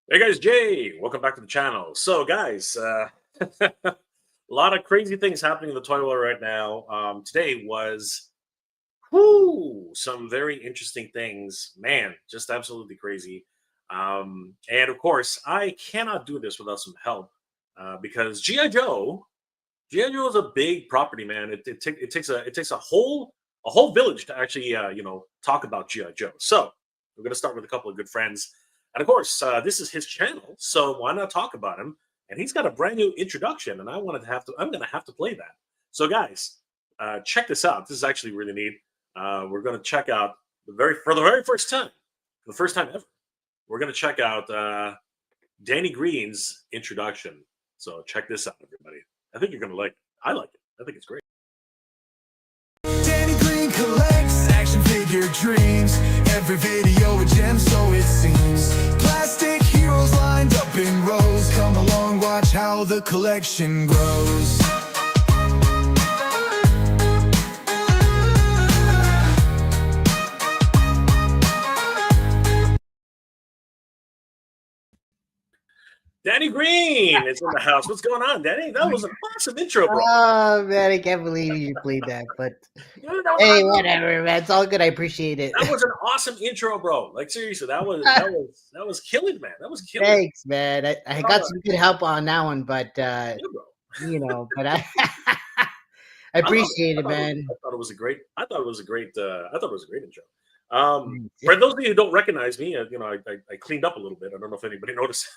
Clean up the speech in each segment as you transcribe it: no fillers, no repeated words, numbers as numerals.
Hey guys, Jay, welcome back to the channel. So, guys, a lot of crazy things happening in the toy world right now. Today was some very interesting things, man, just absolutely crazy. And of course, I cannot do this without some help because GI Joe is a big property, man. It takes a whole village to actually talk about GI Joe. So we're gonna start with a couple of good friends, and of course, this is his channel, so why not talk about him? And he's got a brand new introduction, and I'm gonna have to play that. So, guys, check this out. This is actually really neat. We're gonna check out for the very first time, the first time ever. We're gonna check out Danny Green's introduction. So check this out, everybody. I think you're gonna like it. I like it. I think it's great. Danny Green collects action figure dreams. Every video a gem, so it seems. Plastic heroes lined up in rows. Come along, watch how the collection grows. Danny Green is in the house. What's going on, Danny? That was an awesome intro, bro. Oh man, I can't believe you played that. But hey, whatever, man. It's all good. I appreciate it. That was an awesome intro, bro. Like seriously, that was killing, man. That was killing. Thanks, man. I got some good help on that one, but Yeah, but I I appreciate it, man. I thought it was a great. I thought it was a great intro. For those of you who don't recognize me, I cleaned up a little bit. I don't know if anybody noticed,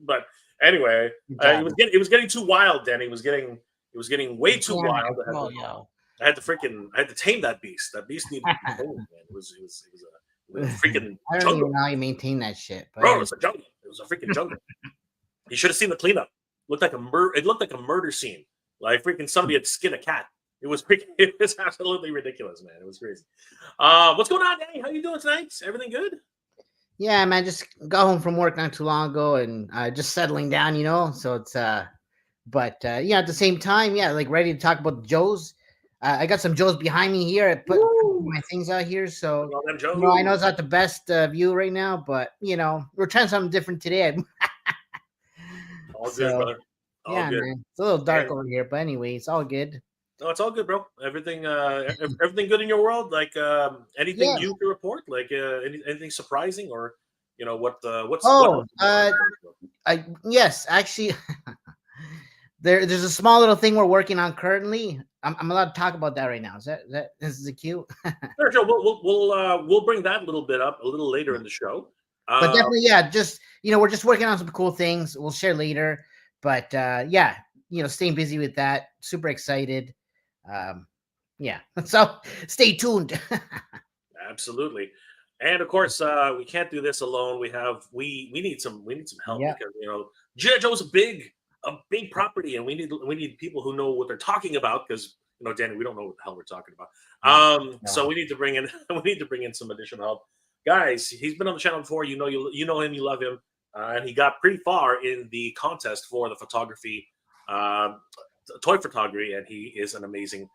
but anyway, it was getting too wild. Danny was getting way too wild. I had to tame that beast. That beast needed to be tamed, man. It was a freaking I don't jungle. even know how you maintain that shit, but Bro, it was a jungle. It was a freaking jungle. You should have seen the cleanup. It looked like a murder scene. Like freaking somebody had skinned a cat. It was absolutely ridiculous, man. It was crazy. What's going on, Danny? How you doing tonight? Everything good? yeah, man. Just got home from work not too long ago, and just settling down, So it's but yeah, at the same time, yeah, like ready to talk about the Joes. I got some Joes behind me here. I put my things out here, so I know it's not the best view right now, but we're trying something different today. All good, brother. All good. Man. It's a little dark over here, but anyway, it's all good. No, it's all good, bro. Everything good in your world? Like anything new to report? Like anything surprising, or what's yes, actually. There's a small little thing we're working on currently. I'm allowed to talk about that right now. Is this a cue? Sure, Joe. We'll bring that little bit up a little later in the show. But definitely, yeah. Just we're just working on some cool things. We'll share later. But yeah, staying busy with that. Super excited. Yeah. So stay tuned. Absolutely. And of course, we can't do this alone. We need some help because GI Joe's a big property, and we need people who know what they're talking about because Danny, we don't know what the hell we're talking about. So we need to bring in some additional help. Guys, he's been on the channel before. You know him, you love him, and he got pretty far in the contest for the photography, toy photography, and he is an amazing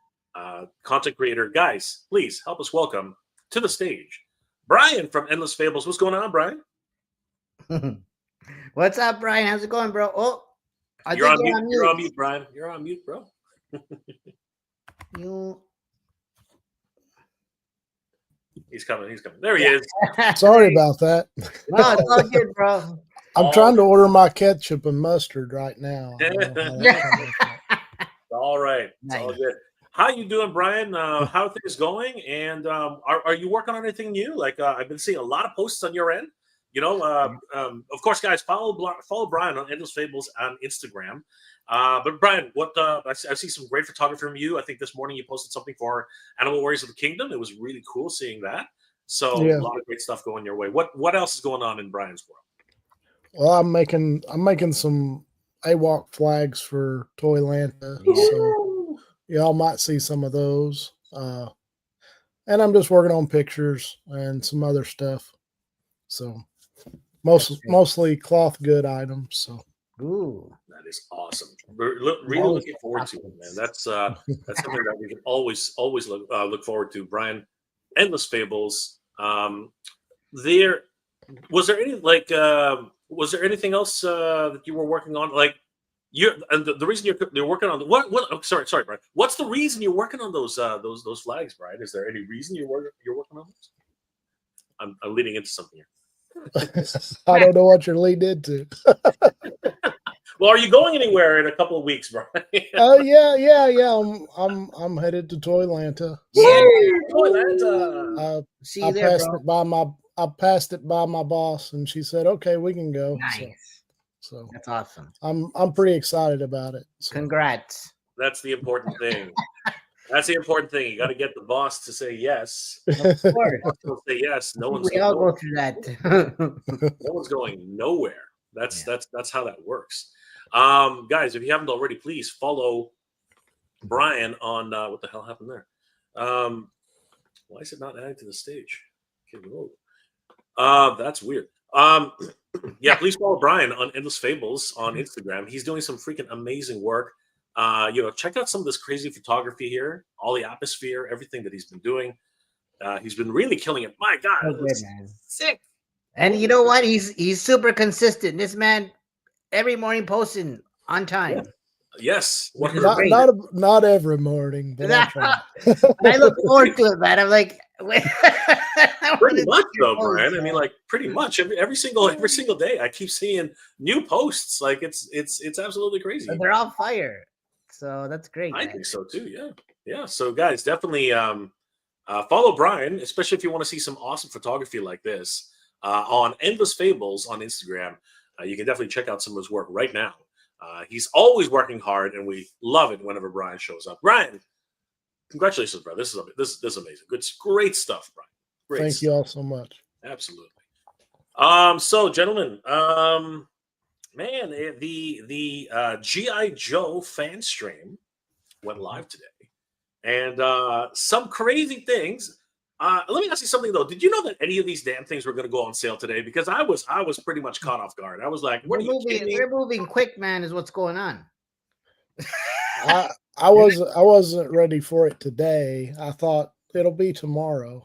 content creator. Guys, please help us welcome to the stage Brian from Endless Fables. What's going on, Brian? What's up, Brian? How's it going, bro? Oh, you're on mute. You're on mute, Brian. You're on mute, bro. He's coming. There he is. Sorry about that. No, it's all good, bro. I'm trying to order my ketchup and mustard right now. All right. It's all good. How you doing, Brian? How are things going? And are you working on anything new? Like I've been seeing a lot of posts on your end. Of course, guys, follow Brian on Endless Fables on Instagram. But Brian, I see some great photography from you. I think this morning you posted something for Animal Warriors of the Kingdom. It was really cool seeing that. So a lot of great stuff going your way. What else is going on in Brian's world? Well, I'm making some AWOC flags for Toylanta. So y'all might see some of those. And I'm just working on pictures and some other stuff. So mostly cloth good items. So that is awesome. Really looking forward to it, man. That's something that we can always look forward to. Brian, Endless Fables. Was there any Was there anything else that you were working on? Like and the reason you're working on what? Oh, sorry, Brian. What's the reason you're working on those flags, Brian? Is there any reason you're working on those? I'm leading into something here. I don't know what you're leading into. Well, are you going anywhere in a couple of weeks, Brian? Oh yeah. I'm headed to Toylanta. Toylanta. See you there, bro. I passed it by my boss, and she said, "Okay, we can go." Nice. So that's awesome. I'm pretty excited about it. So. Congrats. That's the important thing. That's the important thing. You got to get the boss to say yes. Of course. Say yes. No one's. We all go through that. No one's going nowhere. That's how that works. Guys, if you haven't already, please follow Brian on what the hell happened there. Why is it not adding to the stage? Okay, that's weird. Yeah, please follow Brian on Endless Fables on Instagram. He's doing some freaking amazing work. Check out some of this crazy photography here, all the atmosphere, everything that he's been doing. He's been really killing it. My God, good, man. Sick. And you know what? He's super consistent. This man, every morning posting on time. Yeah. Yes, not every morning, but I look forward to it, man. I'm like, pretty much though, Brian. I mean, like pretty much every single day, I keep seeing new posts. Like it's absolutely crazy. They're all fire, so that's great. I think so too. Yeah. So guys, definitely follow Brian, especially if you want to see some awesome photography like this on Endless Fables on Instagram. You can definitely check out some of his work right now. He's always working hard, and we love it whenever Brian shows up. Brian, congratulations, bro. This is amazing. Great stuff, Brian. Great Thank stuff. you all so much. Absolutely. So, gentlemen, man, the GI Joe Fanstream went live today, and some crazy things. Let me ask you something though. Did you know that any of these damn things were going to go on sale today? Because I was pretty much caught off guard. I was like, "What are you kidding me?" They're moving quick, man. Is what's going on. I wasn't ready for it today. I thought it'll be tomorrow.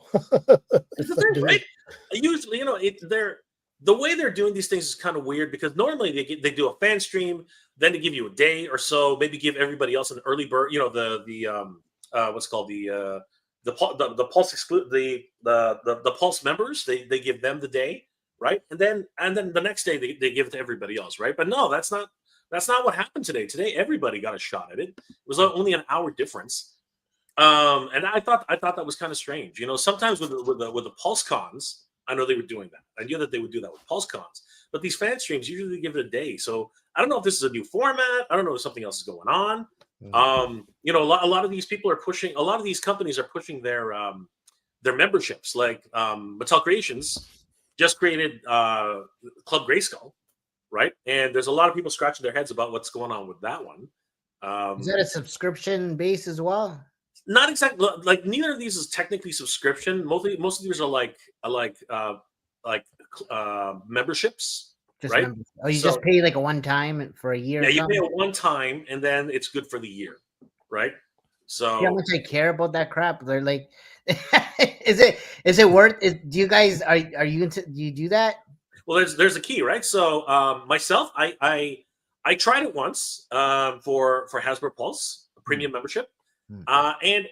Right? Usually, the way they're doing these things is kind of weird because normally they do a fan stream, then they give you a day or so, maybe give everybody else an early bird. What's called the Pulse the Pulse members, they give them the day, right? And then the next day they give it to everybody else, right? But no, that's not what happened today. Today everybody got a shot at it. It was only an hour difference. And I thought that was kind of strange. Sometimes with the Pulse cons, I know they were doing that. I knew that they would do that with Pulse cons. But these fan streams usually give it a day. So I don't know if this is a new format. I don't know if something else is going on. A lot of these people are pushing. A lot of these companies are pushing their memberships. Like Mattel Creations just created Club Grayskull, right? And there's a lot of people scratching their heads about what's going on with that one. Is that a subscription base as well? Not exactly. Like neither of these is technically subscription. Most of these are like memberships. Right? Oh, you just pay like a one time for a year. Yeah, you pay a one time, and then it's good for the year, right? So how much I care about that crap? They're like, is it worth? Do you guys are you into? Do you do that? Well, there's a key, right? So myself, I tried it once for Hasbro Pulse, a premium membership, and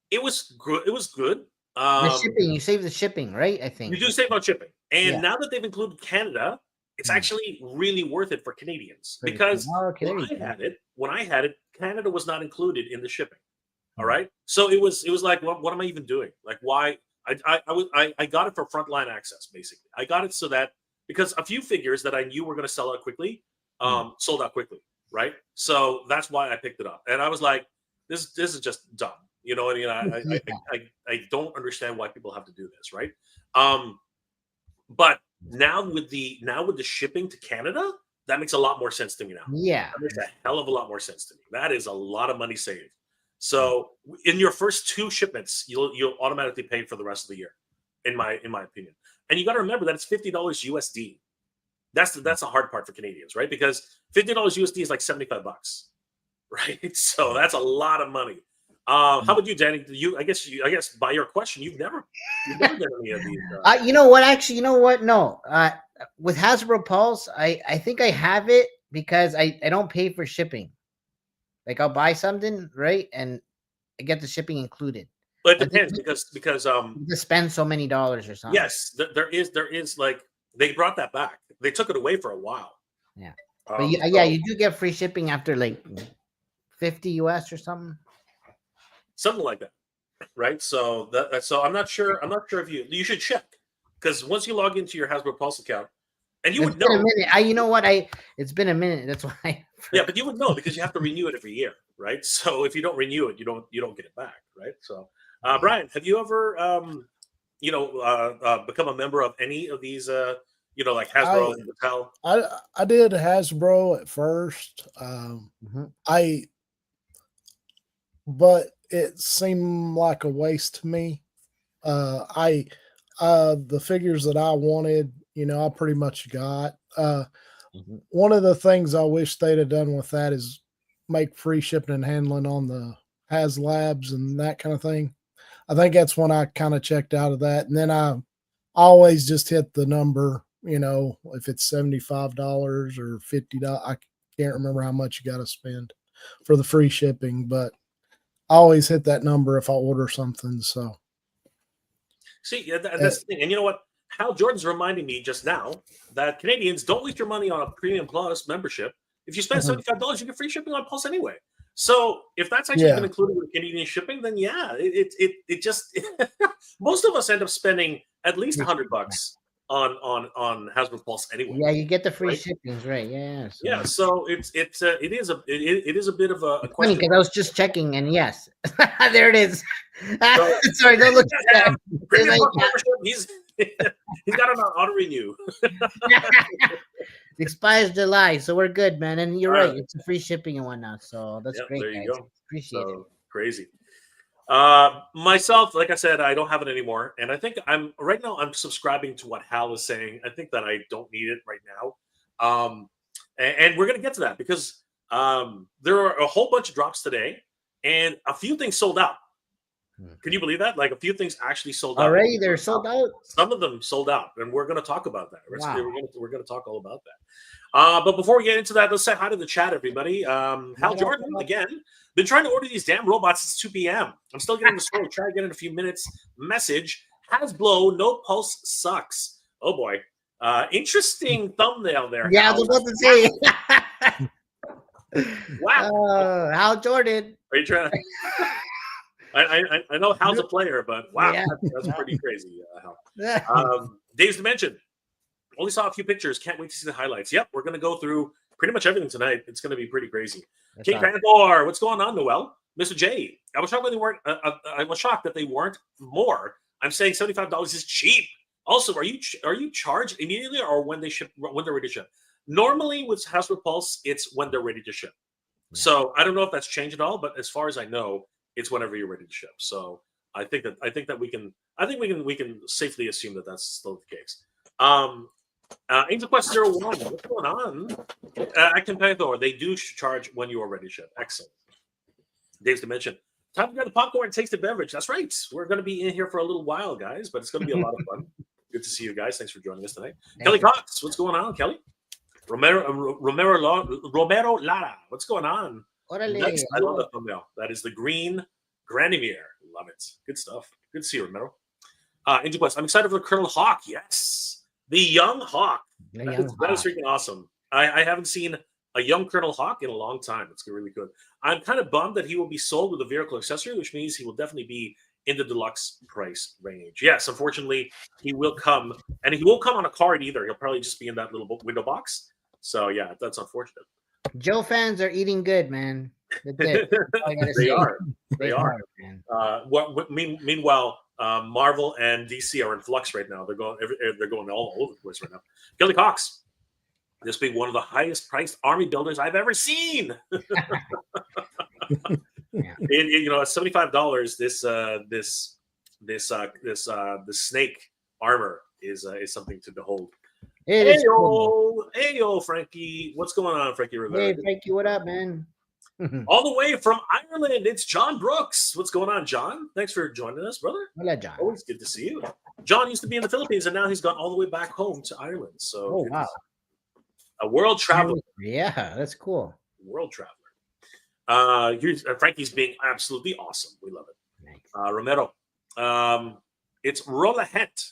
it was good. It was good. The shipping, you save the shipping, right? I think you do save on shipping, and now that they've included Canada. It's actually really worth it for Canadians because when I had it, Canada was not included in the shipping. All right, so it was like, what am I even doing? Like, why? I got it for frontline access. Basically, I got it so that because a few figures that I knew were going to sell out quickly, sold out quickly. Right, so that's why I picked it up, and I was like, this is just dumb. You know what I mean? I don't understand why people have to do this. Right, but. Now with the shipping to Canada, that makes a lot more sense to me now. Yeah, that makes a hell of a lot more sense to me. That is a lot of money saved. So in your first 2 shipments, you'll automatically pay for the rest of the year, in my opinion. And you got to remember that it's $50 USD. That's the hard part for Canadians, right? Because $50 USD is like $75, right? So that's a lot of money. How about you, Danny? I guess by your question, you've never done any of these. You know what? Actually, you know what? No, with Hasbro Pulse, I think I have it because I don't pay for shipping. Like I'll buy something, right, and I get the shipping included. But I it think depends because you just spend so many dollars or something. yes, there is like they brought that back. They took it away for a while. Yeah. But So you do get free shipping after like 50 US or something. something like that, right? So so I'm not sure. I'm not sure if you should check because once you log into your Hasbro Pulse account, and you It's would been a know. minute. You know what? It's been a minute. That's why. Yeah, but you would know because you have to renew it every year, right? So if you don't renew it, you don't get it back, right? So, Brian, have you ever become a member of any of these like Hasbro and Mattel? I did Hasbro at first. Mhm. But it seemed like a waste to me. The figures that I wanted, I pretty much got. Mhm. One of the things I wish they'd have done with that is make free shipping and handling on the HasLabs and that kind of thing. I think that's when I kind of checked out of that. And then I always just hit the number, if it's $75 or $50. I can't remember how much you got to spend for the free shipping, but I always hit that number if I order something. So See, yeah, that's the thing. And you know what? Hal Jordan's reminding me just now that Canadians don't waste your money on a Premium Plus membership. If you spend $75, you get free shipping on Pulse anyway. So if that's actually been included with Canadian shipping, then yeah, it just most of us end up spending at least $100 on Hasbro Pulse anyway. Yeah, you get the free right? shippings, right? Yeah. So. Yeah, so it is a bit of a Funny question. because I was just checking, and yes, there it is. Sorry, don't look at that. Premium Like, Plus membership, he's got an auto renew. it expires July, so we're good, man. And you're All right; right. it's a free shipping and whatnot. So that's great, There you guys. go. Appreciate it. So crazy. Myself, like I said, I don't have it anymore, and I think I'm subscribing to what Hal is saying. I think that I don't need it right now, and we're gonna get to that because there are a whole bunch of drops today, and a few things sold out. Can you believe that? Like a few things actually sold out. Already, they're sold out. Some of them sold out, and we're going to talk about that. Wow. We're going to talk all about that. But before we get into that, let's say hi to the chat, everybody. Hal Jordan again. Been trying to order these damn robots since 2 p.m. I'm still getting the story. Try again in a few minutes. Message: Hasbro, no Pulse sucks. Oh boy, interesting thumbnail there. Yeah, I was about to say. Wow, Hal Jordan. Are you trying to? I know Hal's a player, but wow, Yeah. that's pretty crazy. Hal. Dave's Dimension. Only saw a few pictures. Can't wait to see the highlights. Yep, we're going to go through pretty much everything tonight. It's going to be pretty crazy. King Panathor, what's going on, Noel? Mr. J, I was shocked when they weren't. I was shocked that they weren't more. I'm saying $75 is cheap. Also, are you charged immediately or when they ship when they're ready to ship? Normally with Hasbro Pulse, it's when they're ready to ship. So I don't know if that's changed at all, but as far as I know, it's whenever you're ready to ship. So I think that we can safely assume that that's still the case. Angel Quest 01, what's going on? Acting Panathor, they do charge when you are ready to ship. Excellent. Dave's Dimension. Time to grab the popcorn and taste the beverage. That's right. We're going to be in here for a little while, guys, but it's going to be a lot of fun. Good to see you guys. Thanks for joining us tonight. Kelly Cox, what's going on, Kelly? Romero Lara, what's going on? Nice. I love the thumbnail. That is the green Granimir. Love it. Good stuff. Good to see you, Romero. Angel Quest, I'm excited for Colonel Hawk. Yes. The young Hawk. That is freaking awesome. I haven't seen a young Colonel Hawk in a long time. It's really good. I'm kind of bummed that he will be sold with a vehicle accessory, which means he will definitely be in the deluxe price range. Yes, unfortunately, he will come, and he won't come on a card either. He'll probably just be in that little window box. So yeah, that's unfortunate. Joe fans are eating good, man. They are. They are. Man. Meanwhile, Marvel and DC are in flux right now. They're going all over the place right now. Kelly Cox, this being one of the highest priced army builders I've ever seen. At $75, this snake armor is something to behold. Hey yo, Frankie, what's going on, Frankie Rivera? Hey, Frankie, what up, man? All the way from Ireland, it's John Brooks. What's going on, John? Thanks for joining us, brother. Hola, John. Always good to see you. John used to be in the Philippines, and now he's gone all the way back home to Ireland. So, Oh, wow. A world traveler. Yeah, that's cool. World traveler. Here's Frankie's being absolutely awesome. We love it. Nice. Romero. It's Rolahet.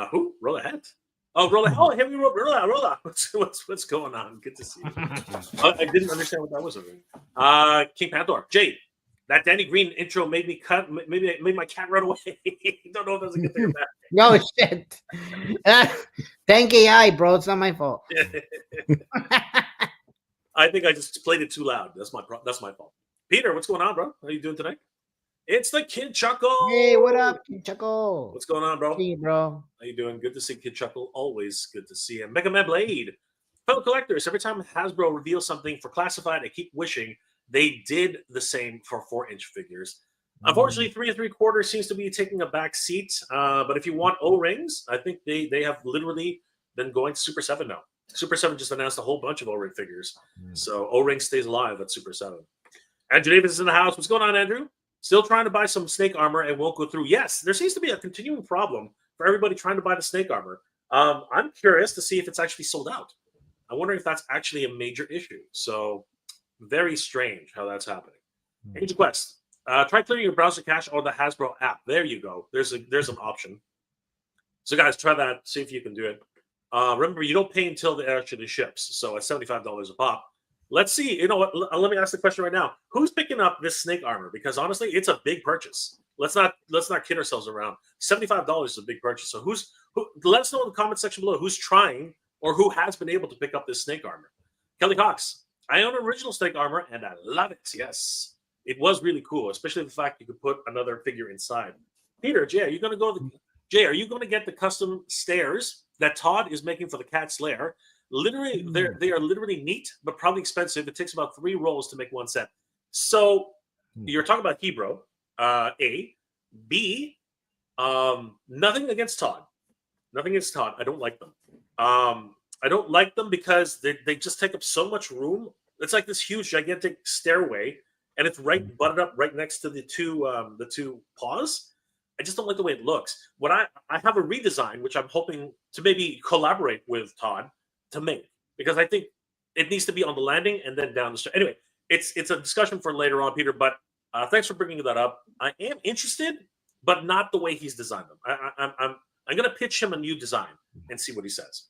Who? Rolahet? Oh, Rolla. Oh, here we Rolla. What's going on? Good to see you. I didn't understand what that was. King Panther. Jay, that Danny Green intro made me made my cat run away. Don't know if that's a good thing or bad. No shit. Thank AI, bro. It's not my fault. I think I just played it too loud. That's my fault. Peter, what's going on, bro? How are you doing tonight? It's the Kid Chuckle. Hey, what up, Kid Chuckle? What's going on, bro? Hey, bro. How you doing? Good to see Kid Chuckle. Always good to see him. Mega Man Blade. Fellow collectors, every time Hasbro reveals something for classified, I keep wishing they did the same for 4-inch figures. Unfortunately, 3 3/4 seems to be taking a back seat. But if you want O-rings, I think they have literally been going to Super 7 now. Super 7 just announced a whole bunch of O-ring figures. So O-ring stays alive at Super 7. Andrew Davis is in the house. What's going on, Andrew? Still trying to buy some snake armor and won't go through. Yes, there seems to be a continuing problem for everybody trying to buy the snake armor. I'm curious to see if it's actually sold out. I wonder if that's actually a major issue. So very strange how that's happening. Angel Quest. Try clearing your browser cache or the Hasbro app. There you go. There's an option. So guys, try that. See if you can do it. Remember, you don't pay until it actually ships. So at $75 a pop. Let's see. You know what? Let me ask the question right now. Who's picking up this snake armor? Because honestly, it's a big purchase. Let's not kid ourselves around. $75 is a big purchase. So who? Let us know in the comment section below who's trying or who has been able to pick up this snake armor. Kelly Cox. I own original snake armor and I love it. Yes, it was really cool, especially the fact you could put another figure inside. Peter, Jay, are you going to get the custom stairs that Todd is making for the cat's lair? Literally, they are literally neat, but probably expensive. It takes about 3 rolls to make one set. So you're talking about Hebrew, A. B, nothing against Todd. Nothing against Todd. I don't like them. I don't like them because they just take up so much room. It's like this huge, gigantic stairway, and it's butted up right next to the two paws. I just don't like the way it looks. What I have a redesign, which I'm hoping to maybe collaborate with Todd to make, because I think it needs to be on the landing and then down the stairs. Anyway, it's a discussion for later on, Peter. But thanks for bringing that up. I am interested, but not the way he's designed them. I'm going to pitch him a new design and see what he says.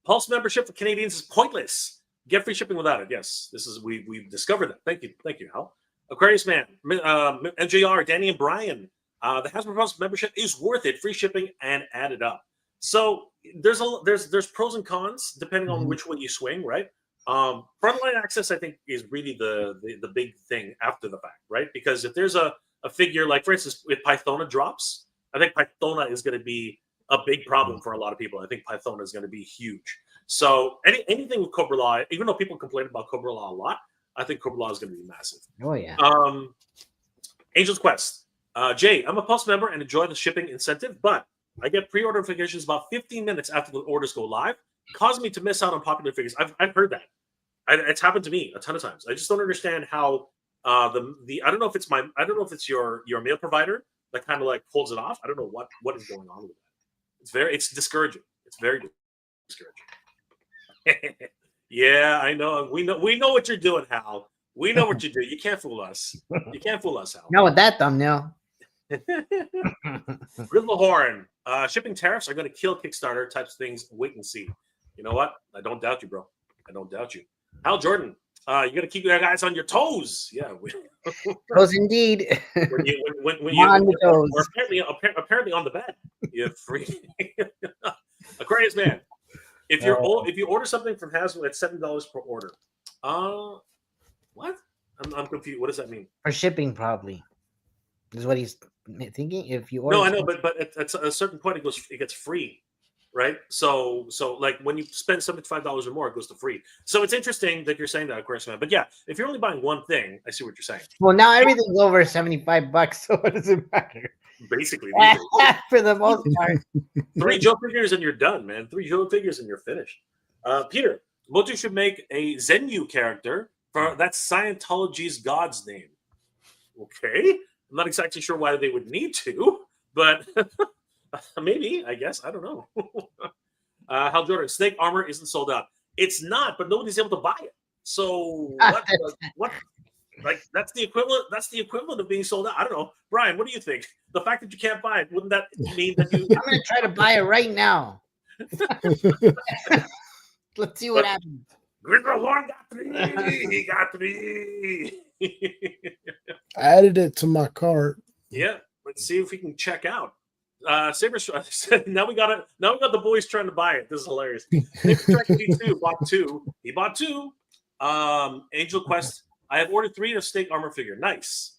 Pulse membership for Canadians is pointless. Get free shipping without it. Yes, we've discovered that. Thank you, Hal. Aquarius Man, MJR, Danny and Brian. The Hasbro Pulse membership is worth it. Free shipping and added up. So there's pros and cons depending on which way you swing, right? Frontline access, I think, is really the big thing after the fact, right? Because if there's a figure like, for instance, if Pythona drops, I think Pythona is going to be a big problem for a lot of people. I think Pythona is going to be huge. So anything with Cobra Law, even though people complain about Cobra Law a lot, I think Cobra Law is going to be massive. Oh yeah. Angel's Quest. Jay, I'm a Pulse member and enjoy the shipping incentive, but I get pre-order notifications about 15 minutes after the orders go live, causing me to miss out on popular figures. I've heard that. It's happened to me a ton of times. I just don't understand how I don't know if it's your mail provider that kind of like pulls it off. I don't know what is going on with that. It's discouraging. It's very discouraging. Yeah, I know. We know what you're doing, Hal. We know what you do. You can't fool us. You can't fool us, Hal. Not with that thumbnail. Riddle Horn. Shipping tariffs are going to kill Kickstarter types of things. Wait and see. You know what? I don't doubt you, bro. I don't doubt you. Hal Jordan. You got to keep your guys on your toes. Yeah. Toes indeed. When you on the toes. Or apparently on the bed. You're free. Aquarius Man. If you order something from Hasbro at $7 per order, what? I'm confused. What does that mean? For shipping, probably. Is what he's thinking. If you order, no, I know, but at a certain point, it gets free, right? So like when you spend $75 or more, it goes to free. So it's interesting that you're saying that, of course, man. But yeah, if you're only buying one thing, I see what you're saying. Well, now everything's over $75, so what does it matter? Basically, for the most part. 3 Joe figures and you're done, man. 3 Joe figures and you're finished. Peter, Motu should make a Zenyu character for that's Scientology's god's name. Okay, I'm not exactly sure why they would need to, but maybe, I guess. I don't know. Hal Jordan, Snake armor isn't sold out. It's not, but nobody's able to buy it. So what? Like that's the equivalent. That's the equivalent of being sold out. I don't know, Brian. What do you think? The fact that you can't buy it, wouldn't that mean that you? I'm gonna try to buy it right now. Let's see what happens. Grizzle Horn got 3. He got 3. I added it to my cart. Yeah, let's see if we can check out. Saber said, now we got the boys trying to buy it. This is hilarious. B2 bought 2. He bought 2. Angel Quest. I have ordered 3 of Snake armor figure. Nice.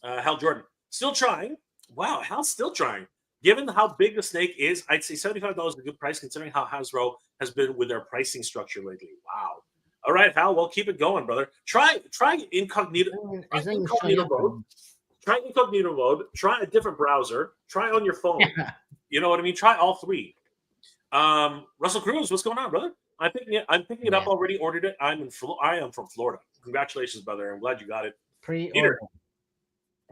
Hal Jordan. Still trying. Wow, Hal's still trying. Given how big the snake is, I'd say $75 is a good price considering how Hasbro has been with their pricing structure lately. Wow. All right, Hal. Well, keep it going, brother. Try incognito. Incognito mode. Try incognito mode. Try a different browser. Try on your phone. You know what I mean? Try all 3. Russell Cruz, what's going on, brother? I'm picking it up already. Ordered it. I am from Florida. Congratulations, brother. I'm glad you got it. Pre-order.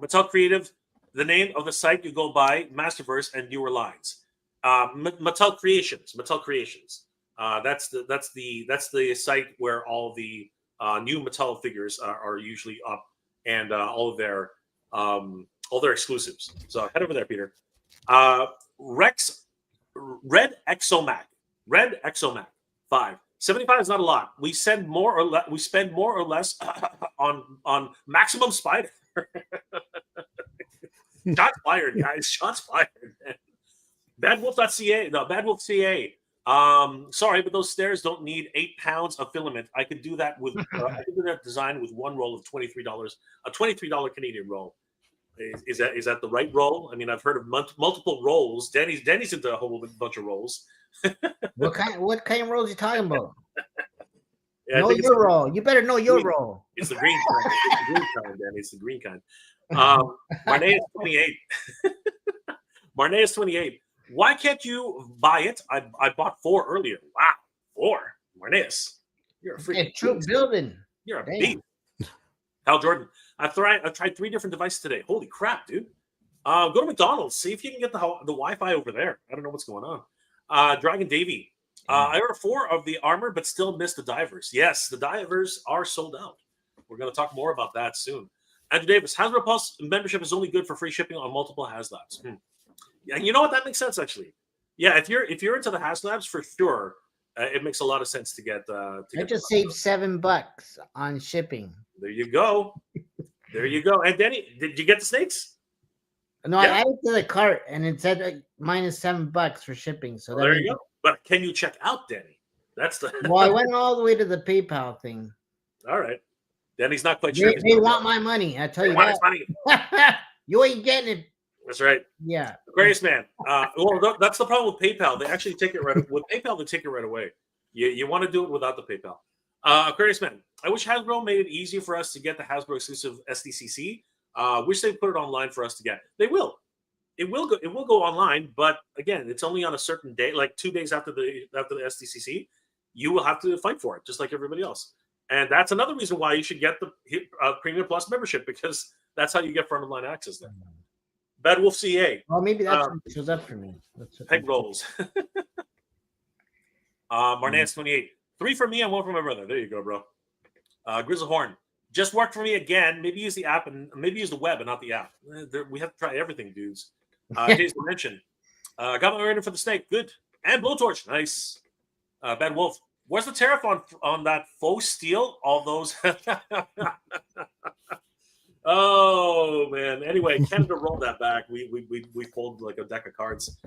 Mattel Creative. The name of the site you go by, Masterverse and newer lines. Mattel Creations. Mattel Creations. That's the site where all the new Mattel figures are usually up, and all their exclusives. So head over there, Peter. Red Exomac. 5. 75 is not a lot. We spend more or less on Maximum Spider. Shots fired, guys. Shots fired. Badwolf.ca. No, Badwolf.ca. Sorry, but those stairs don't need 8 pounds of filament. I could do that with I could do that design with one roll of $23. A $23 Canadian roll. Is that the right roll? I mean, I've heard of multiple rolls. Danny's into a whole bunch of rolls. What kind of rolls you talking about? Yeah, know your role. You better know your role. It's the green kind. It's the green kind, Danny. It's the green kind. Marnay is 28. Marnay is 28. Why can't you buy it? I bought 4 earlier. Wow, 4. Marnayus. You're a freaking troop building. You're a beast. Hal Jordan. I've tried 3 different devices today. Holy crap, dude. Go to McDonald's. See if you can get the Wi-Fi over there. I don't know what's going on. Dragon Davy. I ordered 4 of the armor, but still missed the divers. Yes, the divers are sold out. We're going to talk more about that soon. Andrew Davis, Hasbro Pulse membership is only good for free shipping on multiple HasLabs. Yeah, you know what? That makes sense, actually. Yeah, if you're into the HasLabs, for sure, it makes a lot of sense to get. I just saved $7 on shipping. There you go. There you go. And Danny, did you get the snakes? No, yeah. I added to the cart, and it said minus $7 for shipping. So there you go. But can you check out, Danny? That's the. Well, I went all the way to the PayPal thing. All right. Danny's not quite sure. They want my money. I tell you that. Money. You ain't getting it. That's right. Yeah. Aquarius Man. Well, that's the problem with PayPal. They actually take it right with PayPal. They take it right away. You want to do it without the PayPal. Aquarius Man. I wish Hasbro made it easier for us to get the Hasbro exclusive SDCC. Wish they put it online for us to get. They will. It will go online, but again, it's only on a certain day, like 2 days after the SDCC. You will have to fight for it, just like everybody else. And that's another reason why you should get the Premium Plus membership, because that's how you get front of line access there. Bad Wolf CA. Well, maybe that's what shows up for me. Peg rolls. Marnez 28. 3 for me and 1 for my brother. There you go, bro. Grizzle Horn. Just worked for me again. Maybe use the app and maybe use the web and not the app. We have to try everything, dudes. Jason mentioned. Got my order for the snake. Good. And blowtorch. Nice. Bad Wolf. Where's the tariff on that faux steel? All those. Oh man. Anyway, Canada rolled that back. We pulled like a deck of cards.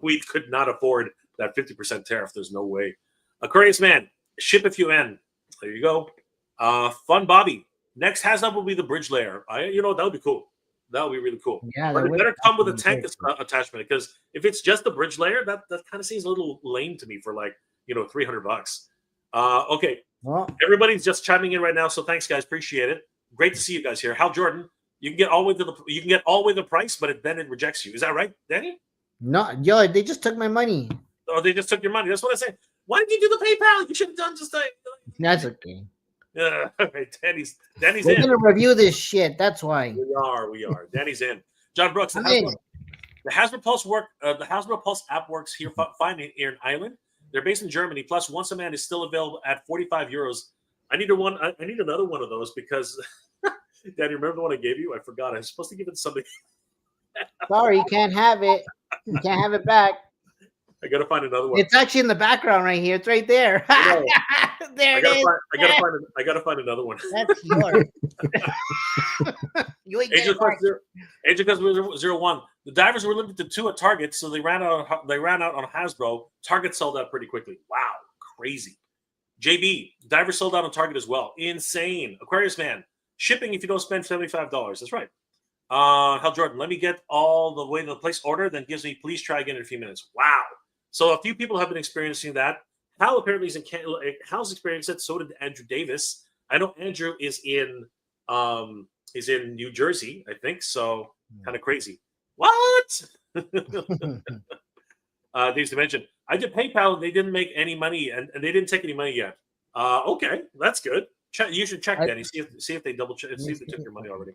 We could not afford that 50% tariff. There's no way. Aquarius Man, ship if you end. There you go. Fun Bobby. Next HasLab will be the bridge layer. That would be cool. That would be really cool. Yeah, but it better come with a tank attachment, because if it's just the bridge layer, that kind of seems a little lame to me for like $300. Okay. Well, everybody's just chiming in right now, so thanks guys, appreciate it. Great to see you guys here. Hal Jordan, you can get all the way the price, but then it rejects you. Is that right, Danny? No, yo, they just took my money. Oh, they just took your money. That's what I say. Why did you do the PayPal? You should have done just like. That's okay. Yeah, right. Danny's We're in. gonna review this shit. That's why. We are. Danny's in. John Brooks, I'm in. the Hasbro Pulse the Hasbro Pulse app works here fine here in Ireland. They're based in Germany. Plus, Once a Man is still available at 45 euros. I need another one of those because Danny, remember the one I gave you? I forgot. I was supposed to give it something. Sorry, you can't have it. You can't have it back. I gotta find another one. It's actually in the background right here. It's right there. There it is. I gotta find another one. That's yours. You ain't Angel getting Quest 01. The divers were limited to 2 at Target, so they ran out on Hasbro. Target sold out pretty quickly. Wow, crazy. JB, divers sold out on Target as well. Insane. Aquarius Man, shipping if you don't spend $75. That's right. Hal Jordan, let me get all the way to the place order, then gives me please try again in a few minutes. Wow. So a few people have been experiencing that. Hal apparently is in Hal's experienced it. So did Andrew Davis. I know Andrew is in New Jersey, I think. So kind of crazy. What? Dave's Dimension. I did PayPal and they didn't make any money and they didn't take any money yet. Okay, that's good. You should check that. See if they double check. See if they took your money already.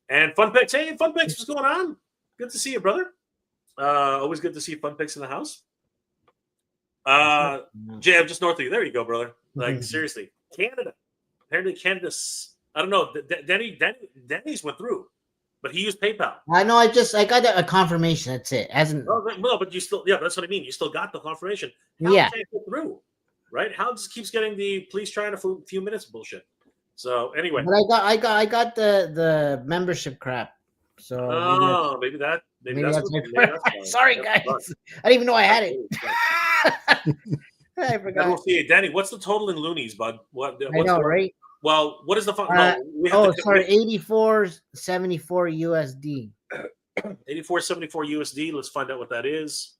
And Funpix, hey Funpix, what's going on? Good to see you, brother. Always good to see Funpix in the house. Jay, I'm just north of you. There you go, brother. Like seriously, Canada. Apparently, Canada's. I don't know. Denny's went through, but he used PayPal. I know. I got a confirmation. That's it. Hasn't. No, but you still. Yeah, that's what I mean. You still got the confirmation. How can't go through, right? How just keeps getting the please try in a few minutes bullshit. So anyway, but I got the membership crap. So maybe that's sorry, guys. I didn't even know I had it. I forgot. We'll see. Danny, what's the total in loonies, bud? I know, right? Well, what is the fun? Sorry, 84.74 USD. 84.74 USD. Let's find out what that is.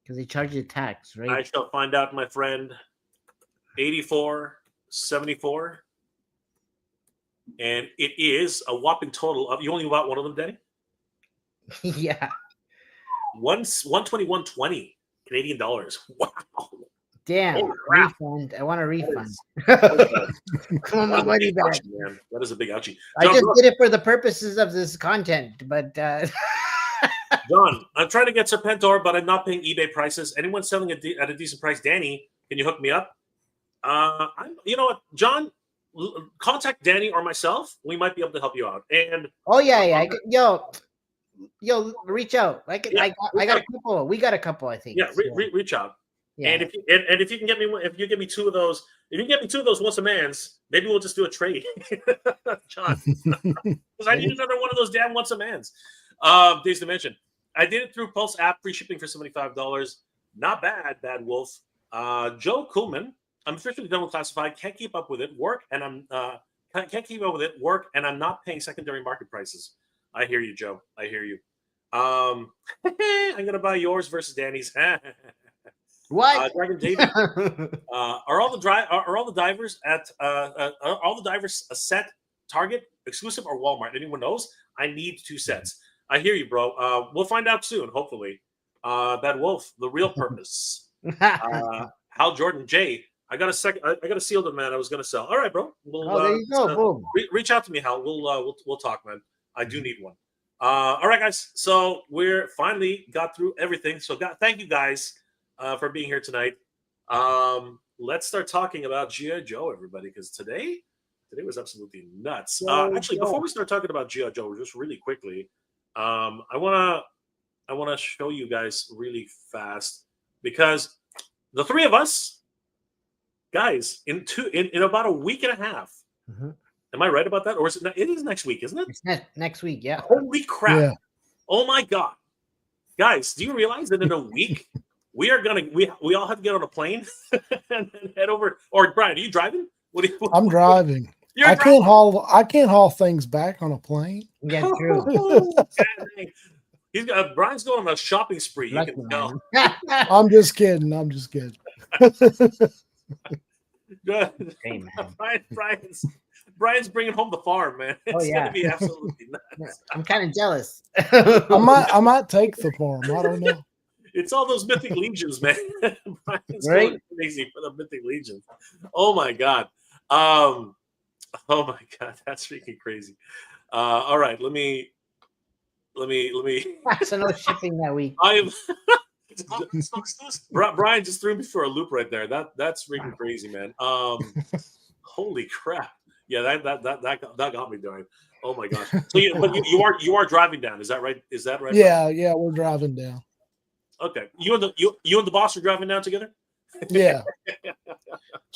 Because they charge you tax, right? I shall find out, my friend. 84.74. And it is a whopping total of, you only bought one of them, Danny? Yeah. 121.20 Canadian dollars. Wow. Damn. Refund. I want a refund. Come on, my money back. Man. That is a big ouchie. I just did it for the purposes of this content, but John, I'm trying to get Serpentor, but I'm not paying eBay prices. Anyone selling at a decent price? Danny, can you hook me up? You know what, John? Contact Danny or myself. We might be able to help you out. And yo, reach out. I got a couple. We got a couple, I think. Yeah, reach out. Yeah. And if you can get me, if you give me 2 of those, if you can get me 2 of those Once a Mans, maybe we'll just do a trade, John. Because I need another one of those damn Once a Mans. Days Dimension. I did it through Pulse app, free shipping for $75. Not bad, Bad Wolf. Joe Kuhlman. I'm officially done with classified. Can't keep up with it. Work, and I'm can't keep up with it. Work, and I'm not paying secondary market prices. I hear you, Joe. I hear you. I'm gonna buy yours versus Danny's. What? Dragon David. Are all the divers at set Target exclusive or Walmart? Anyone knows? I need 2 sets. I hear you, bro. We'll find out soon, hopefully. Bad Wolf, the real purpose. Hal Jordan, Jay. I got a sealed it, man. I was gonna sell. All right, bro. There you go. Boom. Reach out to me, Hal. We'll talk, man. I do need one. All right, guys. So we're finally got through everything. So thank you guys for being here tonight. Let's start talking about GI Joe, everybody, because today was absolutely nuts. Actually, before we start talking about GI Joe, just really quickly, I wanna show you guys really fast because the 3 of us, guys, in about a week and a half. Mm-hmm. Am I right about that? Or is it? It is next week, isn't it? It's next week, yeah. Holy crap! Yeah. Oh my god, guys, do you realize that in a week we all have to get on a plane and head over? Or Brian, are you driving? I'm driving. I can't haul things back on a plane. Yeah, true. Brian's going on a shopping spree. You can tell. I'm just kidding. Good. Hey, Brian's bringing home the farm, man. It's gonna be absolutely nuts. I'm kind of jealous. I might take the farm. I don't know. It's all those mythic legions, man. Brian's Right? going crazy for the mythic legions. Oh my god. Oh my god, that's freaking crazy. All right, let me. So no shipping that week. I am. Brian just threw me for a loop right there. That's freaking crazy, man. Holy crap! Yeah, that got me doing. Oh my gosh. So but you are driving down. Is that right? Is that right? Yeah, we're driving down. Okay. You and the boss are driving down together. Yeah.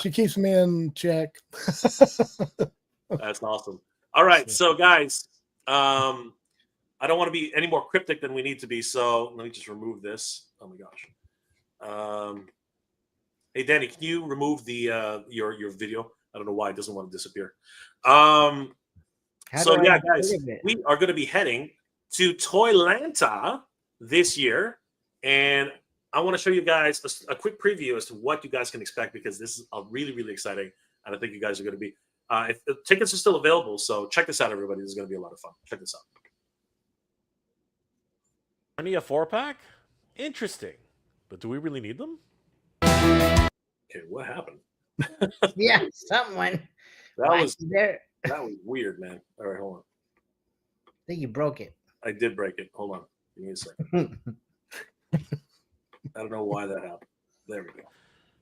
She keeps me in check. That's awesome. All right, so guys, I don't want to be any more cryptic than we need to be, so let me just remove this. Oh my gosh. Hey Danny, can you remove the your video? I don't know why it doesn't want to disappear. So yeah, guys, we are going to be heading to Toylanta this year, and I want to show you guys a quick preview as to what you guys can expect, because this is really, really exciting, and I think you guys are going to be. If the tickets are still available, so check this out, everybody. This is going to be a lot of fun. Check this out. Only a 4-pack? Interesting. But do we really need them? Okay, what happened? Yeah, someone. That was there. That was weird, man. All right, hold on. I think you broke it. I did break it. Hold on. Give me a second. I don't know why that happened. There we go.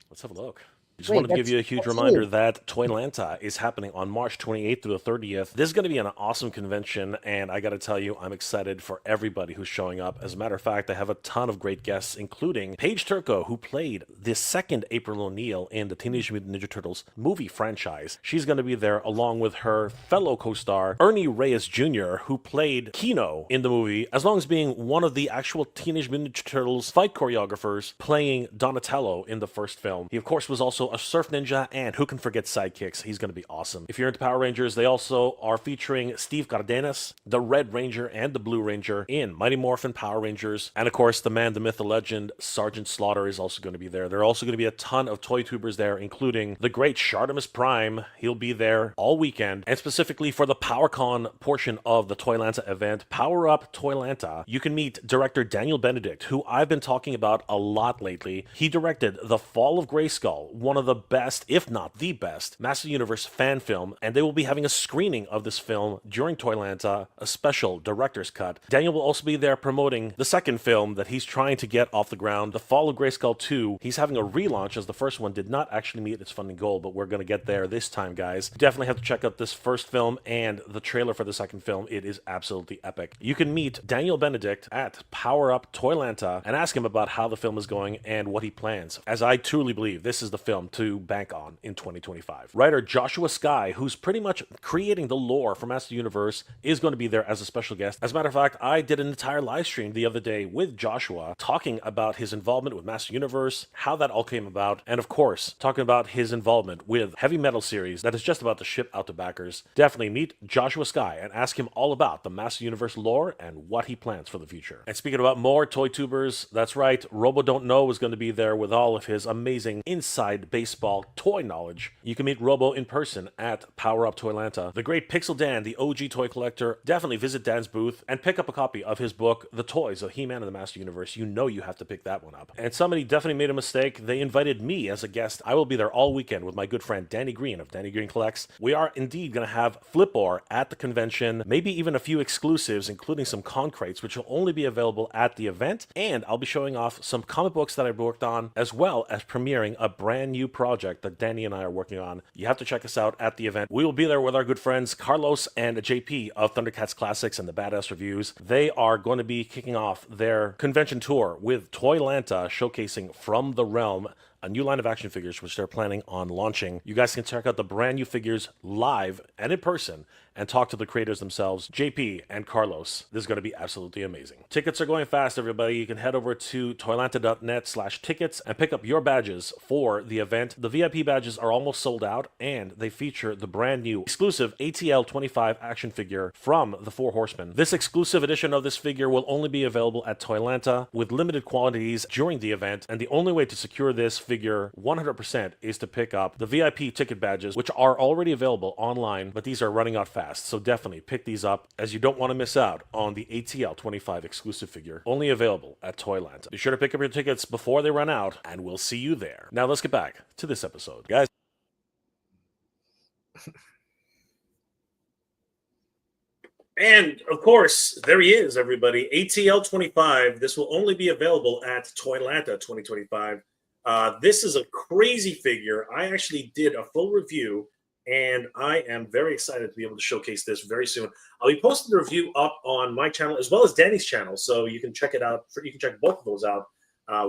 Let's have a look. Just wanted to give you a huge reminder that Toylanta is happening on March 28th through the 30th. This is going to be an awesome convention, and I got to tell you, I'm excited for everybody who's showing up. As a matter of fact, I have a ton of great guests, including Paige Turco, who played the second April O'Neil in the Teenage Mutant Ninja Turtles movie franchise. She's going to be there along with her fellow co-star, Ernie Reyes Jr., who played Kino in the movie, as long as being one of the actual Teenage Mutant Ninja Turtles fight choreographers playing Donatello in the first film. He, of course, was also a surf ninja, and who can forget sidekicks? He's going to be awesome. If you're into Power Rangers, they also are featuring Steve Cardenas, the Red Ranger and the Blue Ranger in Mighty Morphin Power Rangers. And of course, the man, the myth, the legend, Sergeant Slaughter is also going to be there. There are also going to be a ton of toy tubers there, including the great Shartimus Prime. He'll be there all weekend. And specifically for the PowerCon portion of the Toylanta event, Power Up Toylanta, you can meet director Daniel Benedict, who I've been talking about a lot lately. He directed The Fall of Grayskull, one of the best, if not the best, Master Universe fan film, and they will be having a screening of this film during Toylanta, a special director's cut. Daniel will also be there promoting the second film that he's trying to get off the ground, The Fall of Grayskull 2. He's having a relaunch, as the first one did not actually meet its funding goal, but we're going to get there this time, guys. Definitely have to check out this first film and the trailer for the second film. It is absolutely epic. You can meet Daniel Benedict at Power Up Toylanta and ask him about how the film is going and what he plans, as I truly believe this is the film to bank on in 2025. Writer Joshua Skye, who's pretty much creating the lore for Master Universe, is going to be there as a special guest. As a matter of fact, I did an entire live stream the other day with Joshua talking about his involvement with Master Universe, how that all came about, and of course, talking about his involvement with Heavy Metal series that is just about to ship out to backers. Definitely meet Joshua Skye and ask him all about the Master Universe lore and what he plans for the future. And speaking about more toy tubers, that's right, Robo Don't Know is going to be there with all of his amazing inside baseball toy knowledge. You can meet Robo in person at Power Up Toylanta. The great Pixel Dan, the OG toy collector, definitely visit Dan's booth and pick up a copy of his book, The Toys of He-Man and the Master Universe. You know you have to pick that one up. And somebody definitely made a mistake. They invited me as a guest. I will be there all weekend with my good friend Danny Green of Danny Green Collects. We are indeed going to have Flipor at the convention, maybe even a few exclusives, including some concrates, which will only be available at the event. And I'll be showing off some comic books that I've worked on, as well as premiering a brand new project that Danny and I are working on. You have to check us out at the event. We will be there with our good friends Carlos and JP of Thundercats Classics and the Badass Reviews. They are going to be kicking off their convention tour with Toylanta, showcasing From the Realm, a new line of action figures which they're planning on launching. You guys can check out the brand new figures live and in person and talk to the creators themselves, JP and Carlos. This is going to be absolutely amazing. Tickets are going fast, everybody. You can head over to toylanta.net/tickets and pick up your badges for the event. The VIP badges are almost sold out, and they feature the brand new exclusive ATL 25 action figure from the Four Horsemen. This exclusive edition of this figure will only be available at Toylanta with limited quantities during the event, and the only way to secure this figure figure 100% is to pick up the VIP ticket badges, which are already available online, but these are running out fast. So definitely pick these up, as you don't want to miss out on the ATL 25 exclusive figure, only available at Toylanta. Be sure to pick up your tickets before they run out, and we'll see you there. Now let's get back to this episode, guys. And of course, there he is, everybody. ATL 25. This will only be available at Toylanta 2025. This is a crazy figure. I actually did a full review, and I am very excited to be able to showcase this very soon. I'll be posting the review up on my channel as well as Danny's channel, so you can check it out. You can check both of those out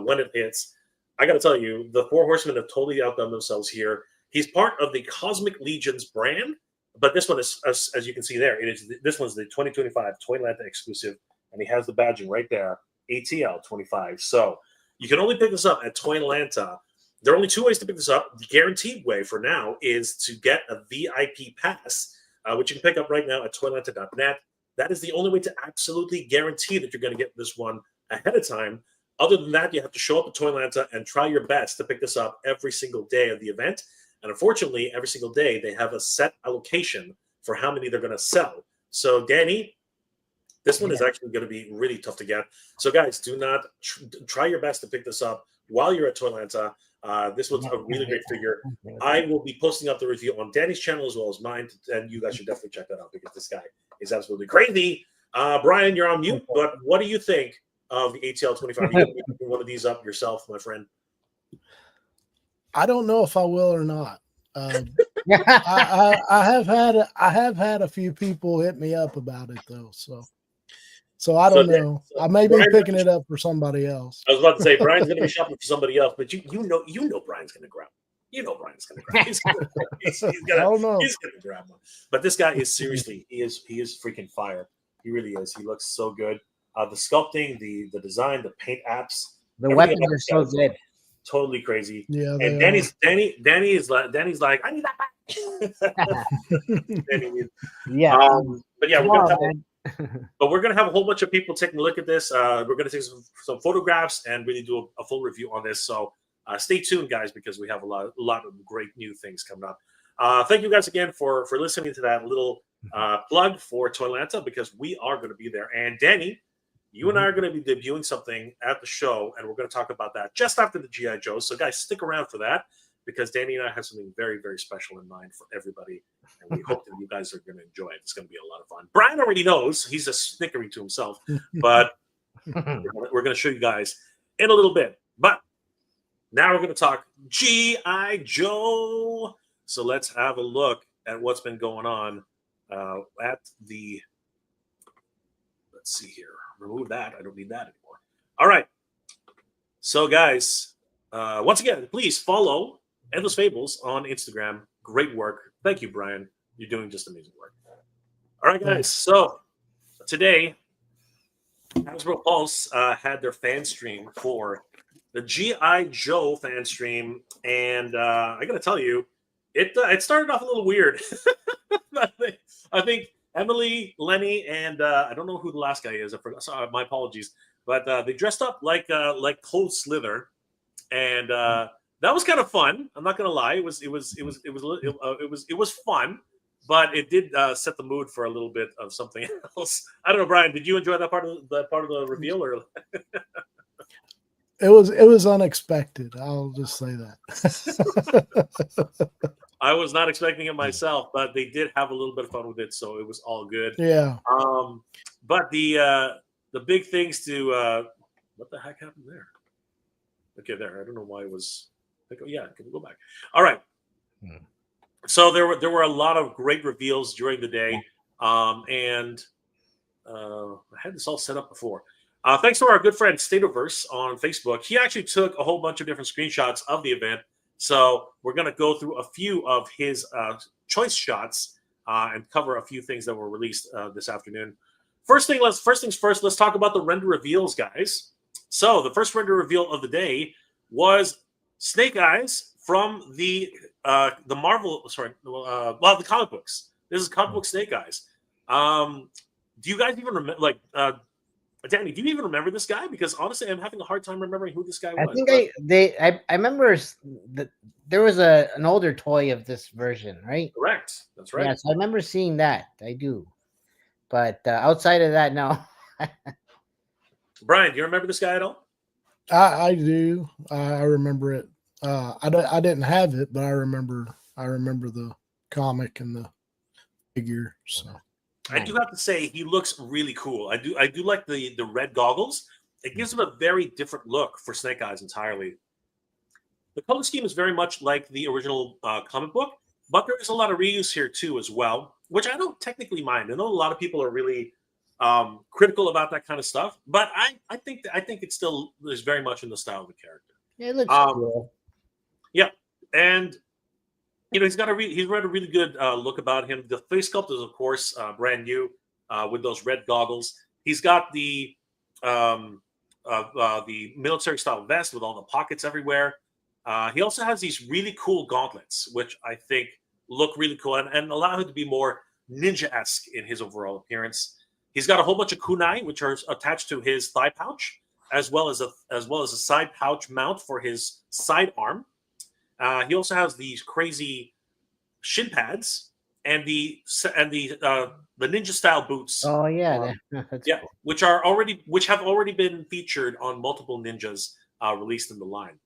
when it hits. I got to tell you, the Four Horsemen have totally outdone themselves here. He's part of the Cosmic Legions brand. But this one is, as you can see there, this one's the 2025 Toylanta exclusive, and he has the badging right there, ATL 25. So you can only pick this up at Toylanta. There are only two ways to pick this up. The guaranteed way for now is to get a VIP pass, which you can pick up right now at Toylanta.net. That is the only way to absolutely guarantee that you're going to get this one ahead of time. Other than that, you have to show up at Toylanta and try your best to pick this up every single day of the event. And unfortunately, every single day, they have a set allocation for how many they're going to sell. So, Danny, this one is actually going to be really tough to get. So, guys, do not try your best to pick this up while you're at Toylanta. This was a really great figure. I will be posting up the review on Danny's channel as well as mine, and you guys should definitely check that out because this guy is absolutely crazy. Brian, you're on mute, but what do you think of the ATL 25? Are you going to be picking one of these up yourself, my friend? I don't know if I will or not. I have had a few people hit me up about it though, so I don't know. I may be picking it up for somebody else. I was about to say Brian's going to be shopping for somebody else, but you know Brian's going to grab. You know Brian's going to grab. He's going to grab one. But this guy is seriously, he is freaking fire. He really is. He looks so good. The sculpting, the design, the paint apps, the weapons are so good. Totally crazy. Yeah, and Danny is like, I need that back. Yeah. But yeah, we're gonna have a whole bunch of people taking a look at this. We're gonna take some photographs and really do a full review on this. So stay tuned, guys, because we have a lot of great new things coming up. Thank you guys again for listening to that little plug for Toylanta, because we are going to be there. And Danny, you and I are going to be debuting something at the show, and we're going to talk about that just after the GI Joe. So, guys, stick around for that, because Danny and I have something very, very special in mind for everybody, and we hope that you guys are going to enjoy it. It's going to be a lot of fun. Brian already knows. He's just snickering to himself, but we're going to show you guys in a little bit. But now we're going to talk GI Joe. So let's have a look at what's been going on at the – let's see here. Remove that. I don't need that anymore. All right. So, guys, once again, please follow Endless Fables on Instagram. Great work. Thank you, Brian. You're doing just amazing work. All right, guys. So, today, Hasbro Pulse had their fan stream for the GI Joe fan stream. And I got to tell you, it started off a little weird. I think Emily, Lenny, and I don't know who the last guy is. I forgot. Sorry, my apologies. But they dressed up like Cold Slyther, and that was kind of fun. I'm not gonna lie. It was fun, but it did set the mood for a little bit of something else. I don't know, Brian. Did you enjoy that part of the reveal, or? It was unexpected. I'll just say that. I was not expecting it myself, but they did have a little bit of fun with it, so it was all good. Yeah. But the big things to what the heck happened there? Okay, there. I don't know why it was. Yeah, can we go back? All right. So there were a lot of great reveals during the day, and I had this all set up before. Thanks to our good friend Statoverse on Facebook. He actually took a whole bunch of different screenshots of the event. So we're going to go through a few of his choice shots and cover a few things that were released this afternoon. First things first, let's talk about the render reveals, guys. So the first render reveal of the day was Snake Eyes from the Marvel, the comic books. This is comic book Snake Eyes. Do you guys even remember, Danny, do you even remember this guy? Because honestly, I'm having a hard time remembering who this guy I was. think but- I remember that there was an older toy of this version, right? Correct. That's right. Yeah, so I remember seeing that. I do, but outside of that, no. Brian, do you remember this guy at all? I do. I remember it. I didn't have it, but I remember the comic and the figure. So I do have to say he looks really cool. I do like the red goggles. It gives him a very different look for Snake Eyes entirely. The color scheme is very much like the original comic book, but there is a lot of reuse here too as well, which I don't technically mind. I know a lot of people are really critical about that kind of stuff, but I think it still is very much in the style of the character. Yeah, it looks cool. Yeah, and he's got a really good look about him. The face sculpt is of course brand new with those red goggles. He's got the military style vest with all the pockets everywhere. He also has these really cool gauntlets, which I think look really cool and allow him to be more ninja-esque in his overall appearance. He's got a whole bunch of kunai, which are attached to his thigh pouch, as well as a side pouch mount for his side arm. He also has these crazy shin pads and the ninja style boots. Oh yeah, yeah, cool. which have already been featured on multiple ninjas released in the line.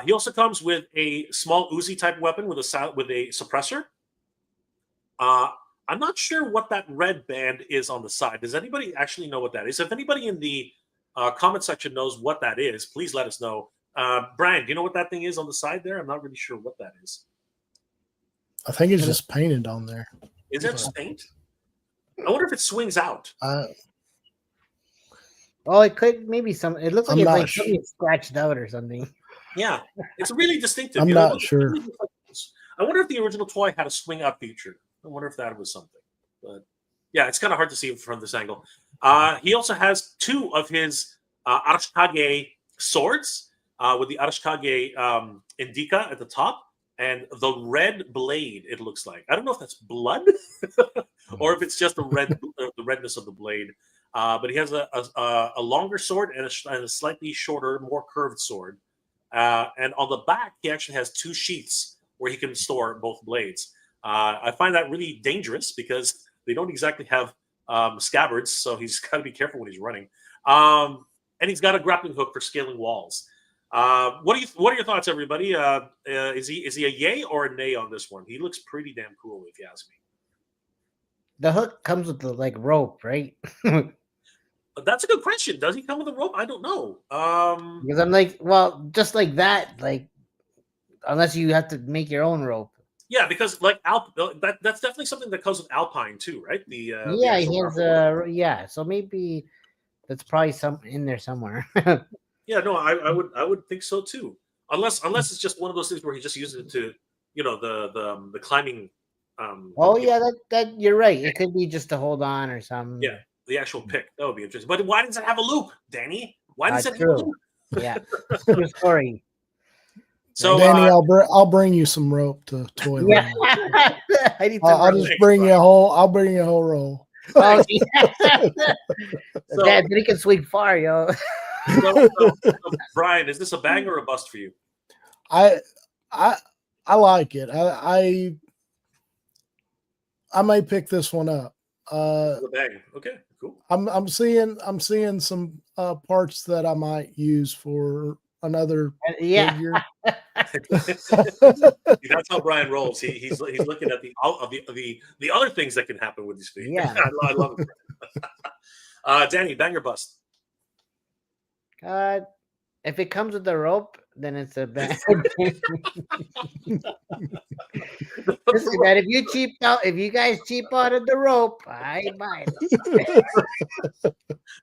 He also comes with a small Uzi type weapon with a suppressor. I'm not sure what that red band is on the side. Does anybody actually know what that is? If anybody in the comment section knows what that is, please let us know. Brian, do you know what that thing is on the side there? I'm not really sure what that is. I think it's just painted on there. Is it just paint? I wonder if it swings out. Oh, it could maybe some. It looks like I'm it's not like something scratched out or something. Yeah, it's really distinctive. I'm not sure. I wonder if the original toy had a swing out feature. I wonder if that was something. But yeah, it's kind of hard to see from this angle. He also has two of his Arashikage swords with the Arashikage Indica at the top and the red blade, it looks like. I don't know if that's blood or if it's just the redness of the blade. But he has a longer sword and a slightly shorter, more curved sword. And on the back, he actually has two sheaths where he can store both blades. I find that really dangerous because they don't exactly have scabbards, so he's got to be careful when he's running. And he's got a grappling hook for scaling walls. What are your thoughts, everybody? Is he a yay or a nay on this one? He looks pretty damn cool, if you ask me. The hook comes with the rope, right? That's a good question. Does he come with a rope? I don't know. Because I'm like, well, just like that, unless you have to make your own rope. Yeah, because that's definitely something that comes with Alpine too, right? He has so maybe that's probably some in there somewhere. Yeah, no, I would think so too. Unless it's just one of those things where he just uses it to, the climbing. That you're right. It could be just to hold on or something. Yeah, the actual pick that would be interesting. But why does it have a loop, Danny? Why does it have a loop? Yeah, true story. So, Danny, I'll bring you some rope to Toylanta. Yeah. I'll just bring you a whole. I'll bring you a whole roll. Oh, yeah. Dad, he can swing far, yo. So, Brian, is this a bang or a bust for you? I like it. I may pick this one up. A bang. Okay, cool. I'm seeing some parts that I might use for another figure. That's how Brian rolls. He's looking at the other things that can happen with these figures. Yeah, I love it. Danny, bang or bust? If it comes with the rope, then it's a bang. Listen, man, if you guys cheap out of the rope, I buy it.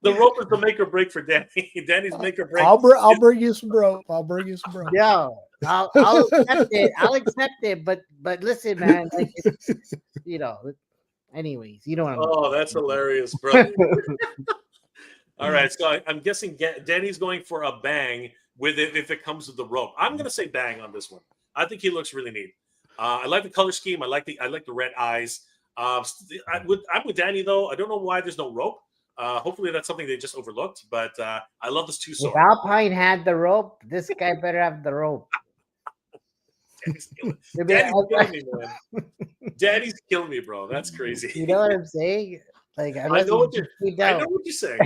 The rope is the make or break for Danny. Danny's make or break. I'll bring you some rope. Yeah, I'll accept it. I'll accept it. But listen, man, anyways, you know what I mean. Oh, that's hilarious, bro. All right, so I'm guessing Danny's going for a bang with it if it comes with the rope. I'm going to say bang on this one. I think he looks really neat. I like the color scheme. I like the red eyes. I'm with Danny though. I don't know why there's no rope, Hopefully that's something they just overlooked. But I love this two If sword. Alpine had the rope, this guy better have the rope. Daddy's killing, Maybe Daddy's killing me, man. Daddy's killing me, bro. That's crazy. You know what I'm saying? Like, I know what you're. tweet I out. know what you're saying.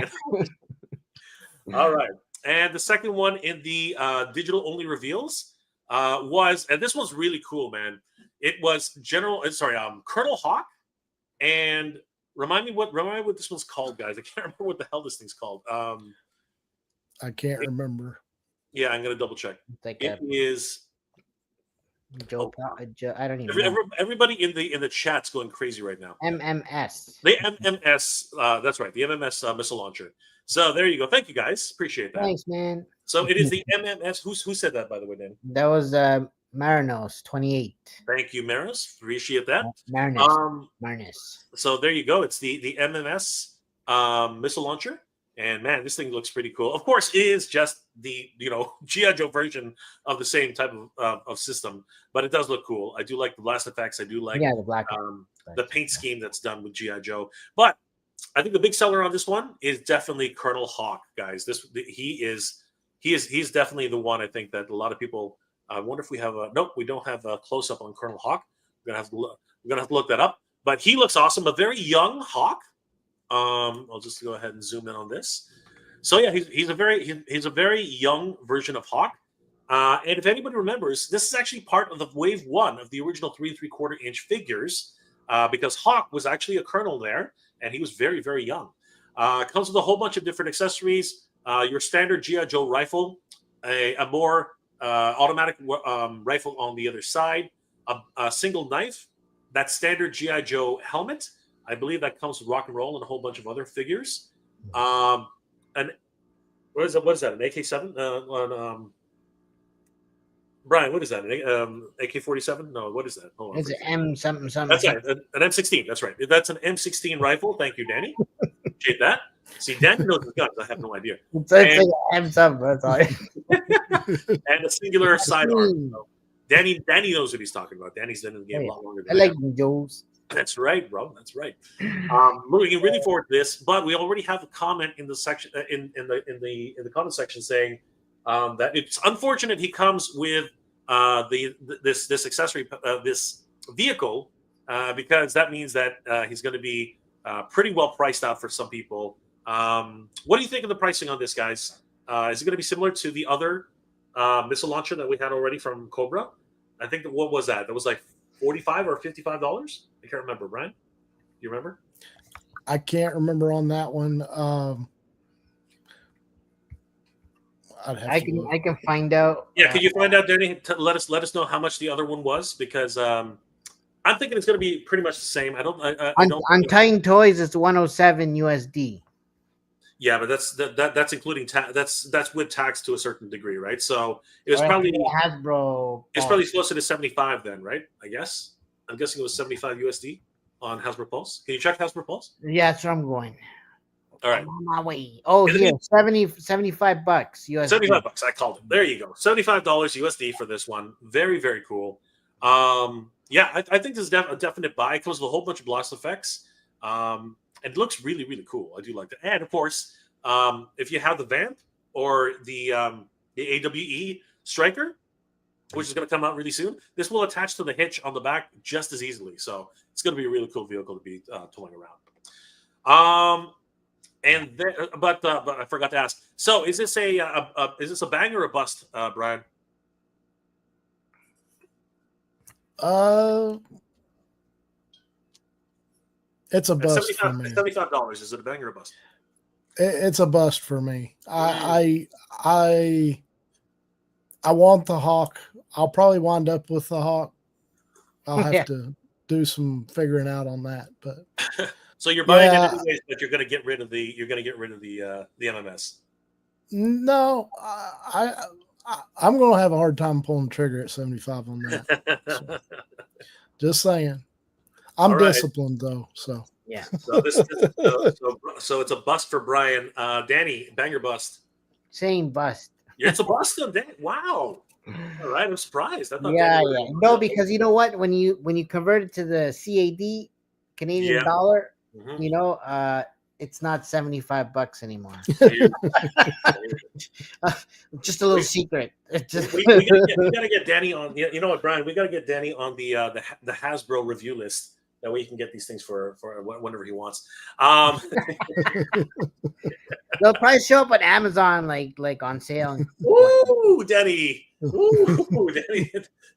All right, and the second one in the digital only reveals was, and this one's really cool, man. It was Colonel Hawk, and remind me what this one's called, guys. I can't remember what the hell this thing's called. I can't remember. Yeah, I'm gonna double check. Like It is. Joe, I don't even know. Everybody in the chat's going crazy right now. MMS. The MMS, that's right, the MMS missile launcher. So there you go. Thank you, guys. Appreciate that. Thanks, man. So it is the MMS. Who said that, by the way, Dan? That was Marinos 28. Thank you, Maris. Appreciate that. Marinos. So there you go. It's the MMS missile launcher. And man, this thing looks pretty cool. Of course, it is just the GI Joe version of the same type of system, but it does look cool. I do like the blast effects. I do like the black the paint scheme that's done with GI Joe. But I think the big seller on this one is definitely Colonel Hawk, guys. He's definitely the one. I think that a lot of people. I wonder if we have a nope. We don't have a close up on Colonel Hawk. We're gonna have to look that up. But he looks awesome. A very young Hawk. I'll just go ahead and zoom in on this. So yeah, he's a very young version of Hawk. And if anybody remembers, this is actually part of the wave 1 of the original 3 3/4 inch figures, because Hawk was actually a colonel there, and he was very, very young. Comes with a whole bunch of different accessories. Your standard GI Joe rifle, a more automatic rifle on the other side, a single knife, that standard GI Joe helmet. I believe that comes with rock and roll and a whole bunch of other figures. And what is that? What is that? An AK-7? Brian, what is that? An AK-47? No, what is that? Hold on. It's an M something. That's right. An M16. That's right. That's an M16 rifle. Thank you, Danny. Appreciate that. See, Danny knows his guns. I have no idea. It's like an M something. That's all. And a singular sidearm. So Danny knows what he's talking about. Danny's been in the game a lot longer than I like Joe's. That's right, bro. That's right. Looking really forward to this, but we already have a comment in the section in the comment section saying that it's unfortunate he comes with this accessory, this vehicle, because that means that he's going to be pretty well priced out for some people. What do you think of the pricing on this, guys? Is it going to be similar to the other missile launcher that we had already from Cobra? I think what was that? That was like $45 or $55. I can't remember. Brian, you remember? I can't remember on that one. I can find out. Yeah, can you find out, Danny? Let us know how much the other one was, because I'm thinking it's going to be pretty much the same. I don't. On Titan Toys, it's 107 USD. Yeah, but that's including that's with tax to a certain degree, right? So it was probably Hasbro. It's probably closer to 75 then, right? I'm guessing it was 75 USD on Hasbro Pulse. Can you check Hasbro Pulse? Yeah, that's where I'm going. All right. I'm on my way. Oh, here, $75 USD. $75. I called it. There you go. $75 USD for this one. Very, very cool. Yeah, I think this is a definite buy. It comes with a whole bunch of blast effects. It looks really, really cool. I do like that. And of course, if you have the Vamp or the AWE Striker, which is going to come out really soon, this will attach to the hitch on the back just as easily. So it's going to be a really cool vehicle to be towing around. And then, but I forgot to ask. So is this a bang or a bust, Brian? It's a bust for me. $75. Is it a bang or a bust? It's a bust for me. I want the Hawk. I'll probably wind up with the Hawk. I'll have to do some figuring out on that. But so you're buying it anyways, but you're going to get rid of the MMS. No, I'm going to have a hard time pulling the trigger at 75 on that. So, just saying. I'm disciplined though, so yeah. So so it's a bust for Brian. Danny, bang or bust? Same bust. Yeah, it's a bust on Danny. Wow. All right, I'm surprised. Yeah. No, because you know what? When you convert it to the CAD, Canadian dollar, it's not $75 anymore. Dude, Just a little secret. It just we gotta get Danny on. You know what, Brian? We gotta get Danny on the Hasbro review list. That way he can get these things for whenever he wants. they'll probably show up on Amazon like on sale. Ooh, Danny! Ooh,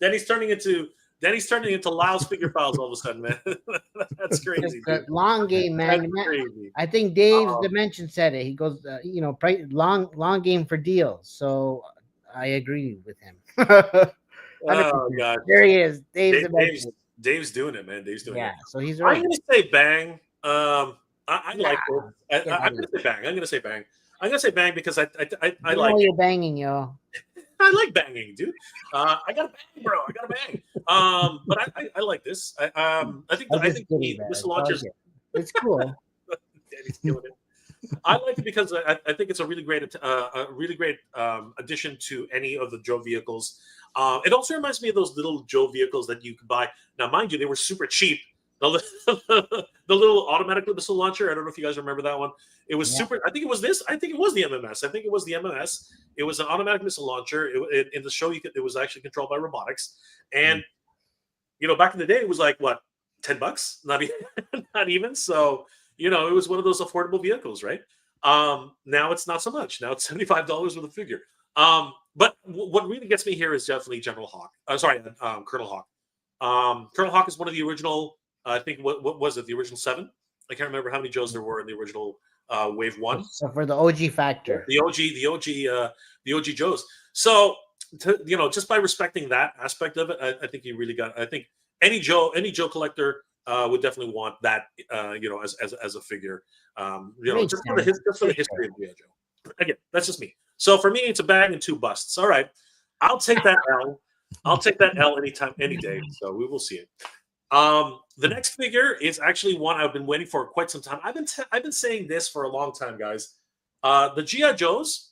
Danny's turning into Lyle's figure files all of a sudden, man. That's crazy. The long game, man. That's crazy. I think Dave's Dimension said it. He goes, long game for deals. So I agree with him. Oh God, there he is. Dave's doing it, man. Dave's doing it. Yeah, so he's right. I'm gonna say bang. I like it. I'm gonna say bang. I'm gonna say bang. I'm gonna say bang because I like. You're banging, yo. I like banging, dude. I got to bang, bro. I got to bang. But I like this. I think the missile launchers. It's cool. Danny's killing it. I like it because I think it's a really great addition to any of the Joe vehicles. It also reminds me of those little Joe vehicles that you could buy. Now, mind you, they were super cheap. The little automatic missile launcher. I don't know if you guys remember that one. It was super. I think it was this. I think it was the MMS. I think it was the MMS. It was an automatic missile launcher. In the show, it was actually controlled by robotics. And back in the day, it was like what, $10? Not even. So it was one of those affordable vehicles, right? Now it's not so much. Now it's $75 with a figure. But what really gets me here is definitely General Hawk. Colonel Hawk. Colonel Hawk is one of the original. I think what was it? The original 7? I can't remember how many Joes there were in the original Wave 1. So for the OG factor, the OG Joes. So just by respecting that aspect of it, I think you really got. I think any Joe collector would definitely want that. As a figure. Just for the history of GI Joe. Again, that's just me. So for me, it's a bang and 2 busts. All right, I'll take that L. I'll take that L anytime, any day. So we will see it. The next figure is actually one I've been waiting for quite some time. I've been saying this for a long time, guys. The GI Joes.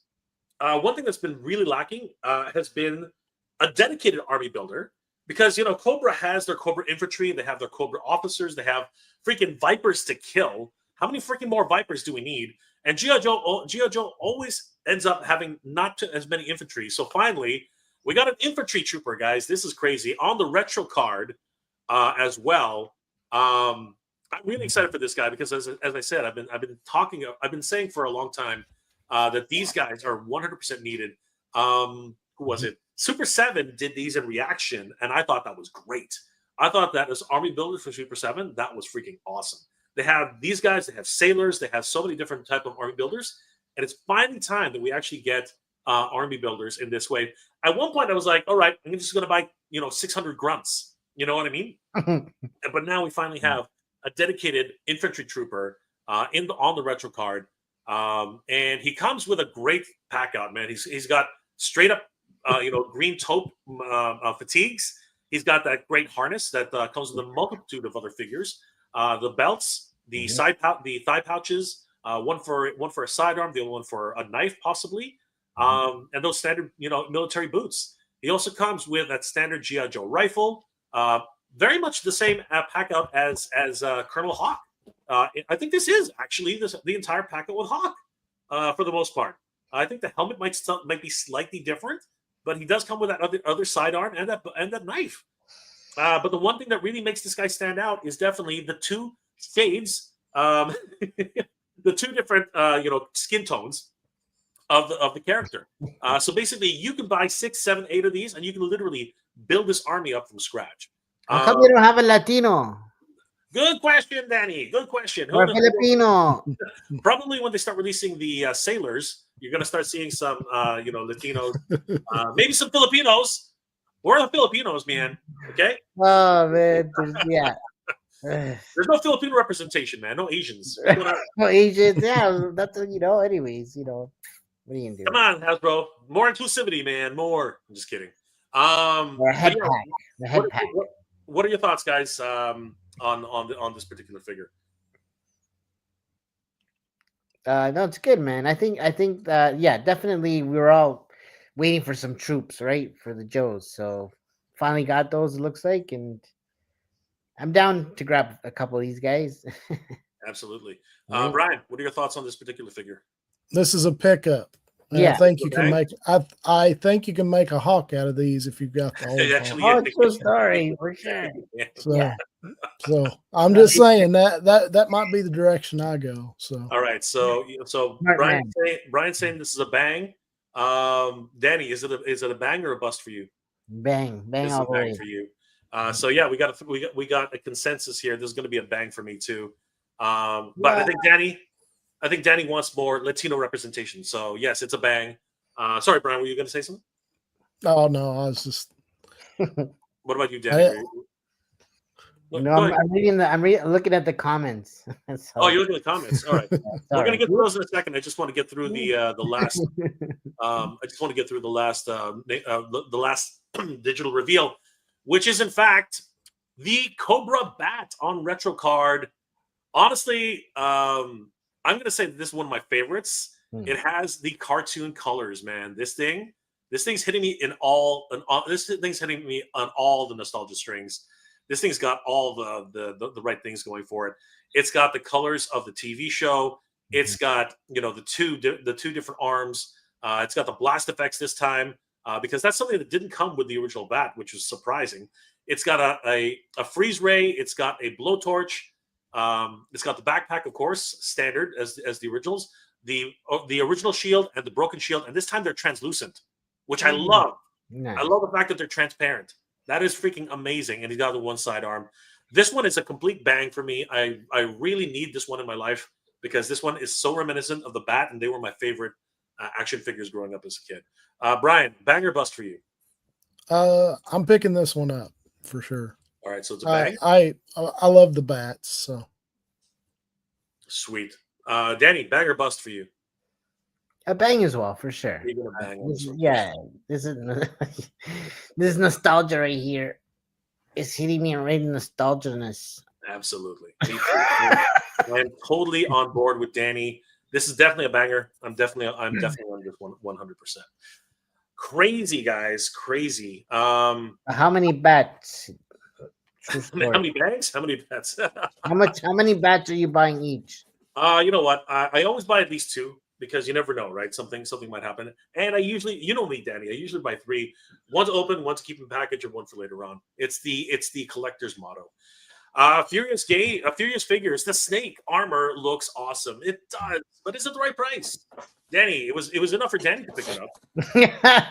One thing that's been really lacking has been a dedicated army builder, because Cobra has their Cobra infantry, they have their Cobra officers, they have freaking Vipers to kill. How many freaking more Vipers do we need? And GI Joe always ends up having not as many infantry. So finally, we got an infantry trooper, guys. This is crazy on the retro card. As well, I'm really excited for this guy because, as I said, I've been saying for a long time that these guys are 100% needed. Who was it? Super 7 did these in reaction, and I thought that was great. I thought that as army builders for Super 7, that was freaking awesome. They have these guys, they have sailors, they have so many different type of army builders, and it's finally time that we actually get army builders in this way. At one point, I was like, all right, I'm just going to buy 600 grunts. You know what I mean? But now we finally have a dedicated infantry trooper on the retro card, and he comes with a great pack out, man. He's got straight up green taupe fatigues. He's got that great harness that comes with a multitude of other figures. The belts, the thigh pouches, one for a sidearm, the other one for a knife, possibly, and those standard military boots. He also comes with that standard GI Joe rifle. Very much the same pack out as Colonel Hawk. I think this is actually the entire pack out with Hawk for the most part. I think the helmet might be slightly different, but he does come with that other sidearm and that knife. But the one thing that really makes this guy stand out is definitely the 2 shades, the 2 different skin tones of the character. So basically, you can buy 6, 7, 8 of these, and you can literally build this army up from scratch. How come you don't have a Latino? Good question, Danny. Good question. Or Filipino? Probably when they start releasing the sailors, you're going to start seeing some, Latinos, maybe some Filipinos. Where are the Filipinos, man? Okay. Oh man, yeah. There's no Filipino representation, man. No Asians. No Asians. Yeah, that's Anyways, what are you gonna do? Come on, Hasbro. More inclusivity, man. More. I'm just kidding. The head pack. What are your thoughts, guys, on this particular figure? No, it's good, man. I think definitely we were all waiting for some troops, right, for the Joes. So finally got those, it looks like, and I'm down to grab a couple of these guys. Absolutely. Right. Brian, what are your thoughts on this particular figure? This is a pickup. And Yeah. I think you can Okay. make. I think you can make a hawk out of these if you've got the old Actually, hawk. Oh, true story for sure. yeah. So, Yeah. so I'm just saying that might be the direction I go. So, All right. So Smart Brian's saying this is a bang. Danny, is it a bang or a bust for you? Bang, bang This is all a the bang way. for you. So yeah, we got a consensus here. This is going to be a bang for me too. But I think Danny wants more Latino representation. So yes, it's a bang. Sorry, Brian, were you going to say something? oh no, I was just. What about you, Danny? No, I'm looking at the comments. So, Oh, you're looking at the comments. All right, we're sorry. going to get to those in a second. I just want to get through the last. I just want to get through the last digital reveal, which is in fact the Cobra Bat on retro card. Honestly, I'm going to say this is one of my favorites. It has the cartoon colors, man. This thing's hitting me this thing's hitting me on all the nostalgia strings. This thing's got all the right things going for it. It's got the colors of the TV show. It's got the two different arms. It's got the blast effects this time because that's something that didn't come with the original bat, which was surprising. It's got a freeze ray. It's got a blowtorch. It's got the backpack, of course, standard as the originals. The original shield and the broken shield, and this time they're translucent, which I love. Nice. I love the fact that they're transparent. That is freaking amazing. And he's got the one side arm. This one is a complete bang for me. I really need this one in my life because this one is so reminiscent of the bat, and they were my favorite action figures growing up as a kid. Brian, bang or bust for you? I'm picking this one up for sure. All right, so it's a bang. I love the bats. So Sweet. Danny, bang or bust for you? A bang as well, for sure. You're gonna bang on this one. Yeah, this is nostalgia right here. It's hitting me right in nostalgia-ness. Absolutely. I'm totally on board with Danny. This is definitely a banger. I'm definitely on this one 100%. Crazy, guys, crazy. How many bats? How many bags? How many bets? How many bats are you buying each? You know what? I always buy at least two because you never know, right? Something might happen. And I usually, you know me, Danny, I usually buy three. One to open, one to keep in package, or one for later on. It's the collector's motto. Furious Figures, the snake armor looks awesome. It does, but is it the right price? Danny, it was enough for Danny to pick it up.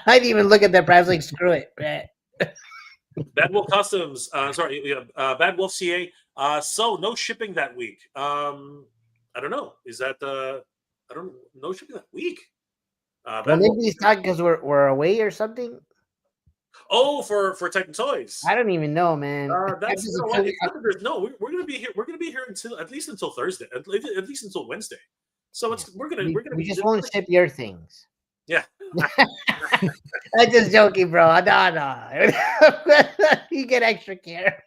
I didn't even look at that price. Like, screw it. Bad Wolf Customs, Bad Wolf CA. So no shipping that week. I don't know. Is that no shipping that week? Well, maybe he's talking because we're away or something. Oh, for Titan Toys. I don't even know, man. That's no. We're gonna be here. We're gonna be here at least until Thursday. At least until Wednesday. So we're gonna we just won't ship your things. Yeah. I'm just joking, bro. No. You get extra care.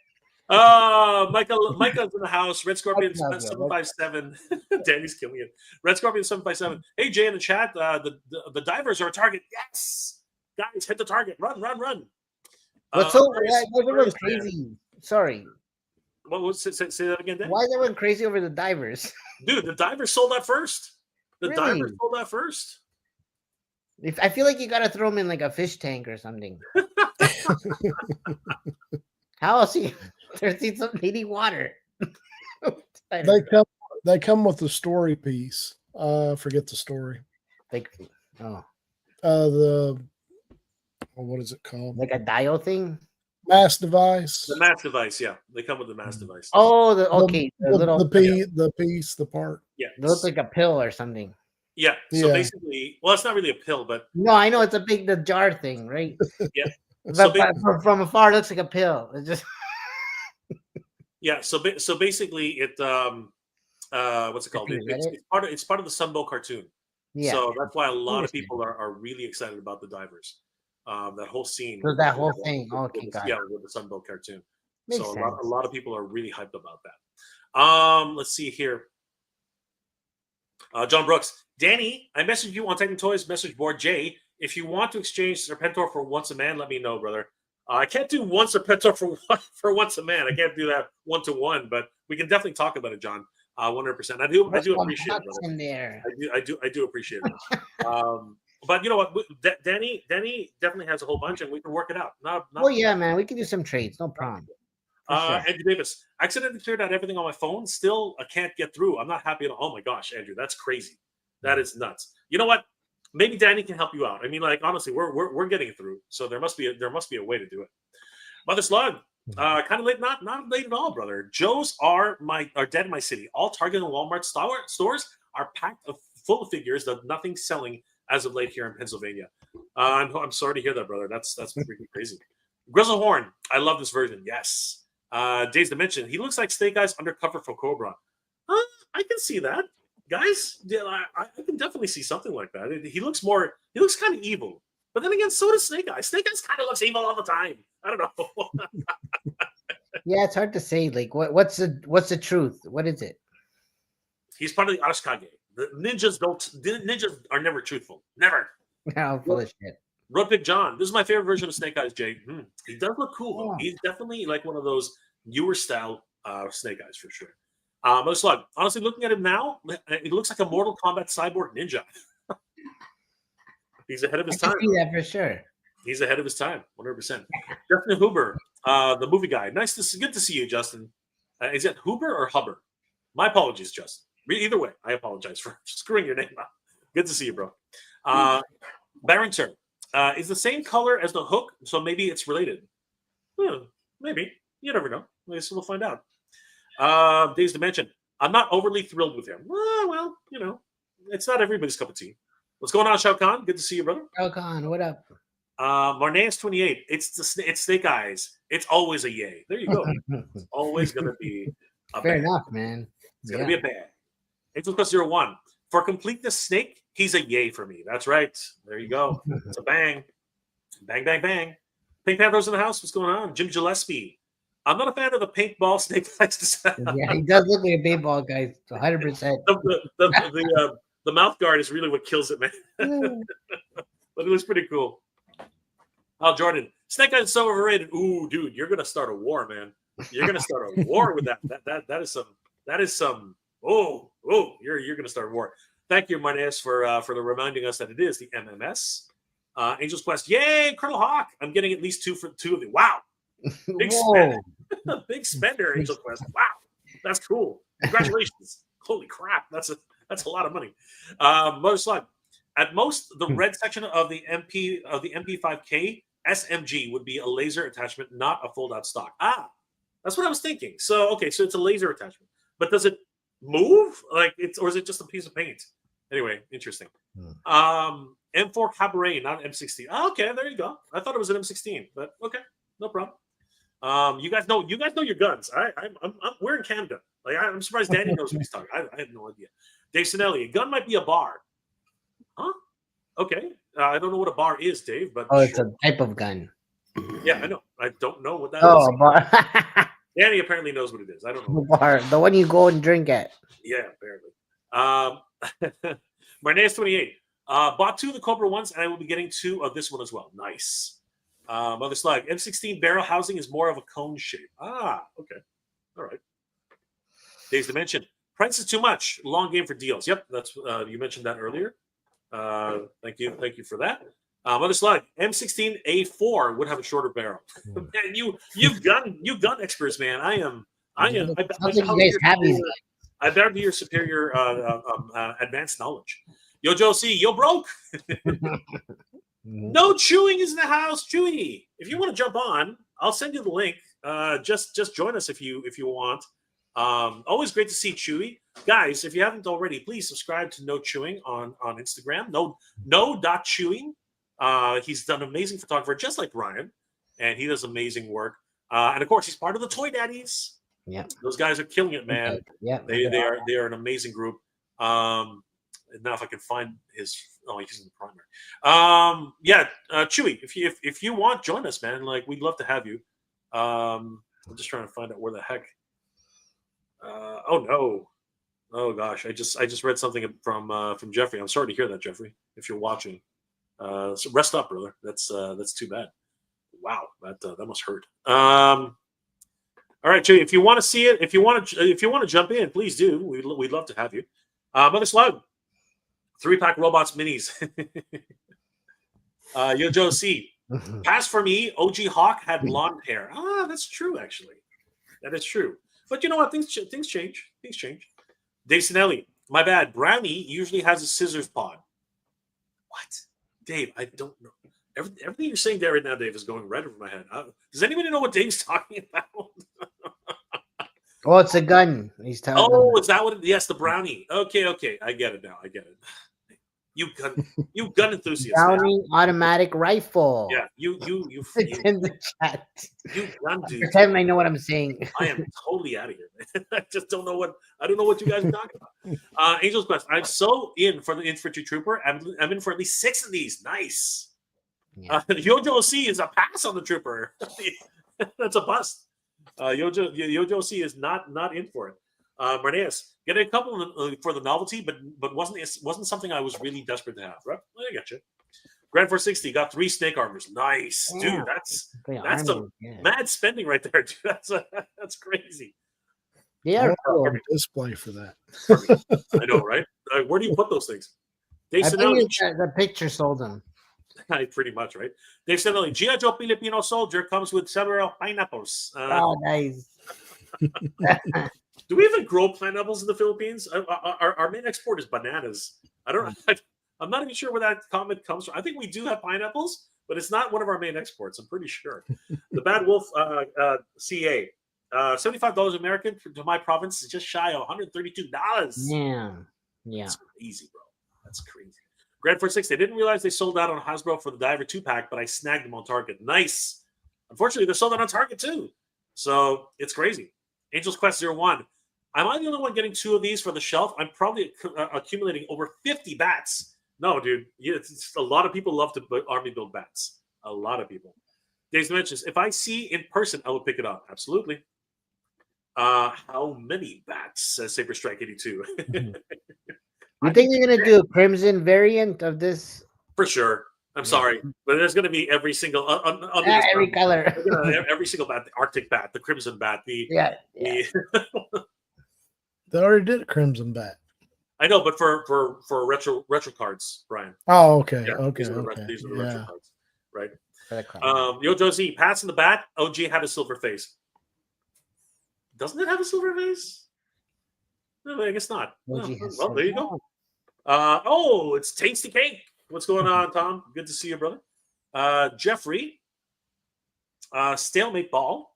Michael's in the house. Red Scorpion 757. Danny's killing it. Red Scorpion 757. Hey, Jay in the chat. The divers are a target. Yes, guys, hit the target. Run. What's so? Why is everyone crazy? Sorry. What was it? Say that again, Dan? Why is everyone crazy over the divers? Dude, the divers sold out first. Divers sold out first. I feel like you gotta throw them in like a fish tank or something. How else there's some needing water? They come with the story piece. Forget the story. Like what is it called? Like a dial thing? Mass device. The mass device, yeah. They come with the mass device. Oh, the piece, the part. Yeah. It looks like a pill or something. Yeah. So basically, well, it's not really a pill, but no, I know it's the jar thing, right? Yeah. But from afar, it looks like a pill. It just yeah. So basically, it what's it called? It's part of the Sunbow cartoon. Yeah. So that's why a lot of people are really excited about the divers. That whole scene. So that whole thing. Okay, got it. With the Sunbow cartoon. Makes so sense. a lot of people are really hyped about that. Let's see here. John Brooks, Danny, I messaged you on Titan Toys message board. Jay, if you want to exchange Serpentor for Once a Man, let me know, brother. I can't do one Serpentor for Once a Man. I can't do that 1-to-1, but we can definitely talk about it, John. 100%. I do Some appreciate it, nuts brother. in there. I do appreciate it. But you know what, Danny definitely has a whole bunch, and we can work it out. Not Oh yeah, man, we can do some trades, no problem. For sure. Andrew Davis, I accidentally cleared out everything on my phone. Still, I can't get through. I'm not happy at all. Oh my gosh, Andrew, that's crazy. That is nuts. You know what? Maybe Danny can help you out. I mean, like honestly, we're getting it through. So there must be a way to do it. Mother Slug, kind of late, not late at all, brother. Joe's are dead in my city. All Target and Walmart stores are packed full of figures that nothing's selling as of late here in Pennsylvania. I'm sorry to hear that, brother. That's freaking crazy. Grizzlehorn, I love this version. Yes. Days Dimension, he looks like Snake Eyes undercover for Cobra. I can see that, guys. Yeah, I can definitely see something like that. He looks kind of evil, but then again, so does Snake Eyes. Snake Eyes kind of looks evil all the time. I don't know. Yeah, it's hard to say. Like, what's the truth? What is it? He's part of the Arashikage. The ninjas are never truthful. Never. Oh, full of shit. Rudbig John. This is my favorite version of Snake Eyes, Jay. He does look cool, though. He's definitely like one of those newer style Snake Eyes for sure. Mother Slug, honestly, looking at him now, he looks like a Mortal Kombat cyborg ninja. He's ahead of his time. I can see that for sure. He's ahead of his time, 100%. Justin Huber, the movie guy. Good to see you, Justin. Is it Huber or Huber? My apologies, Justin. Either way, I apologize for screwing your name up. Good to see you, bro. Barrington is the same color as the hook, so maybe it's related. Maybe. You never know. I guess we'll find out. Days Dimension. I'm not overly thrilled with him. Well, you know, it's not everybody's cup of tea. What's going on, Shao Kahn? Good to see you, brother. Shao Kahn, what up? Marnaeus 28. It's Snake Eyes. It's always a yay. There you go. It's always gonna be a Fair bang. enough, man. It's gonna be a bang. Angel Quest 01. For completeness, Snake, he's a yay for me. That's right. There you go. It's a bang. Bang, bang, bang. Pink Panthers in the house. What's going on? Jim Gillespie. I'm not a fan of the paintball Snake Eyes. Yeah, he does look like a paintball guy, 100%. The mouth guard is really what kills it, man. But it was pretty cool. Oh, Jordan. Snake Eyes is so overrated. Ooh, dude, you're gonna start a war, man. You're gonna start a war with that. That is some. Oh, you're gonna start a war. Thank you, Marnes, for reminding us that it is the MMS. Angel's Quest. Yay, Colonel Hawk. I'm getting at least two of them. Wow. Big spender. Big spender, Angel Quest. Wow. That's cool. Congratulations. Holy crap. That's a lot of money. Mother Slug. At most, the red section of the MP5K SMG would be a laser attachment, not a fold-out stock. That's what I was thinking. So it's a laser attachment. But does it move? Or is it just a piece of paint? Anyway, interesting. M4 Cabaret, not M16. Okay, there you go. I thought it was an M16, but okay, no problem. You guys know your guns. We're in Canada. I'm surprised Danny knows what he's talking. I have no idea. Dave Sinelli, a gun might be a bar. Huh? Okay. I don't know what a bar is, Dave, but it's a type of gun. Yeah, I know. I don't know what that is. A bar. Danny apparently knows what it is. I don't know. The bar, the one you go and drink at. Yeah, apparently. Marnaeus 28. Bought 2 of the Cobra ones, and I will be getting 2 of this one as well. Nice. Mother Slug. M16 barrel housing is more of a cone shape. Okay. All right. Days Dimension. Price is too much. Long game for deals. Yep, that's you mentioned that earlier. Thank you for that. Mother Slug. M16A4 would have a shorter barrel. Man, you gun experts, man. I better be your superior advanced knowledge. Yo, Joe C, yo, broke. No chewing is in the house. Chewy, if you want to jump on, I'll send you the link. Just join us if you want. Always great to see Chewy. Guys, if you haven't already, please subscribe to No Chewing on Instagram. No.chewing. He's done amazing photographer, just like Ryan, and he does amazing work. And of course, he's part of the Toy Daddies. Yeah, those guys are killing it, man. Yeah, they are an amazing group. Now if I can find his, he's in the primary. Chewy, if you want, join us, man. We'd love to have you. I'm just trying to find out where the heck. Oh no. Oh gosh, I just read something from Jeffrey. I'm sorry to hear that, Jeffrey. If you're watching, so rest up, brother. That's too bad. Wow, that must hurt. All right, Jay. If you want to see it, if you want to jump in, please do. We'd love to have you. Mother Slug, 3-pack robots minis. Yo Joe C. Pass for me. OG Hawk had blonde hair. Ah, that's true. Actually, that is true. But you know what? Things change. Things change. Dave Sinelli. My bad. Brownie usually has a scissors pod. What? Dave, I don't know. Everything you're saying there right now, Dave, is going right over my head. Does anybody know what Dave's talking about? Oh, it's a gun. He's talking. Oh, is that what? Yes, the brownie. Okay. I get it now. I get it. You gun enthusiast. Browning automatic rifle. Yeah, you It's in the chat. You gun dude. Pretend I know what I'm saying. I am totally out of here. I just don't know what you guys are talking about. Angel's Quest. I'm so in for the infantry trooper. I'm in for at least 6 of these. Nice. Yeah. Yojo C is a pass on the trooper. That's a bust. Yojo C is not in for it. Marneas, getting a couple for the novelty, but wasn't something I was really desperate to have. Right? I got you. Grand 460 got 3 snake armors. Nice, dude. That's some mad spending right there, dude. That's crazy. Yeah, display for that. I know, right? Where do you put those things? Dave I think the picture sold them. Pretty much, right? Dave Sinelli, GI Joe Filipino Soldier comes with several pineapples. Oh, nice. Do we even grow pineapples in the Philippines? Our main export is bananas. I'm not even sure where that comment comes from. I think we do have pineapples, but it's not one of our main exports. I'm pretty sure. The Bad Wolf CA, $75 American to my province is just shy of $132. Yeah. That's crazy, bro. That's crazy. Grand 460. I didn't realize they sold out on Hasbro for the Diver 2-pack, but I snagged them on Target. Nice. Unfortunately, they're sold out on Target too. So it's crazy. Angel's Quest 01. Am I the only one getting 2 of these for the shelf? I'm probably accumulating over 50 bats. No, dude. It's a lot of people love to army build bats. A lot of people. Dave's mentions, if I see in person, I will pick it up. Absolutely. How many bats? Says Saber Strike 82. You think you're gonna do a crimson variant of this? For sure. I'm sorry, but there's going to be every single every color, every single bat, the Arctic bat, the crimson bat, They already did a crimson bat. I know, but for retro cards, Brian. Oh, okay, yeah, okay. These are the retro cards, right? Yo Josie, passing the bat. OG had a silver face. Doesn't it have a silver face? No, I guess not. Well, there you go. It's Tasty Cake. What's going on, Tom? Good to see you, brother. Jeffrey, Stalemate Ball.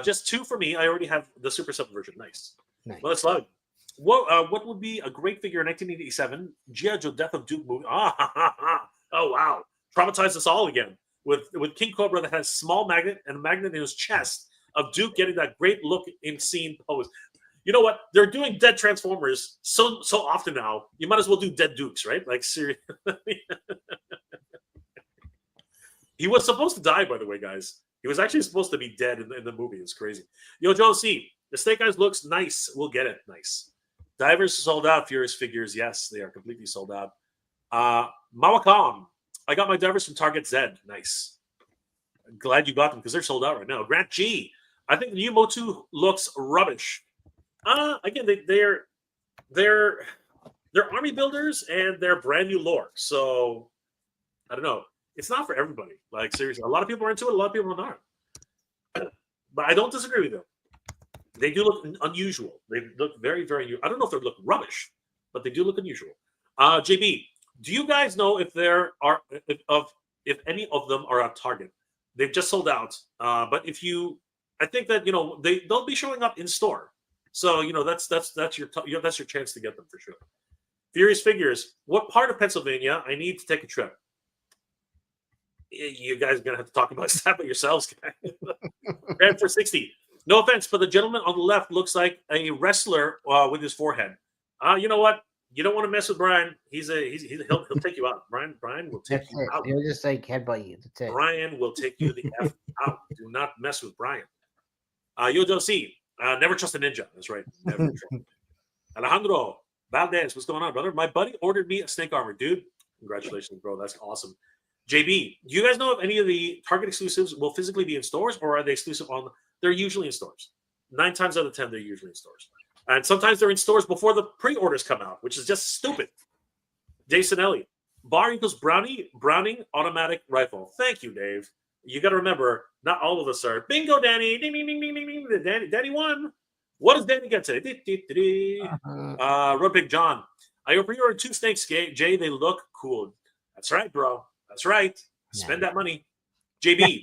Just 2 for me. I already have the Super 7 version. Nice. Well, let's log. What would be a great figure in 1987? G.I. Joe Death of Duke movie. Oh, wow. Traumatized us all again. With King Cobra that has small magnet and a magnet in his chest of Duke getting that great look in scene pose. You know what? They're doing dead Transformers so often now. You might as well do dead Dukes, right? Like, seriously. He was supposed to die, by the way, guys. He was actually supposed to be dead in the movie. It's crazy. Yo, Joel C. The Snake Eyes looks nice. We'll get it. Nice. Divers sold out. Furious figures. Yes, they are completely sold out. Mawakam. I got my divers from Target Z. Nice. I'm glad you got them because they're sold out right now. Grant G. I think the new Motu looks rubbish. Again, they're army builders and they're brand new lore. So I don't know. It's not for everybody. Like, seriously, a lot of people are into it. A lot of people are not. But I don't disagree with them. They do look unusual. They look very, very new. I don't know if they look rubbish, but they do look unusual. JB, do you guys know if if any of them are at Target? They've just sold out. But I think that they'll be showing up in store. So that's your chance to get them for sure. Furious figures. What part of Pennsylvania? I need to take a trip. You guys are gonna have to talk about yourselves, guys. Grand 460. No offense, but the gentleman on the left looks like a wrestler with his forehead. You know what? You don't want to mess with Brian. He'll take you out. Brian will take you out. He'll just like headbutt you. That's it. Brian will take you the F out. Do not mess with Brian. Yojo C. Never trust a ninja. That's right. Never trust. Alejandro Valdez, what's going on, brother? My buddy ordered me a snake armor, dude. Congratulations, bro. That's awesome. JB, do you guys know if any of the Target exclusives will physically be in stores, or are they exclusive on? They're usually in stores. 9 times out of 10, they're usually in stores, and sometimes they're in stores before the pre-orders come out, which is just stupid. Jason Elliott, bar equals Browning automatic rifle. Thank you, Dave. You got to remember, not all of us are. Bingo, Danny. Ding, ding, ding, ding, ding, ding. Danny won. What does Danny get today? Road Big John. I pre-ordered 2 snakes, Jay. They look cool. That's right, bro. That's right. Spend that money. JB,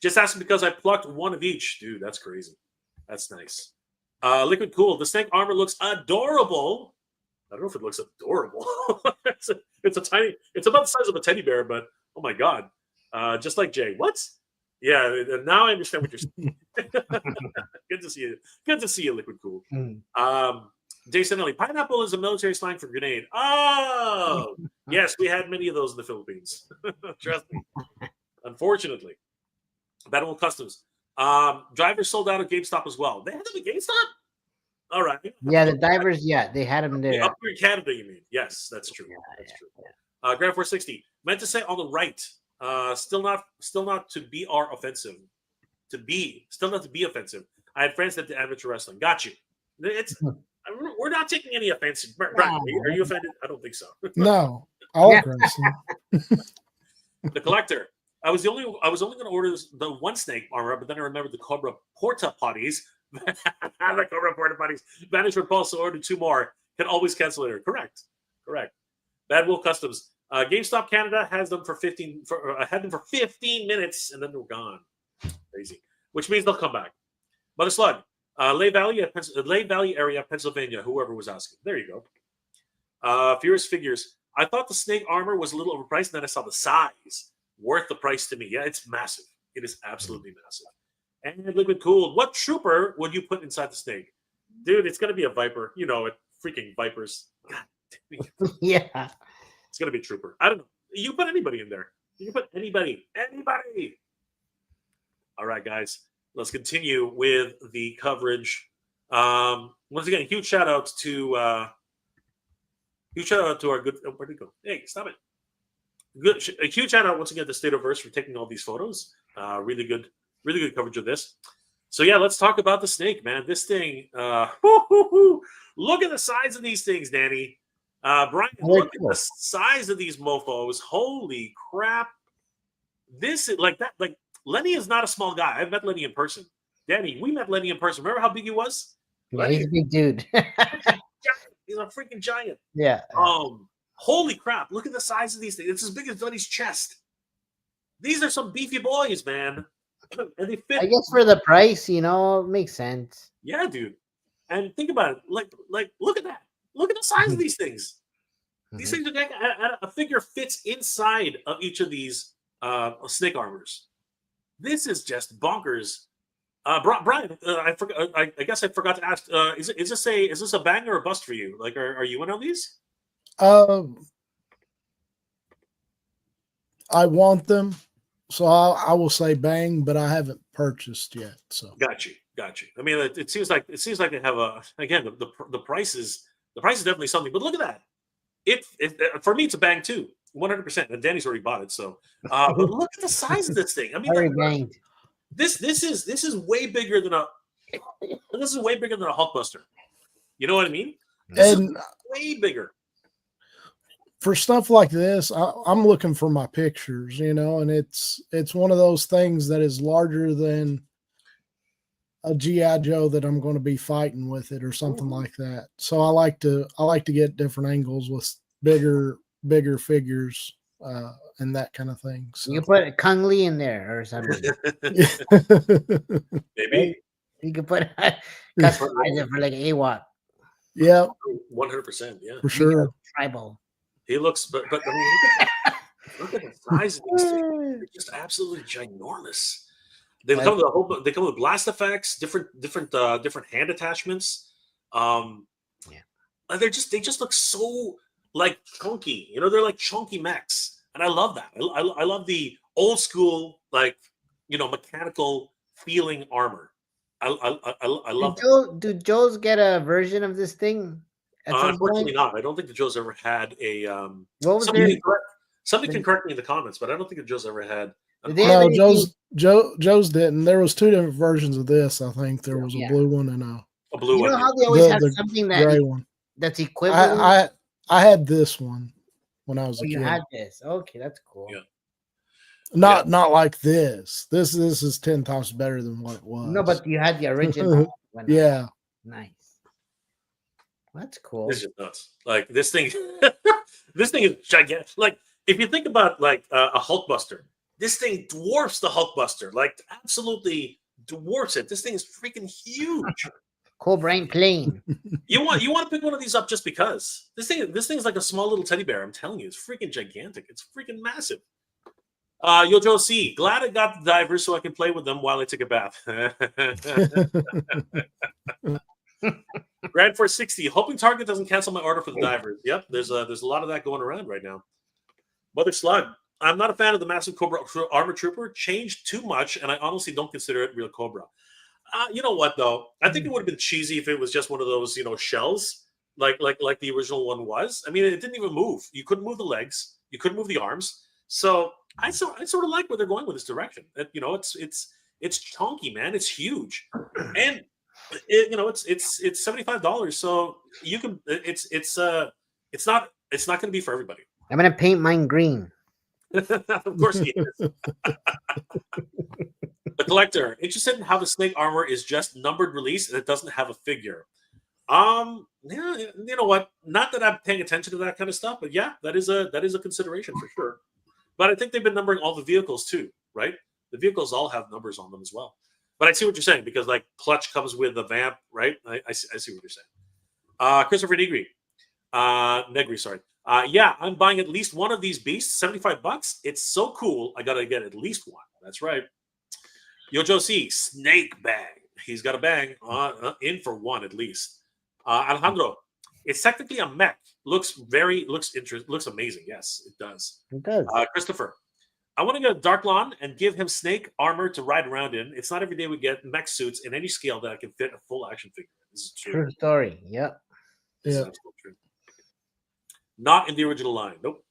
just asking because I plucked one of each. Dude, that's crazy. That's nice. Liquid Cool. The snake armor looks adorable. I don't know if it looks adorable. It's about the size of a teddy bear, but oh my god. Just like Jay. What? Yeah, now I understand what you're saying. Good to see you. Good to see you, Liquid Cool. Jason Ellie, pineapple is a military slang for grenade. Oh, yes, we had many of those in the Philippines. Trust me. Unfortunately. Battle Customs. Drivers sold out at GameStop as well. They had them at GameStop? All right. Yeah, the divers, they had them there. Up here in Canada, you mean? Yes, that's true. That's true. Grand 460. Meant to say on the right. Still not to be our offensive. Still not to be offensive. I had friends that did amateur wrestling. Got you. We're not taking any offense. Brian, are you offended? I don't think so. No, I'll wrestling. The Collector. I was only going to order the 1 snake armor, but then I remembered the Cobra Porta Potties. The Cobra Porta Potties vanished from Pulse, so ordered 2 more. Can always cancel later. Correct. Bad Wolf Customs. GameStop Canada has them for 15 minutes, and then they're gone. Crazy. Which means they'll come back. Mother Slug. Lehigh Valley area, Pennsylvania. Whoever was asking. There you go. Furious Figures. I thought the snake armor was a little overpriced, and then I saw the size. Worth the price to me. Yeah, it's massive. It is absolutely massive. And Liquid Cooled. What trooper would you put inside the snake? Dude, it's going to be a Viper. You know it. Freaking Vipers. God damn it. Yeah. It's going to be a trooper. I don't know. You put anybody in there. You can put anybody. Anybody. All right, guys. Let's continue with the coverage. Once again, huge shout out to our good. Where'd it go? Hey, stop it. A huge shout out once again to Stateoverse for taking all these photos. Really good coverage of this. So yeah, let's talk about the snake, man. This thing. Look at the size of these things, Danny. Brian, look at the size of these mofos. Holy crap! This is like that. Like Lenny is not a small guy. I've met Lenny in person. Danny, we met Lenny in person. Remember how big he was? Yeah, Lenny, he's a big dude. He's a freaking giant. Yeah. Holy crap! Look at the size of these things. It's as big as Lenny's chest. These are some beefy boys, man. And they fit. I guess for the price, it makes sense. Yeah, dude. And think about it. Like, look at that. Look at the size of these things. These things are a figure fits inside of each of these snake armors. This is just bonkers. Brian, I forgot. I guess I forgot to ask. Is this a bang or a bust for you? Like, are you in on these? I want them, so I will say bang, but I haven't purchased yet. So got you. I mean, it seems like they have the price is definitely something. But look at that. It for me, it's a bang too, 100%. And Danny's already bought it, so. But look at the size of this thing. I mean, this is way bigger than a Hulkbuster. You know what I mean? This is way bigger. For stuff like this, I'm looking for my pictures, and it's one of those things that is larger than a GI Joe that I'm going to be fighting with it or something like that. So I like to get different angles with bigger figures and that kind of thing. So. You put Kung Lee in there or something. Maybe you could put customize it for like AWAT. Yeah, 100%. Yeah, for sure. Tribal. He looks, but I mean, look at the size of these things. They're just absolutely ginormous. They come with blast effects, different hand attachments. They just look so like chunky. They're like chunky mechs, and I love that. I love the old school mechanical feeling armor. I love. Do Joes get a version of this thing? Unfortunately, not. I don't think the Joe's ever had a. What was there? Somebody can correct me in the comments, but I don't think that Joe's ever had. Did they have No, anything- Joe's didn't. There was 2 different versions of this. I think there was a Yeah. blue one and A blue You know one. how they always have the something gray one. that's equivalent? I had this one when I was Oh, a you kid. had this. Okay, that's cool. Yeah. Not like this. This is 10 times better than what it was. No, but you had the original one. Yeah. Nice. That's cool. This is nuts. Like this thing, this thing is gigantic. Like if you think about like a Hulkbuster, this thing dwarfs the Hulkbuster. Like absolutely dwarfs it. This thing is freaking huge. Cobra ain't playing. You want to pick one of these up just because this thing is like a small little teddy bear. I'm telling you, it's freaking gigantic. It's freaking massive. Yojo C, glad I got the divers so I can play with them while I take a bath. Grand 460, hoping Target doesn't cancel my order for the divers. Yep, there's a lot of that going around right now. Mother Slug, I'm not a fan of the massive Cobra Armor Trooper. Changed too much, and I honestly don't consider it real Cobra. You know what though? I think it would have been cheesy if it was just one of those, shells like the original one was. I mean, it didn't even move. You couldn't move the legs. You couldn't move the arms. So I sort of like where they're going with this direction. It's chunky, man. It's huge, and it's $75. So you can. It's not going to be for everybody. I'm gonna paint mine green. Of course he is. The collector, interested in how the snake armor is just numbered release and it doesn't have a figure. Yeah, you know what? Not that I'm paying attention to that kind of stuff, but yeah, that is a consideration for sure. But I think they've been numbering all the vehicles too, right? The vehicles all have numbers on them as well. But I see what you're saying because like Clutch comes with the vamp, right? I see what you're saying. Christopher Negri, sorry. Yeah, I'm buying at least one of these beasts, $75. It's so cool. I gotta get at least one. That's right. Yojo C, snake bang. He's got a bang in for one at least. Alejandro, it's technically a mech. Looks amazing. Yes, it does. It does. Christopher, I want to get a Dark Lawn and give him snake armor to ride around in. It's not every day we get mech suits in any scale that I can fit a full action figure. This is true. True story. Yep. This is absolutely true. Not in the original line. Nope.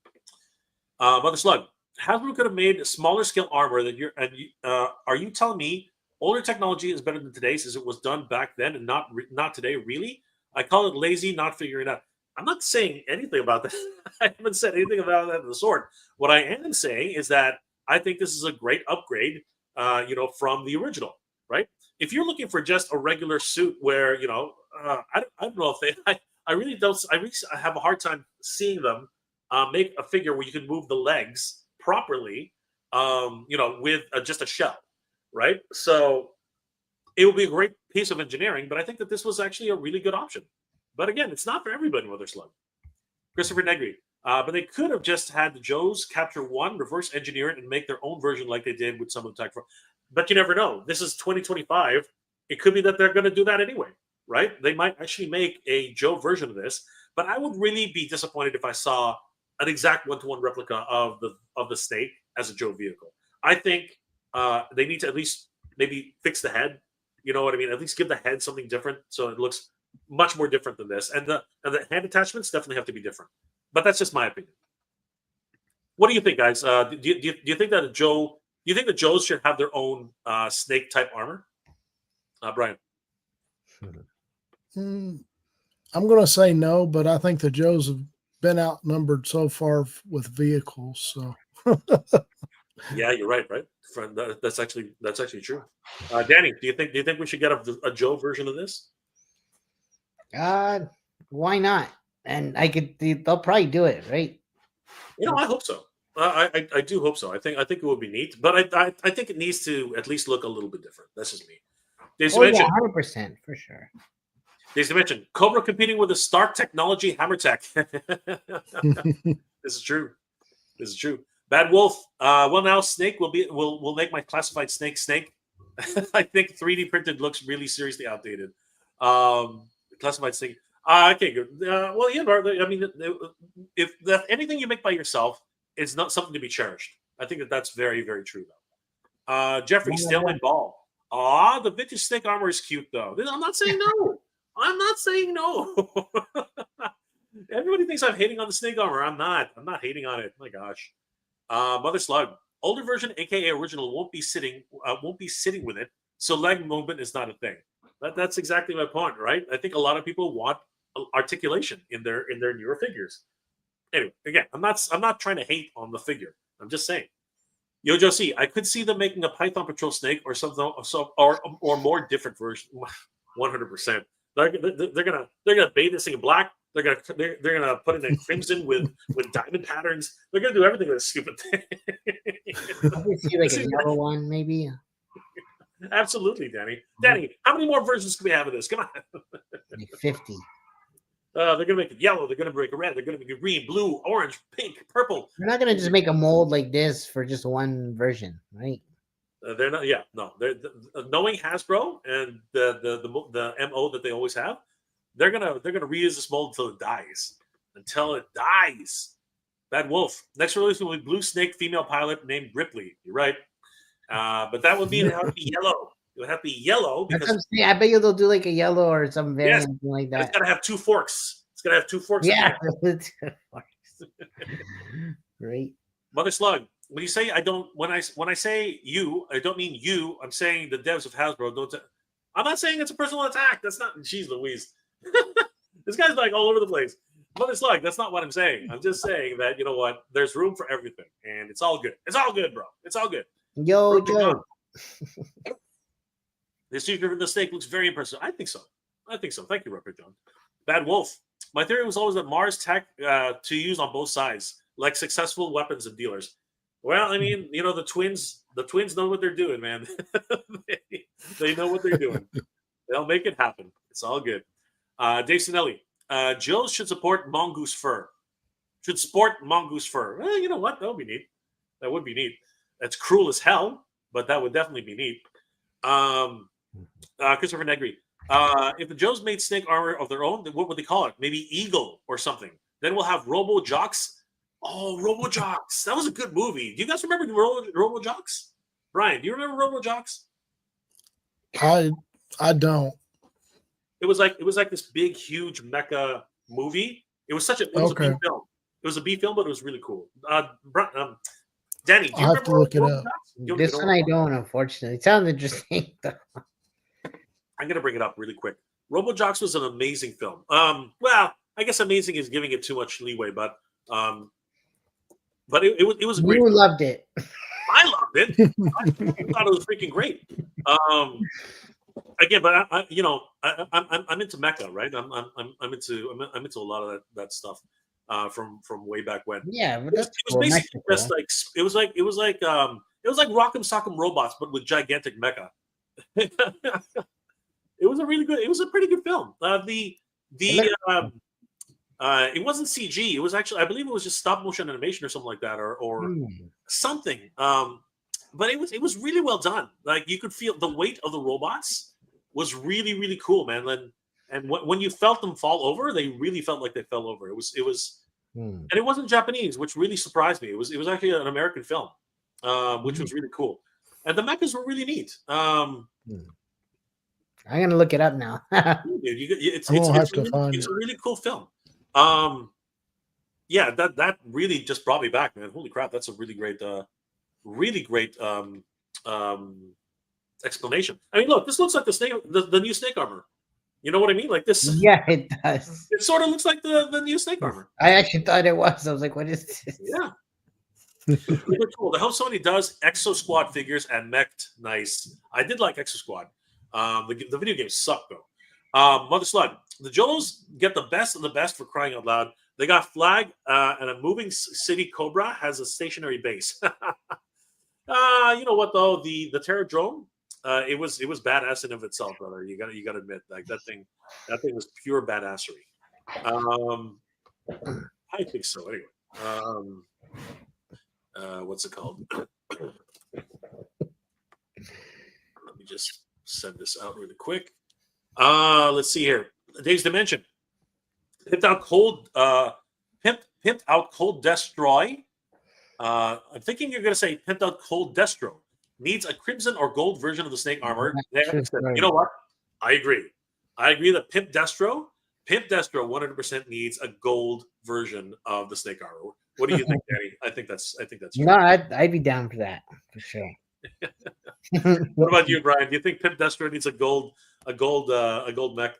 Mother Slug, Hasbro could have made smaller scale armor than are you telling me older technology is better than today's as it was done back then and not today? Really? I call it lazy, not figuring out. I'm not saying anything about that. I haven't said anything about that of the sort. What I am saying is that I think this is a great upgrade, from the original, right? If you're looking for just a regular suit where, I don't know if I really have a hard time seeing them make a figure where you can move the legs properly, with just a shell, right? So it will be a great piece of engineering, but I think that this was actually a really good option. But again, it's not for everybody, Mother Slug. Christopher Negri, but they could have just had the Joes capture one, reverse engineer it, and make their own version like they did with some of the tech. But you never know. This is 2025. It could be that they're going to do that anyway, right? They might actually make a Joe version of this. But I would really be disappointed if I saw an exact one-to-one replica of the snake as a Joe vehicle. I think they need to at least maybe fix the head. You know what I mean? At least give the head something different so it looks much more different than this. And the hand attachments definitely have to be different. But that's just my opinion. What do you think, guys? Do you think that the Joes should have their own snake type armor? Brian. I'm going to say no, but I think the Joes have been outnumbered so far with vehicles. So yeah, you're right. That's actually true. Danny, do you think we should get a Joe version of this? Why not? And they'll probably do it, right? I hope so. I do hope so. I think it would be neat, but I think it needs to at least look a little bit different. That's just me. Yeah, 100% for sure. Daisy mentioned Cobra competing with the Stark Technology Hammer Tech. This is true. Bad Wolf. Well, now Snake will make my classified snake. I think 3D printed looks really seriously outdated. Classified snake. Okay, good. Well, yeah. I mean, if anything you make by yourself is not something to be cherished. I think that's very, very true, though. Jeffrey, Stalemate Ball. The vintage snake armor is cute, though. I'm not saying no. I'm not saying no. Everybody thinks I'm hating on the snake armor. I'm not hating on it. My gosh. Mother Slug, older version, aka original, won't be sitting with it, so leg movement is not a thing. That's exactly my point, right? I think a lot of people want articulation in their newer figures. Anyway, again, I'm not trying to hate on the figure. I'm just saying. Yo Josie, I could see them making a Python Patrol snake or something, or more different version. 100%. They're gonna bathe this thing in black. They're gonna put it in crimson with diamond patterns. They're gonna do everything with this stupid thing. I could see like a yellow one, maybe. Absolutely, Danny. Danny, how many more versions can we have of this? Come on. Like 50. They're gonna make it yellow. They're gonna make it red. They're gonna make it green, blue, orange, pink, purple. They're not gonna just make a mold like this for just one version, right? They're not. Yeah, no. They're knowing Hasbro and the MO that they always have. They're gonna reuse this mold until it dies. Bad Wolf. Next release will be Blue Snake female pilot named Ripley. You're right. But that would mean it would have to be yellow. It would have to be yellow because I bet you they'll do like a yellow or some variant like that. It's gotta have 2 forks. It's gotta have 2 forks. Yeah. Great. Mother Slug. When you say when I say you, I don't mean you. I'm saying the devs of Hasbro don't. I'm not saying it's a personal attack. That's not. Jeez Louise. This guy's like all over the place. Mother Slug. That's not what I'm saying. I'm just saying that, you know what? There's room for everything, and it's all good. It's all good, bro. It's all good. Yo, Joe. The secret of the snake looks very impressive. I think so. Thank you, Rupert John. Bad Wolf. My theory was always that Mars tech to use on both sides, like successful weapons and dealers. Well, I mean, you know, the twins know what they're doing, man. they know what they're doing. They'll make it happen. It's all good. Dave Sinelli. Jill should support mongoose fur. Well, you know what? That would be neat. That's cruel as hell, but that would definitely be neat. Christopher Negri. If the Joes made snake armor of their own, then what would they call it? Maybe Eagle or something. Then we'll have Robo Jocks. Oh, Robo Jocks. That was a good movie. Do you guys remember Robo Jocks? Brian, do you remember Robo Jocks? I don't. It was like this big, huge mecha movie. It was a B film. It was a B film, but it was really cool. Danny, do you I'll have to look it up. This one I don't, unfortunately. It sounds interesting. I'm gonna bring it up really quick. Robo Jocks was an amazing film. Well, I guess amazing is giving it too much leeway, but it was great. You loved it. I loved it. I thought it was freaking great. Again, but I'm into mecha, right? I'm into a lot of that stuff from way back when. Yeah, but it was basically just like it was like Rock'em Sock'em Robots, but with gigantic mecha. It was a pretty good film. It wasn't CG. It was actually, I believe it was just stop motion animation or something like that, or something. But it was really well done. Like you could feel the weight of the robots was really, really cool, man. And when you felt them fall over, they really felt like they fell over. It was, and it wasn't Japanese, which really surprised me. It was actually an American film, which was really cool. And the mechas were really neat. I'm gonna look it up now. It's a really cool film. Yeah, that really just brought me back, man. Holy crap, that's a really great explanation. I mean, look, this looks like the new snake armor. You know what I mean? Like this. Yeah, it does. It sort of looks like the new snake armor. I actually thought it was. I was like, what is this? Yeah. Really cool. I hope somebody does Exo Squad figures and meched nice. I did like Exo Squad. The video games suck though. Mother Slug. The Joes get the best of the best, for crying out loud. They got flag and a moving city Cobra has a stationary base. You know what though? The Terror drone, it was badass in of itself, brother. You gotta admit, like that thing was pure badassery. I think so. Anyway, what's it called? Let me just send this out really quick. Let's see here. Dave's Dimension. Pimped out Cold Destroy. I'm thinking you're going to say Pimped out Cold Destro. Needs a crimson or gold version of the snake armor. You know what? I agree that Pimp Destro 100% needs a gold version of the snake armor. What do you think, Danny? I think that's you. No, I'd be down for that for sure. What about you, Brian? Do you think Pimp Destro needs a gold mech?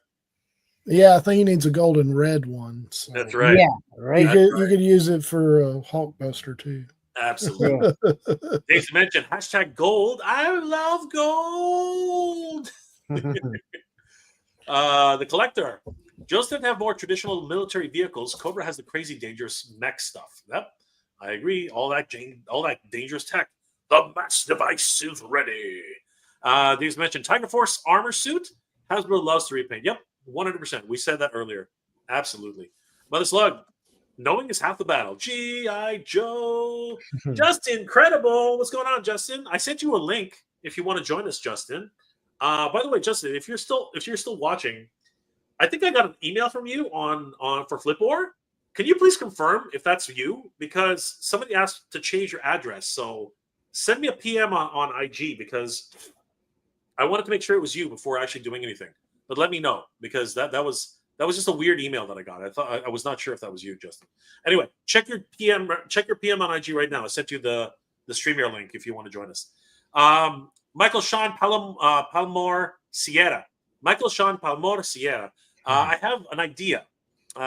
Yeah, I think he needs a golden red one. So. That's right. Yeah, right. You could use it for Hulkbuster too. Absolutely. Jason mentioned #gold. I love gold. The collector. Joe's didn't have more traditional military vehicles. Cobra has the crazy dangerous mech stuff. Yep, I agree. All that dangerous tech. The mass device is ready. These mentioned Tiger Force armor suit. Hasbro loves to repaint. Yep, 100%. We said that earlier. Absolutely. Mother Slug. Knowing is half the battle. GI Joe. Justin, incredible. What's going on, Justin? I sent you a link if you want to join us, Justin. By the way, Justin, if you're still watching, I think I got an email from you on for Flipboard. Can you please confirm if that's you? Because somebody asked to change your address. So send me a PM on IG because I wanted to make sure it was you before actually doing anything. But let me know because that was just a weird email that I got. I was not sure if that was you, Justin. Anyway, check your PM on IG right now. I sent you the StreamYard link if you want to join us. Michael Sean Palmore Sierra. Michael Sean Palmore Sierra. I have an idea.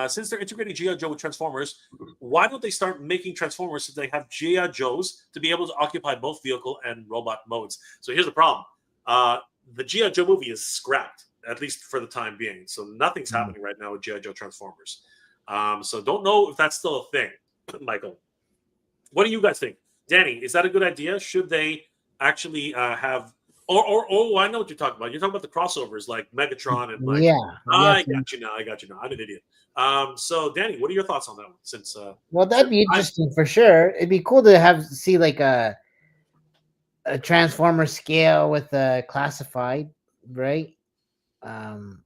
Since they're integrating GI Joe with Transformers, why don't they start making Transformers so they have GI Joes to be able to occupy both vehicle and robot modes? So here's the problem. The GI Joe movie is scrapped, at least for the time being. So nothing's happening right now with GI Joe Transformers. So don't know if that's still a thing, Michael. What do you guys think? Danny, is that a good idea? Should they actually have I know what you're talking about. You're talking about the crossovers like Megatron and like I got you now. I'm an idiot. So Danny, what are your thoughts on that one? Since well, that'd be interesting for sure. It'd be cool to see like a Transformer scale with a classified, right?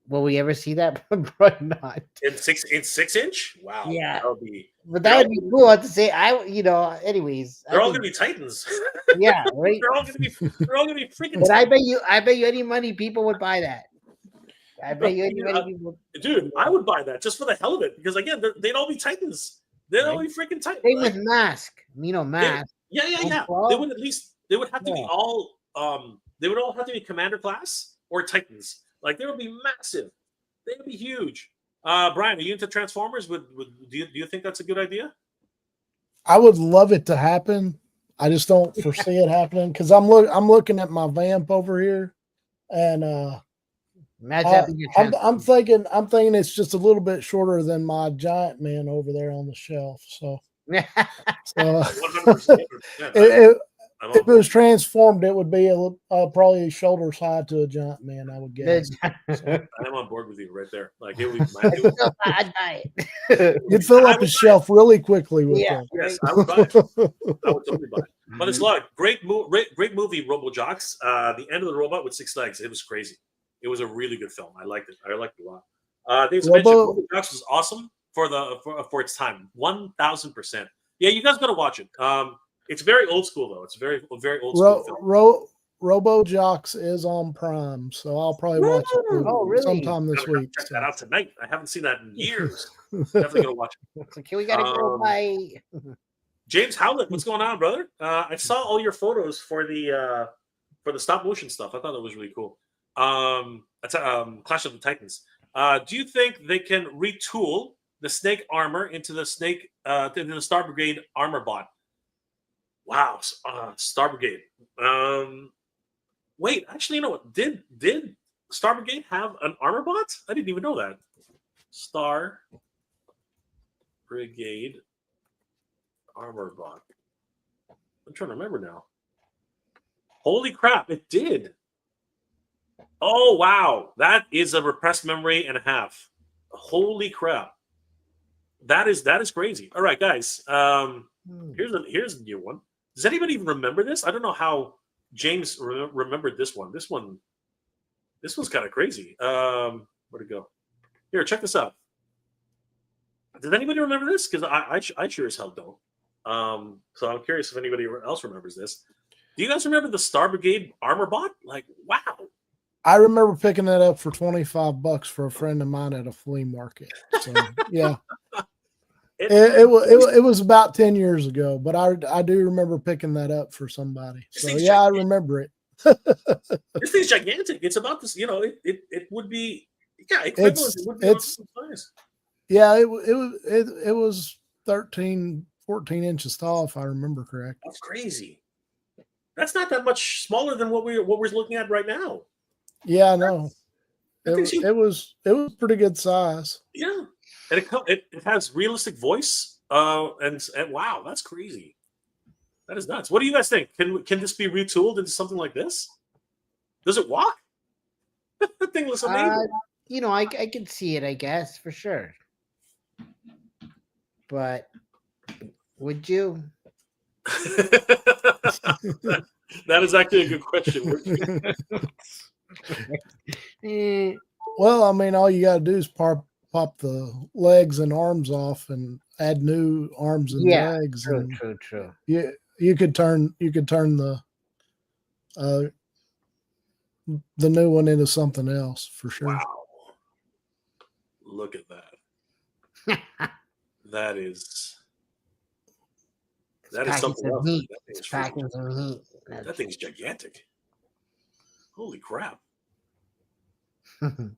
Will we ever see that? Probably not. In 6-inch? Wow. Yeah. That would be cool to say. Anyways, they're all gonna be Titans. Yeah, right. they're all gonna be freaking. But I bet you any money people would buy that. I bet you any money people. Dude, I would buy that just for the hell of it because again, they'd all be Titans. They'd all be freaking Titans. Same with Mask. Mask. Yeah. They would have to be all. They would all have to be Commander class or Titans. Like they would be massive. They would be huge. Brian, are you into Transformers? Do you think that's a good idea? I would love it to happen. I just don't foresee it happening because I'm looking at my Vamp over here, and I'm thinking it's just a little bit shorter than my Giant Man over there on the shelf. So, 100%. If it was transformed, it would be probably shoulder side to a Giant Man, I would guess. So, I'm on board with you right there. Like it would. I'd buy it. You'd fill up the shelf really quickly with them. Yes, I would buy it. I would totally buy it. But it's like great movie, RoboJocks. The end of the robot with 6 legs. It was crazy. It was a really good film. I liked it. I liked it a lot. Dave's mentioned RoboJocks was awesome for its time. 1,000%. Yeah, you guys got to watch it. It's very old school though. It's very old school film. RoboJocks is on Prime, so I'll probably watch it sometime this week. Check that out tonight. I haven't seen that in years. Definitely gonna watch it. Okay, we gotta go by. James Howlett, what's going on, brother? I saw all your photos for the stop motion stuff. I thought that was really cool. That's Clash of the Titans. Do you think they can retool the Snake armor into the Star Brigade armor bot? Wow, Star Brigade. Wait, actually, you know what? Did Star Brigade have an armor bot? I didn't even know that. Star Brigade armor bot. I'm trying to remember now. Holy crap, it did. Oh, wow. That is a repressed memory and a half. Holy crap. That is crazy. All right, guys. Here's a new one. Does anybody even remember this? I don't know how James remembered this one. This one's kind of crazy. Where'd it go? Here, check this out. Does anybody remember this? Because I sure as hell don't. So I'm curious if anybody else remembers this. Do you guys remember the Star Brigade armor bot? Like, wow. I remember picking that up for $25 for a friend of mine at a flea market. So, yeah. It was about 10 years ago, but I do remember picking that up for somebody. So yeah, I remember it. This thing's gigantic. It's about this, it would be It's yeah, it was 13, 14 inches tall, if I remember correct. That's crazy. That's not that much smaller than what we're looking at right now. Yeah, I know. It was pretty good size. Yeah, and it has realistic voice. And wow, that's crazy. That is nuts. What do you guys think? Can this be retooled into something like this? Does it walk? That thing looks amazing. I can see it, I guess, for sure. But would you? That is actually a good question. Well, I mean, all you got to do is pop the legs and arms off and add new arms and legs. True. You could turn the new one into something else for sure. Wow. Look at that. That is something else. That thing's gigantic. Holy crap. Oh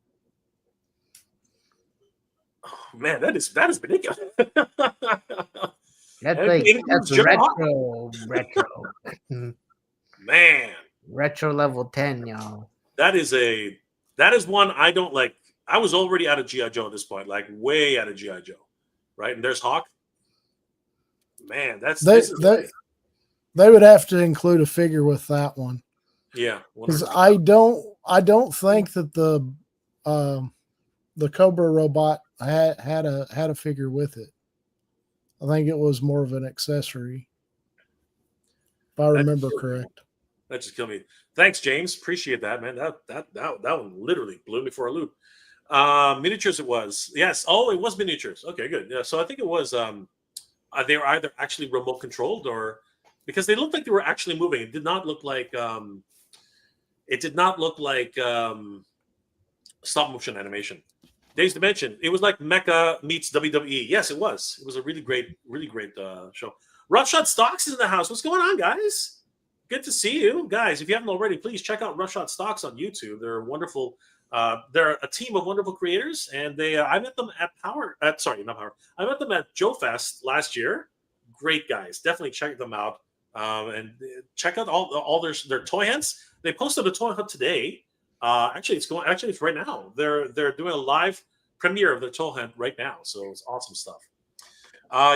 man, that is ridiculous. That's retro. Man. Retro level 10, y'all. That is one I don't like. I was already out of GI Joe at this point, like way out of GI Joe. Right? And there's Hawk. Man, they would have to include a figure with that one. Yeah, because I don't think that the Cobra robot had a figure with it. I think it was more of an accessory, if I remember correct. That just killed me. Thanks, James. Appreciate that, man. That one literally blew me for a loop. Miniatures it was. Yes. Oh, it was miniatures. Okay, good. Yeah. So I think it was they were either actually remote controlled or because they looked like they were actually moving. It did not look like stop motion animation. Days Dimension. It was like Mecha meets WWE. Yes, it was. It was a really great show. Roughshod Stocks is in the house. What's going on, guys? Good to see you, guys. If you haven't already, please check out Roughshod Stocks on YouTube. They're wonderful. They're a team of wonderful creators, and I met them at I met them at Joe Fest last year. Great guys. Definitely check them out. And check out all their toy hunts. They posted a toy hunt today. Actually, it's right now. They're doing a live premiere of their toy hunt right now. So it's awesome stuff.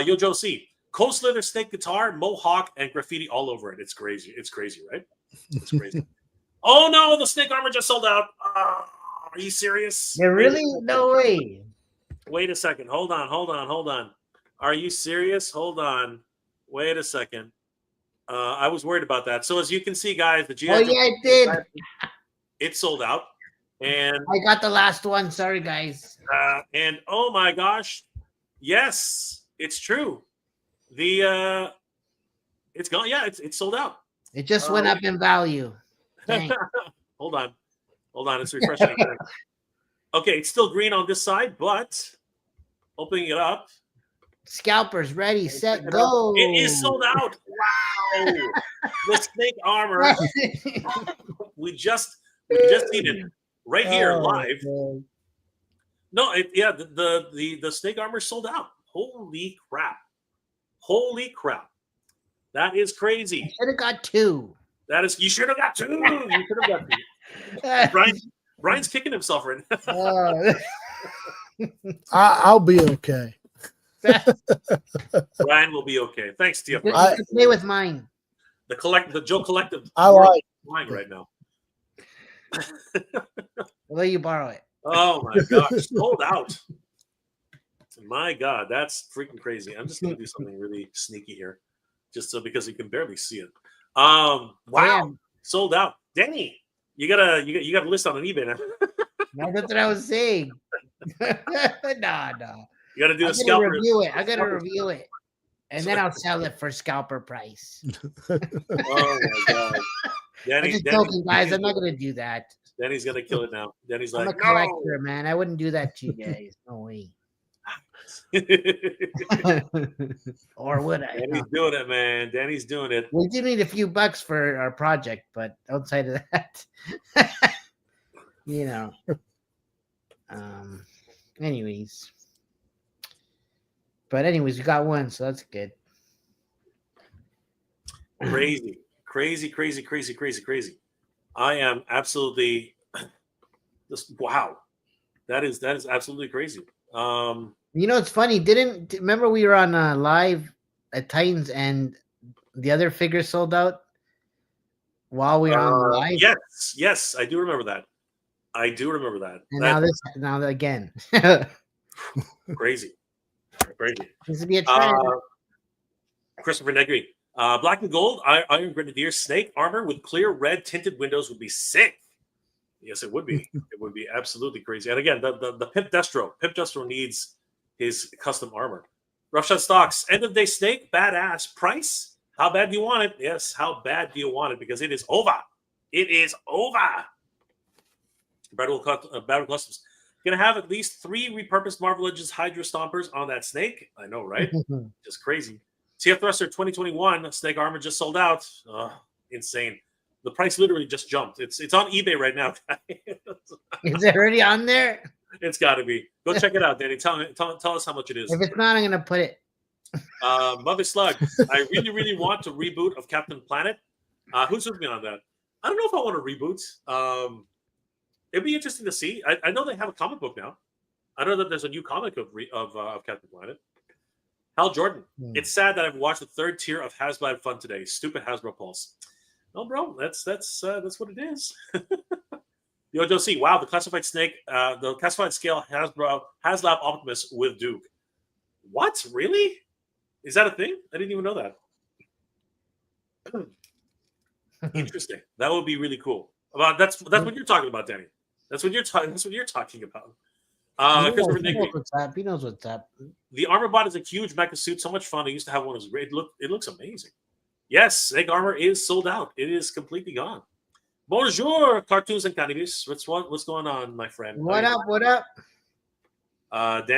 Yo Joe C. Coast Slyther snake guitar, mohawk, and graffiti all over it. It's crazy. It's crazy, right? It's crazy. Oh no, the snake armor just sold out. Are you serious? Yeah, really? No way. Wait a second. Hold on. Are you serious? Hold on. Wait a second. I was worried about that. So as you can see, guys, the GI Joe. Oh yeah, it did. It sold out, and I got the last one. Sorry, guys. And oh my gosh, yes, it's true. It's gone. Yeah, it's sold out. It just went up in value. Hold on. It's refreshing. Okay, it's still green on this side, but opening it up. Scalpers ready, set, go. It is sold out. Wow. The snake armor. we just seen it right here live. Man. No, the snake armor sold out. Holy crap. That is crazy. Should have got two. You should have got two. Brian's kicking himself right now. I'll be okay. Brian will be okay. Thanks, TF. Play with mine. The Joe Collective. I like mine right now. I'll let you borrow it. Oh my gosh, sold out. My God, that's freaking crazy. I'm just gonna do something really sneaky here, just so because you can barely see it. Wow, damn. Sold out. Danny, you got a list on an eBay now. No, that's what I was saying. No. You got to do a scalper. I got to review it, and then I'll sell it for scalper price. Oh my God, Danny, I'm just joking, guys. I'm not gonna do that. Danny's gonna kill it now. Danny's like, I'm a collector, man. I wouldn't do that to you guys. No way. Or would I? Danny's doing it, man. Danny's doing it. We do need a few bucks for our project, but outside of that, you know. Anyways. But anyways, we got one, so that's good. Crazy, crazy, crazy, crazy, crazy, crazy. I am absolutely just wow. That is absolutely crazy. You know, it's funny. Remember we were on live at Titans and the other figures sold out while we were on live? Yes, I do remember that. I do remember that. And now again. Crazy. This would be a trend. Christopher Negri. Black and gold, Iron Grenadier snake armor with clear red tinted windows would be sick. Yes, it would be. It would be absolutely crazy. And again, the Pimp Destro. Pimp Destro needs his custom armor. Roughshod Stocks. End of day snake. Badass. Price. How bad do you want it? Yes, how bad do you want it? Because it is over. It is over. Battle Customs. Gonna have at least 3 repurposed Marvel Legends Hydra Stompers on that snake. I know, right? Just crazy. CF Thruster 2021 snake armor just sold out. Insane. The price literally just jumped. It's on eBay right now. Is it already on there? It's got to be. Go check it out, Danny. Tell us how much it is. If it's not, I'm gonna put it. Mother Slug. I really, really want to reboot of Captain Planet. Who's with me on that? I don't know if I want to reboot. It'd be interesting to see. I know they have a comic book now. I know that there's a new comic of Captain Planet. Hal Jordan. It's sad that I've watched the 3rd tier of Hasbro Fun today. Stupid Hasbro Pulse. No, bro, that's what it is. Yo, Joe C. Wow, the classified snake, the classified scale HasLab Optimus with Duke. What? Really? Is that a thing? I didn't even know that. Interesting. That would be really cool. That's what you're talking about, Danny. That's what you're talking. That's what you're talking about. He knows what's up. The armor bot is a huge mecha suit. So much fun. I used to have one. It looks amazing. Yes, snake armor is sold out. It is completely gone. Bonjour, cartoons and cannabis. What's going on, my friend? What up? What up?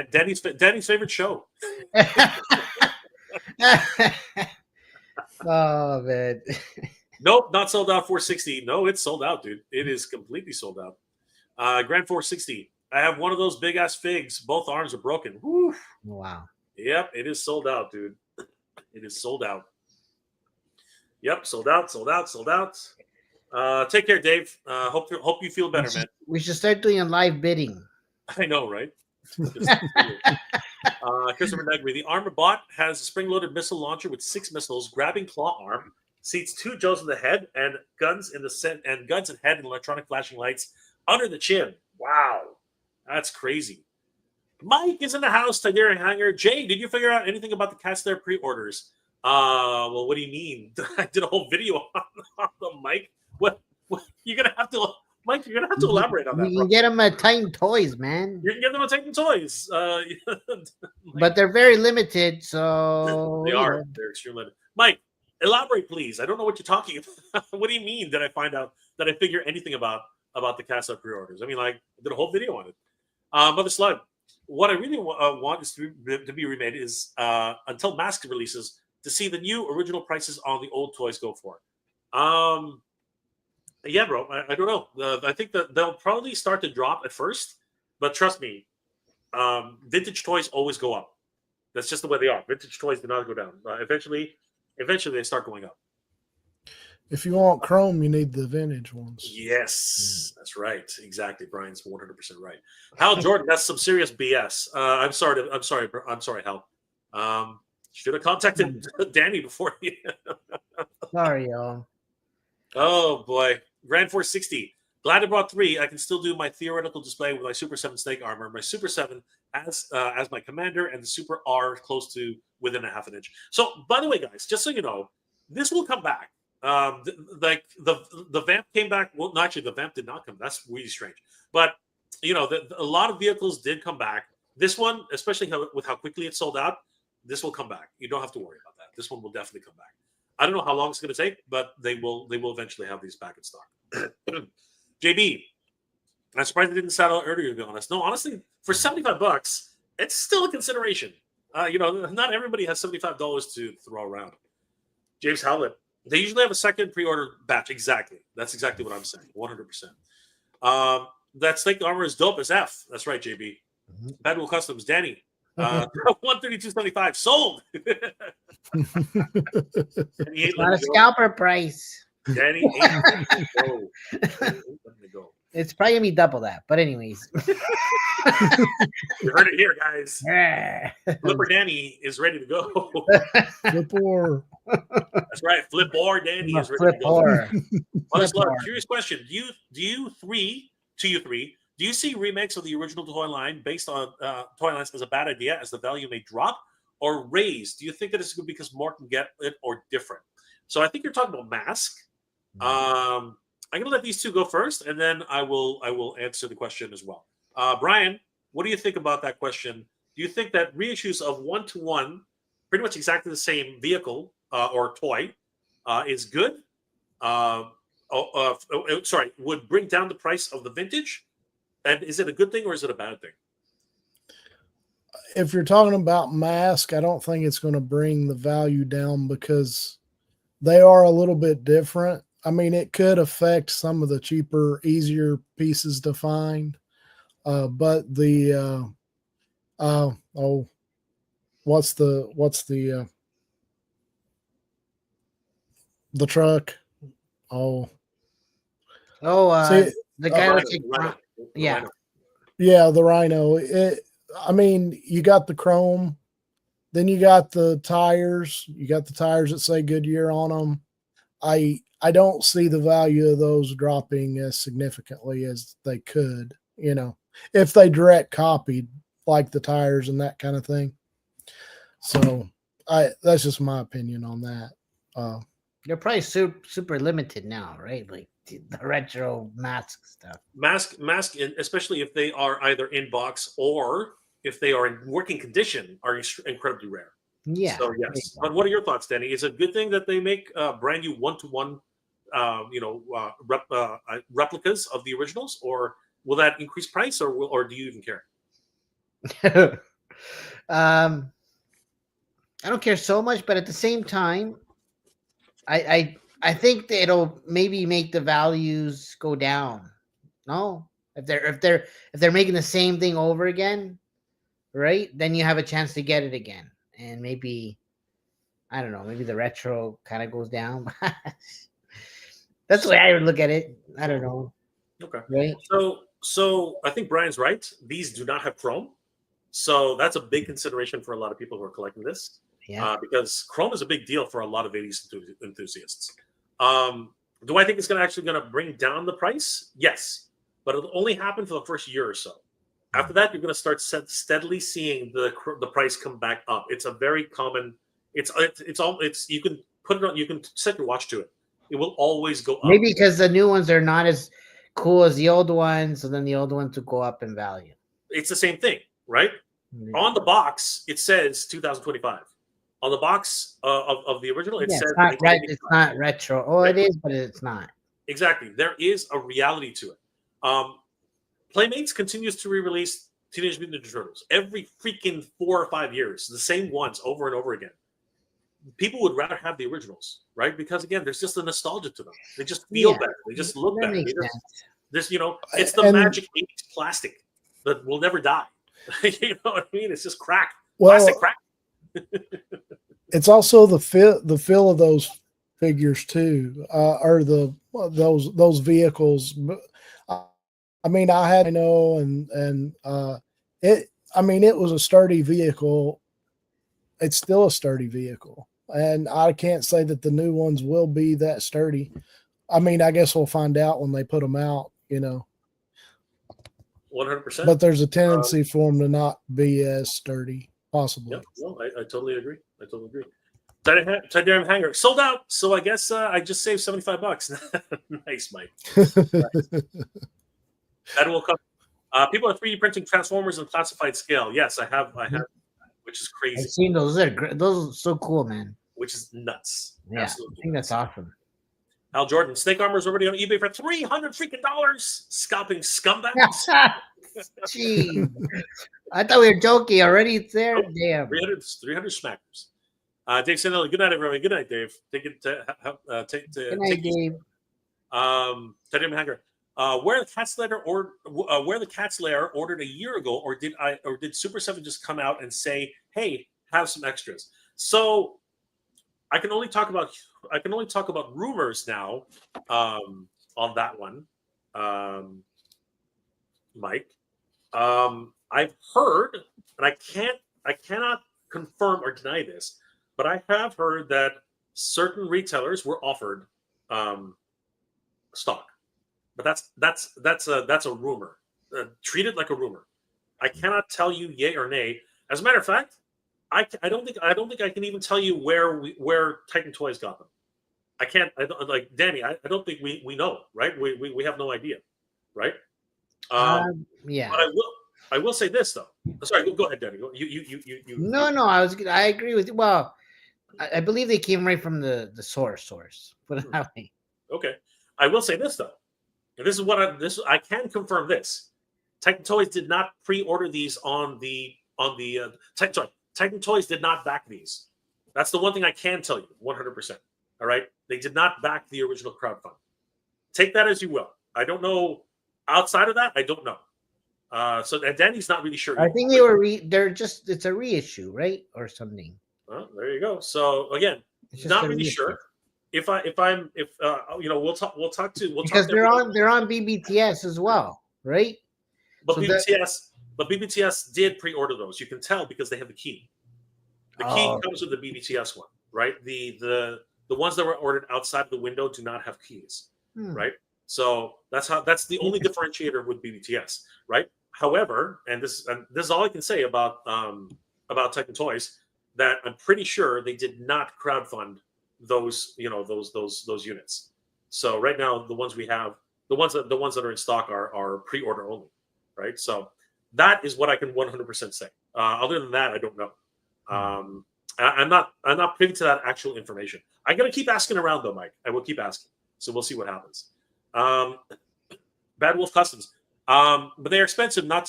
Danny's favorite show. Oh man. Nope, not sold out. 460. No, it's sold out, dude. It is completely sold out. Grand 460. I have one of those big ass figs. Both arms are broken. Woo. Wow. Yep, it is sold out, dude. It is sold out. Yep, sold out. Take care, Dave. Hope you feel better, man. We should start doing a live bidding. I know, right? Christopher Negri. The armor bot has a spring-loaded missile launcher with 6 missiles, grabbing claw arm, seats 2 Joes in the head, and guns in head and electronic flashing lights under the chin. Wow, that's crazy. Mike is in the house. Tidera Hanger. Jay, did you figure out anything about the Castler pre-orders? Well, what do you mean? I did a whole video on the Mike. What you're gonna have to, Mike? You're gonna have to elaborate on that. You can get them at Titan Toys, man. You can get them at Titan Toys. But they're very limited, so they are. They're extremely limited. Mike, elaborate, please. I don't know what you're talking about. What do you mean? Did I find out? Did I figure anything about the Casa pre-orders? I mean, like, I did a whole video on it. Mother Slug. What I really want is to be remade is until Mask releases to see the new original prices on the old toys go for. Yeah, bro. I don't know. I think that they'll probably start to drop at first, but trust me, vintage toys always go up. That's just the way they are. Vintage toys do not go down. Eventually they start going up. If you want chrome, you need the vintage ones. Yes, that's right. Exactly. Brian's 100% right. Hal Jordan, that's some serious BS. I'm sorry, Hal. Should have contacted Danny before you. Sorry, y'all. Oh boy. Grand 460. Glad I brought 3. I can still do my theoretical display with my Super 7 snake armor, my Super 7 as my commander, and the Super R close to within a half an inch. So, by the way, guys, just so you know, this will come back. The Vamp came back. Well, no, actually, the Vamp did not come. That's really strange. But you know, a lot of vehicles did come back. This one, especially with how quickly it sold out, this will come back. You don't have to worry about that. This one will definitely come back. I don't know how long it's going to take, but they will eventually have these back in stock. JB, I'm surprised they didn't sell out earlier, to be honest. No, honestly, for $75, it's still a consideration. You know, not everybody has $75 to throw around. James Howlett, they usually have a second pre-order batch. Exactly. That's exactly what I'm saying. 100%. That snake armor is dope as F. That's right, JB. Badwell Customs, Danny. 132.75 sold. It's not a scalper price. Danny, go. Go. It's probably gonna be double that, but anyways. You heard it here, guys. Flipper Danny is ready to go. Flipper. That's right. Flipper Danny is ready to go. Honest Lord, curious question. Do you three, do you see remakes of the original toy line based on toy lines as a bad idea, as the value may drop or raise? Do you think that it's good because more can get it or different? So I think you're talking about Mask. I'm gonna let these two go first, and then I will answer the question as well. Brian, what do you think about that question? Do you think that reissues of 1-to-1, pretty much exactly the same vehicle or toy, is good? Would bring down the price of the vintage? And is it a good thing or is it a bad thing? If you're talking about Mask, I don't think it's going to bring the value down because they are a little bit different. I mean, it could affect some of the cheaper, easier pieces to find. But the what's the truck? The guy looks like, yeah, the Rhino. I mean, you got the chrome, then you got the tires. You got the tires that say Goodyear on them. I don't see the value of those dropping as significantly as they could, you know, if they direct copied like the tires and that kind of thing. So that's just my opinion on that. They're probably super limited now, right? Like the retro Mask stuff. Mask, especially if they are either in box or if they are in working condition, are incredibly rare. Yeah. So yes. But what are your thoughts, Danny? Is it a good thing that they make brand new 1-to-1, replicas of the originals, or will that increase price, or do you even care? I don't care so much, but at the same time, I think that it'll maybe make the values go down. No, if they're making the same thing over again, right? Then you have a chance to get it again, and maybe I don't know. Maybe the retro kind of goes down. That's the way I would look at it. I don't know. Okay. Right. So I think Brian's right. These do not have chrome, so that's a big consideration for a lot of people who are collecting this. Yeah. Because chrome is a big deal for a lot of 80s enthusiasts. Do I think it's going to bring down the price? Yes, but it'll only happen for the first year or so. After that, you're going to start steadily seeing the price come back up. It's a very common. You can put it on. You can set your watch to it. It will always go up. Maybe because the new ones are not as cool as the old ones, so then the old ones will go up in value. It's the same thing, right? Mm-hmm. On the box, it says 2025. On the box of the original, it says it's not retro. Oh, it is, but it's not. Exactly. There is a reality to it. Playmates continues to re-release Teenage Mutant Ninja Turtles every freaking 4 or 5 years, the same ones over and over again. People would rather have the originals, right? Because again, there's just a nostalgia to them. They just feel better. They just look better. It's the magic 80s plastic that will never die. You know what I mean? It's just crack. Plastic crack. It's also the feel of those figures too, or those vehicles. I mean, I had it was a sturdy vehicle. It's still a sturdy vehicle, and I can't say that the new ones will be that sturdy. I mean, I guess we'll find out when they put them out, 100%. But there's a tendency for them to not be as sturdy, possibly. Yep. No, I totally agree. Titanium hanger sold out. So I guess I just saved $75. Nice, Mike. That will come. People are 3D printing Transformers in classified scale. Yes, I have, which is crazy. I've seen those. Those are so cool, man. Which is nuts. Yeah, absolutely. I think that's awesome. Al Jordan, Snake Armor is already on eBay for $300 freaking. Scalping scumbags. Jeez. I thought we were joking already. It's there. Nope. Damn. 300 smackers. Dave Sanelli, good night, everybody. Good night, Dave. Take it. Good night, Dave. Teddy Hanger. Where the Cat's Lair ordered a year ago, or did Super 7 just come out and say, "Hey, have some extras"? So I can only talk about rumors now on that one, Mike. I've heard, and I cannot confirm or deny this, but I have heard that certain retailers were offered stock. But that's a rumor. Treat it like a rumor. I cannot tell you yay or nay. As a matter of fact, I don't think I can even tell you where Titan Toys got them. I can't. I don't, like Danny. I don't think we know. Right? We have no idea. Right? Yeah. But I will say this though. Sorry. Go ahead, Danny. You. No. I agree with you. Well, I believe they came right from the source. Put it that way. Okay. I will say this though. And this is what I can confirm this. Titan Toys did not pre-order these on the Titan Toys did not back these. That's the one thing I can tell you 100%. All right? They did not back the original crowdfund. Take that as you will. I don't know. Outside of that, I don't know. And Danny's not really sure. I think it's a reissue, right? Or something. Well, there you go. So again, not really sure. If we'll talk because they're on BBTS as well, right? But BBTS did pre-order those. You can tell because they have the key. The key comes with the BBTS one, right? The ones that were ordered outside of the window do not have keys, right? So that's the only differentiator with BBTS, right? However, and this is all I can say about Titan Toys, that I'm pretty sure they did not crowdfund those units. So right now the ones we have, the ones that are in stock are pre-order only, right? So that is what I can 100% say. Other than that, I don't know. I'm not privy to that actual information. I'm gonna keep asking around though, Mike. I will keep asking. So we'll see what happens. Bad Wolf Customs, but they are expensive. Not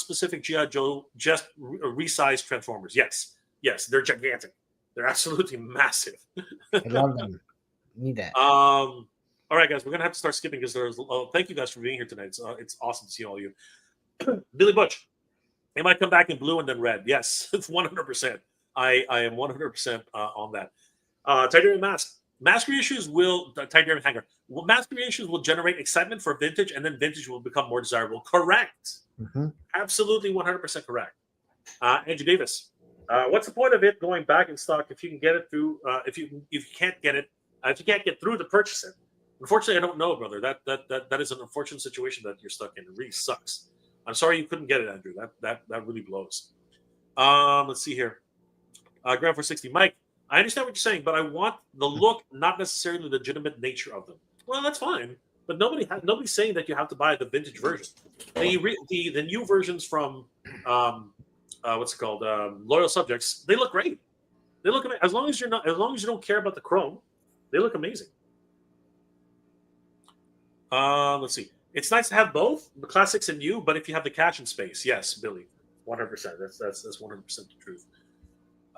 specific GI Joe, just resized Transformers. Yes, they're gigantic. They're absolutely massive. I love them. Need that. All right, guys, we're gonna have to start skipping because there's. Thank you guys for being here tonight. It's awesome to see all of you. Billy Butch, they might come back in blue and then red. Yes, it's 100%. I am 100% on that. Tiberian mask reissues will Tiberian hanger. Mask reissues will generate excitement for vintage, and then vintage will become more desirable. Correct. Absolutely 100% correct. Andrew Davis. What's the point of it going back in stock if you can get it through? If you can't get through to purchase it? Unfortunately, I don't know, brother. That is an unfortunate situation that you're stuck in. It really sucks. I'm sorry you couldn't get it, Andrew. That really blows. Let's see here. Grand 460, Mike. I understand what you're saying, but I want the look, not necessarily the legitimate nature of them. Well, that's fine, but nobody's saying that you have to buy the vintage version. The new versions from what's it called? Loyal Subjects. They look great. They look as long as you don't care about the chrome, they look amazing. Let's see. It's nice to have both the classics and new, but if you have the cash and space, yes, Billy, 100%. That's 100% the truth.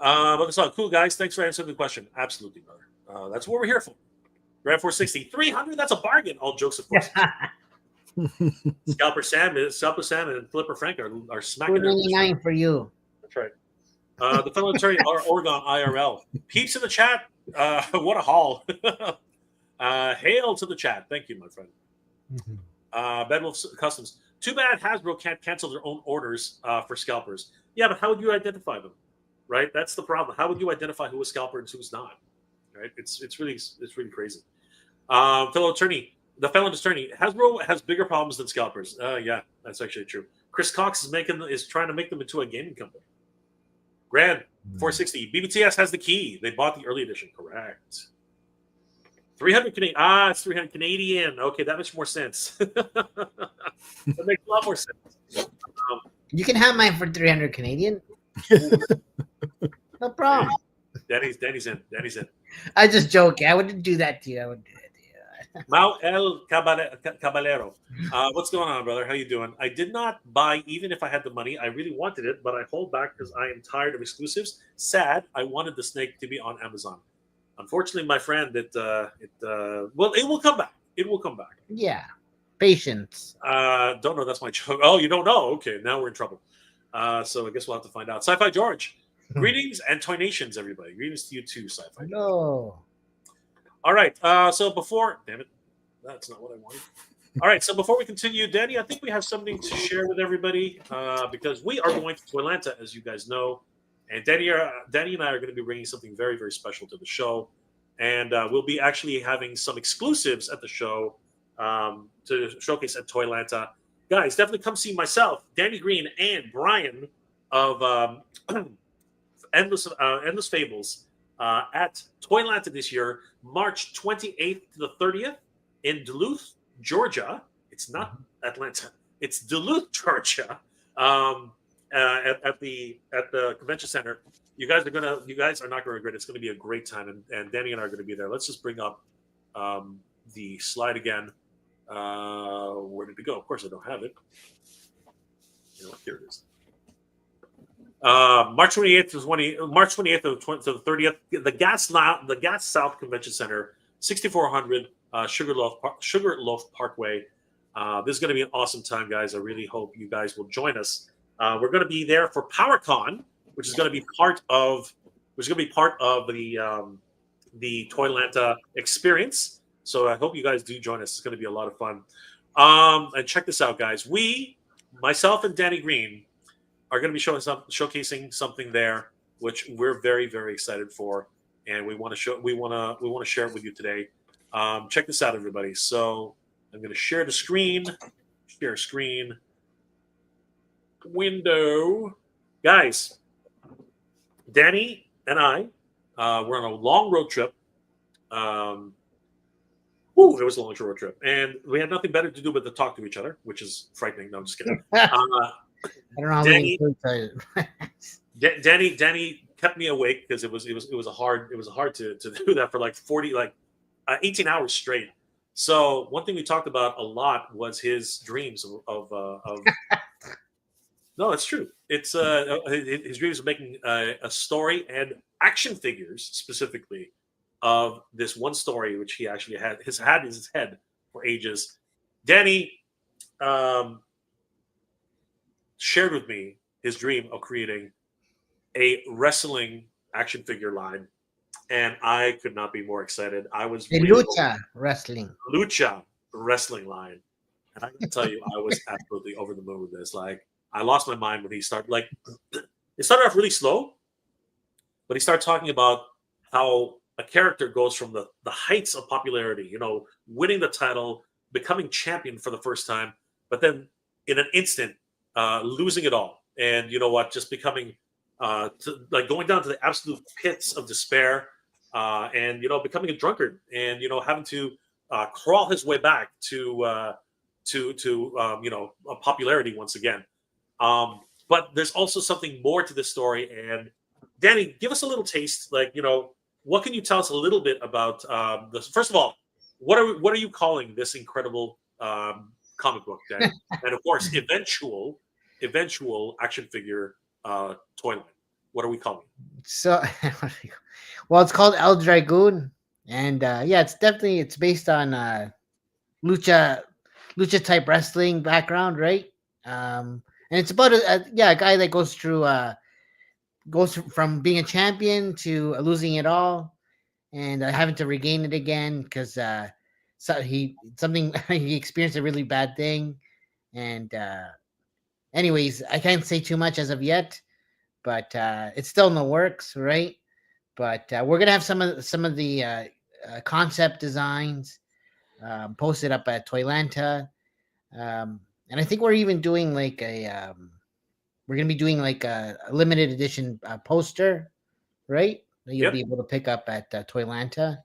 But it's all cool, guys. Thanks for answering the question. Absolutely, brother. That's what we're here for. Grand 460, 300. That's a bargain. All jokes, of course. Scalper Sam and Flipper Frank are smacking. $4.99 for you. That's right. The fellow attorney Oregon IRL. Peeps in the chat. What a haul. Hail to the chat. Thank you, my friend. Bedwolf Customs. Too bad Hasbro can't cancel their own orders for scalpers. Yeah, but how would you identify them? Right? That's the problem. How would you identify who is scalper and who's not? Right? It's really crazy. Fellow attorney. The fellow attorney. Hasbro has bigger problems than scalpers. Yeah, that's actually true. Chris Cox is trying to make them into a gaming company. Grand 460. BBTS has the key. They bought the early edition. Correct. 300 Canadian. It's 300 Canadian. Okay, that makes more sense. That makes a lot more sense. You can have mine for 300 Canadian. No problem. Danny's in. I just joking. I wouldn't do that to you. I would do it to you. Mau El Caballero. What's going on, brother? How you doing? I did not buy, even if I had the money. I really wanted it, but I hold back because I am tired of exclusives. Sad. I wanted the snake to be on Amazon. Unfortunately, my friend, well, it will come back. It will come back. Yeah, patience. Don't know. That's my joke. Oh, you don't know? Okay, now we're in trouble. So I guess we'll have to find out. Sci-Fi George, greetings and Toy Nations, everybody. Greetings to you too, Sci-Fi. No. All right. So before, damn it, that's not what I wanted. All right. So before we continue, Danny, I think we have something to share with everybody because we are going to Toylanta, as you guys know, and Danny and I are going to be bringing something very, very special to the show, and we'll be actually having some exclusives at the show to showcase at Toylanta. Guys, definitely come see myself, Danny Green, and Brian of Endless Fables at Toylanta this year, March 28th to the 30th in Duluth, Georgia. It's not Atlanta. It's Duluth, Georgia. At the convention center. You guys are not gonna regret it. It's gonna be a great time, and Danny and I are gonna be there. Let's just bring up the slide again. Where did it go? Of course I don't have it. You know what, here it is. March 28th to the 30th, the Gas South Convention Center, 6400 Sugarloaf Parkway. This is going to be an awesome time, guys. I really hope you guys will join us. We're going to be there for PowerCon, which is going to be part of the Toylanta experience. So I hope you guys do join us. It's going to be a lot of fun. And check this out, guys. Myself and Danny Green, are going to be showcasing something there, which we're very, very excited for, and we want to share it with you today. Check this out, everybody. So I'm going to share the screen. Share screen. Window. Guys, Danny and I were on a long road trip. It was a long road trip, and we had nothing better to do but to talk to each other, which is frightening. No, I'm just kidding. I don't know. Danny kept me awake because it was hard to do that for like 18 hours straight. So one thing we talked about a lot was his dreams of no, it's true. It's his dreams of making a story and action figures specifically of this one story, which he actually had in his head for ages. Danny shared with me his dream of creating a wrestling action figure line, and I could not be more excited. I was Lucha wrestling line, and I can tell you, I was absolutely over the moon with this. Like, I lost my mind when he started. Like, it started off really slow, but he started talking about how a character goes from the heights of popularity, winning the title, becoming champion for the first time, but then in an instant, losing it all, and just becoming going down to the absolute pits of despair, and becoming a drunkard, and having to crawl his way back to popularity once again. But there's also something more to this story. And Danny, give us a little taste. What can you tell us a little bit about this? First of all, what are you calling this incredible comic book, Danny? And of course, eventual action figure toy line. What are we calling it? So, well, it's called El Dragoon, and it's based on lucha type wrestling background, right? And it's about a guy that goes from being a champion to losing it all, and having to regain it again because he experienced a really bad thing, and anyways, I can't say too much as of yet, but it's still in the works, right? But we're gonna have some of the concept designs posted up at Toylanta, and I think we're even doing we're gonna be doing a limited edition poster, right? That you'll be able to pick up at Toylanta.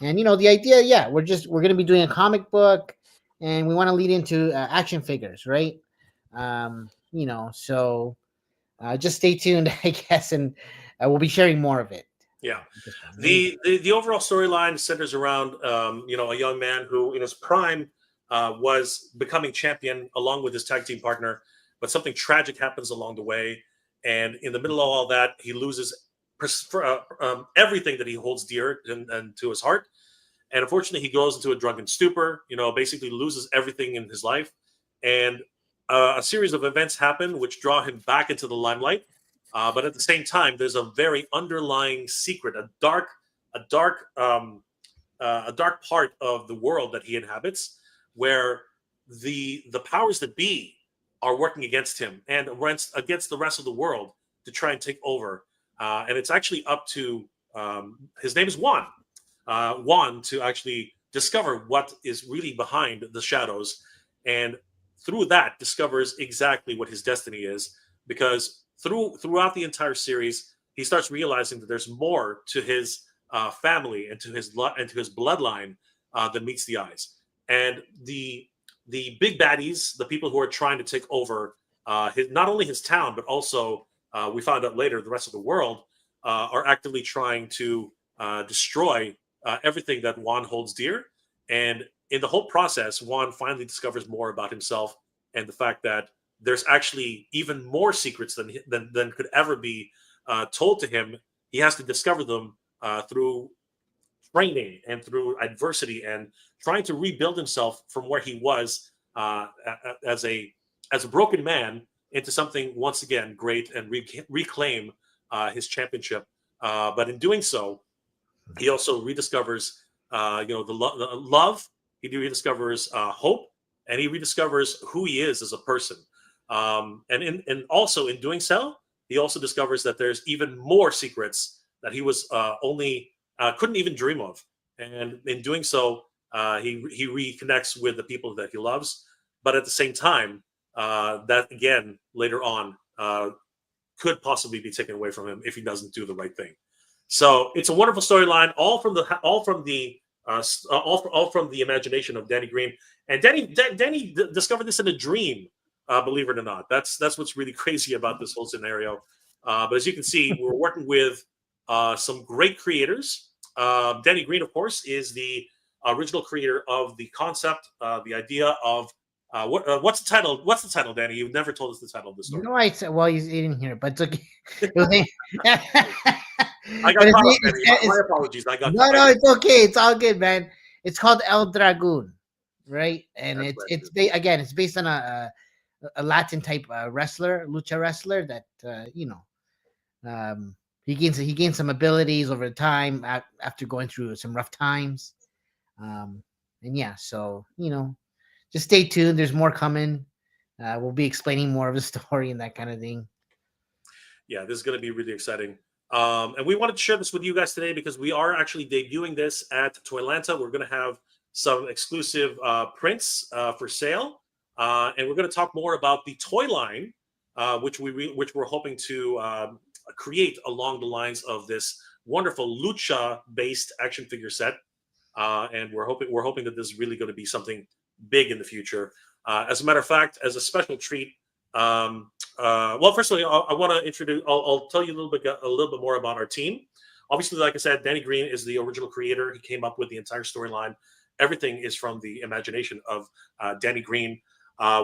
And the idea, we're gonna be doing a comic book, and we want to lead into action figures, right? So just stay tuned, I guess, and we'll be sharing more of it. Yeah. Just amazing. The overall storyline centers around a young man who in his prime was becoming champion along with his tag team partner, but something tragic happens along the way, and in the middle of all that, he loses everything that he holds dear and to his heart, and unfortunately, he goes into a drunken stupor. Basically loses everything in his life, and a series of events happen which draw him back into the limelight. But at the same time, there's a very underlying secret, a dark part of the world that he inhabits, where the powers that be are working against him and against the rest of the world to try and take over. And it's actually up to his name is Juan. Juan to actually discover what is really behind the shadows, and through that discovers exactly what his destiny is. Because throughout the entire series, he starts realizing that there's more to his family and to his bloodline than meets the eyes. And the big baddies, the people who are trying to take over not only his town but also we found out later the rest of the world, are actively trying to destroy everything that Juan holds dear. And in the whole process, Juan finally discovers more about himself and the fact that there's actually even more secrets than could ever be told to him. He has to discover them through training and through adversity and trying to rebuild himself from where he was as a broken man into something once again great and reclaim his championship. But in doing so, he also rediscovers the love. He rediscovers hope, and he rediscovers who he is as a person. And also in doing so, he also discovers that there's even more secrets that he was couldn't even dream of. And in doing so, he reconnects with the people that he loves. But at the same time, that again later on could possibly be taken away from him if he doesn't do the right thing. So it's a wonderful storyline, all from the imagination of Danny Green. And Danny discovered this in a dream. Believe it or not, that's what's really crazy about this whole scenario. But as you can see, we're working with some great creators. Danny Green, of course, is the original creator of the concept, the idea of what's the title? What's the title, Danny? You've never told us the title of the story. No, I said, well, he's eating here, but it's okay. I got caught up, Danny. My apologies. I got no, it's okay. It's all good, man. It's called El Dragoon, right? And That's it's based on a Latin type lucha wrestler that he gains some abilities over time after going through some rough times, and yeah, so just stay tuned. There's more coming. We'll be explaining more of the story and that kind of thing. Yeah, this is going to be really exciting. And we wanted to share this with you guys today because we are actually debuting this at Toylanta. We're going to have some exclusive prints for sale. And we're going to talk more about the toy line, which we're hoping to create along the lines of this wonderful lucha-based action figure set. And we're hoping that this is really going to be something big in the future. As a matter of fact, as a special treat, well, first of all, I want to introduce. I'll tell you a little bit more about our team. Obviously, like I said, Danny Green is the original creator. He came up with the entire storyline. Everything is from the imagination of Danny Green.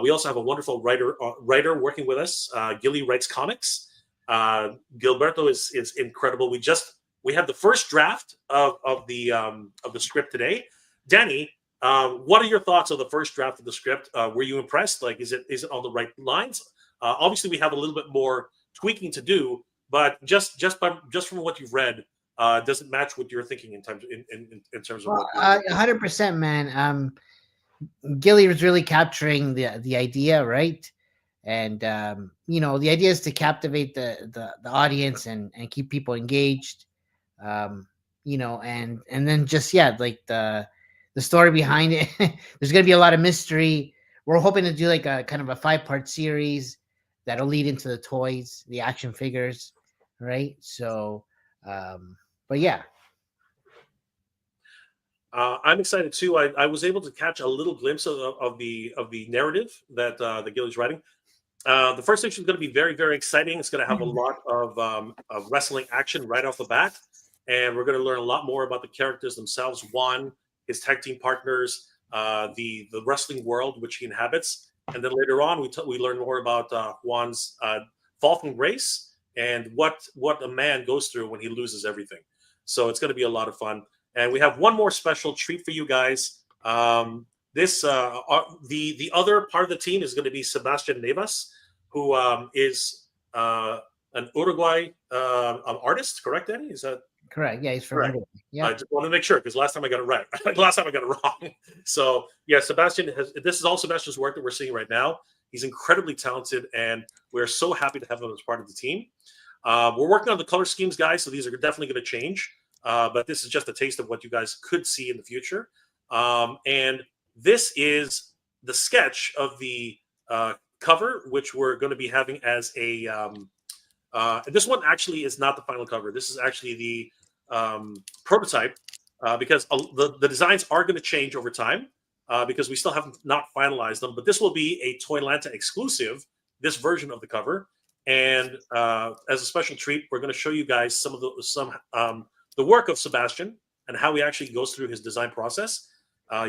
We also have a wonderful writer working with us. Gilly writes comics. Gilberto is incredible. We had the first draft of the script today. Danny, what are your thoughts of the first draft of the script? Were you impressed? Like, is it on the right lines? Obviously, we have a little bit more tweaking to do, but just from what you've read, does it match what you're thinking in terms of what? 100%, man. Gilly was really capturing the idea, right? And the idea is to captivate the audience and keep people engaged. And then just like the story behind it. There's gonna be a lot of mystery. We're hoping to do like a kind of a 5-part series that'll lead into the toys, the action figures, right? So, but yeah. I'm excited too. I was able to catch a little glimpse of the narrative that Gilly's writing. The first section is going to be very, very exciting. It's going to have a lot of wrestling action right off the bat, and we're going to learn a lot more about the characters themselves. Juan, his tag team partners, the wrestling world which he inhabits, and then later on we learn more about Juan's fall from grace and what a man goes through when he loses everything. So it's going to be a lot of fun. And we have one more special treat for you guys. The other part of the team is going to be Sebastian Nevas, who is an Uruguay artist. Correct, Eddie? Is that correct? Yeah, he's from correct? Uruguay. Yeah, I just want to make sure because last time I got it right. Last time I got it wrong. So yeah, Sebastian this is all Sebastian's work that we're seeing right now. He's incredibly talented, and we're so happy to have him as part of the team. We're working on the color schemes, guys, so these are definitely going to change. But this is just a taste of what you guys could see in the future. And this is the sketch of the cover, which we're going to be having as a. This one actually is not the final cover. This is actually the prototype because the designs are going to change over time because we still have not finalized them. But this will be a Toylanta exclusive, this version of the cover. And as a special treat, we're going to show you guys some of the work of Sebastian and how he actually goes through his design process.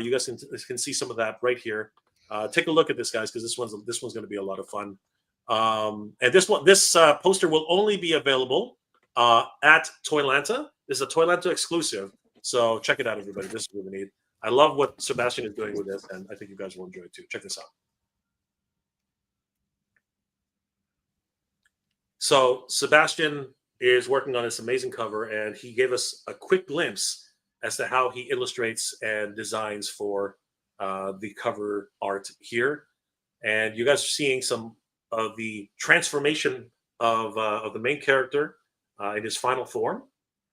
You guys can see some of that right here. Take a look at this, guys, because this one's going to be a lot of fun. And this poster will only be available at Toylanta. This is a Toylanta exclusive, so check it out, everybody. This is really neat. I love what Sebastian is doing with this, and I think you guys will enjoy it too. Check this out. So Sebastian is working on this amazing cover, and he gave us a quick glimpse as to how he illustrates and designs for the cover art here. And you guys are seeing some of the transformation of the main character in his final form.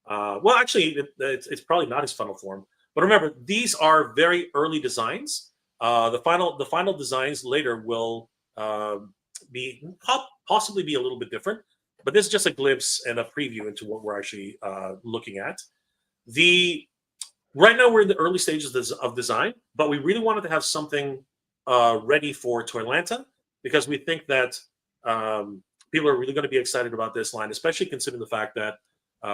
Well, actually, it's probably not his final form. But remember, these are very early designs. The final designs later will possibly be a little bit different. But this is just a glimpse and a preview into what we're actually looking at. Right now, we're in the early stages of design, but we really wanted to have something ready for Toylanta because we think that people are really going to be excited about this line, especially considering the fact that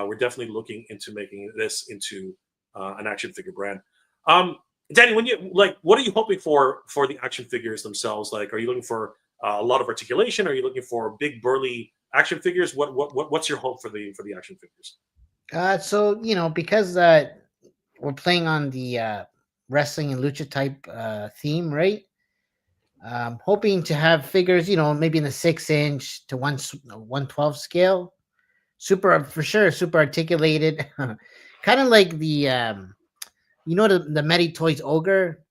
we're definitely looking into making this into an action figure brand. Danny, what are you hoping for the action figures themselves? Like, are you looking for a lot of articulation? Are you looking for big burly action figures? What's your hope for the action figures? So because we're playing on the wrestling and lucha type theme, right? Hoping to have figures, maybe in the 6-inch to 1/12 scale, super articulated, kind of like the the Medi Toys ogre,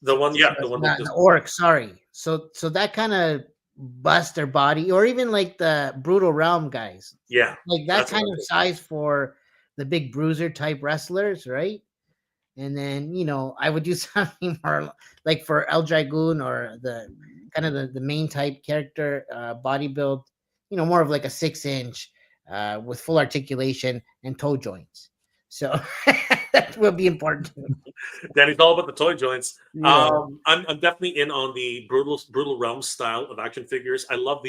the one the orc. Sorry, so that kind of bust their body, or even like the Brutal Realm guys. Yeah, like that kind of size for the big bruiser type wrestlers, right? And then I would do something more like for El Dragoon or the kind of the main type character body build, more of like a 6-inch with full articulation and toe joints. So that will be important. Danny's all about the toe joints. Yeah. I'm definitely in on the brutal realm style of action figures. I love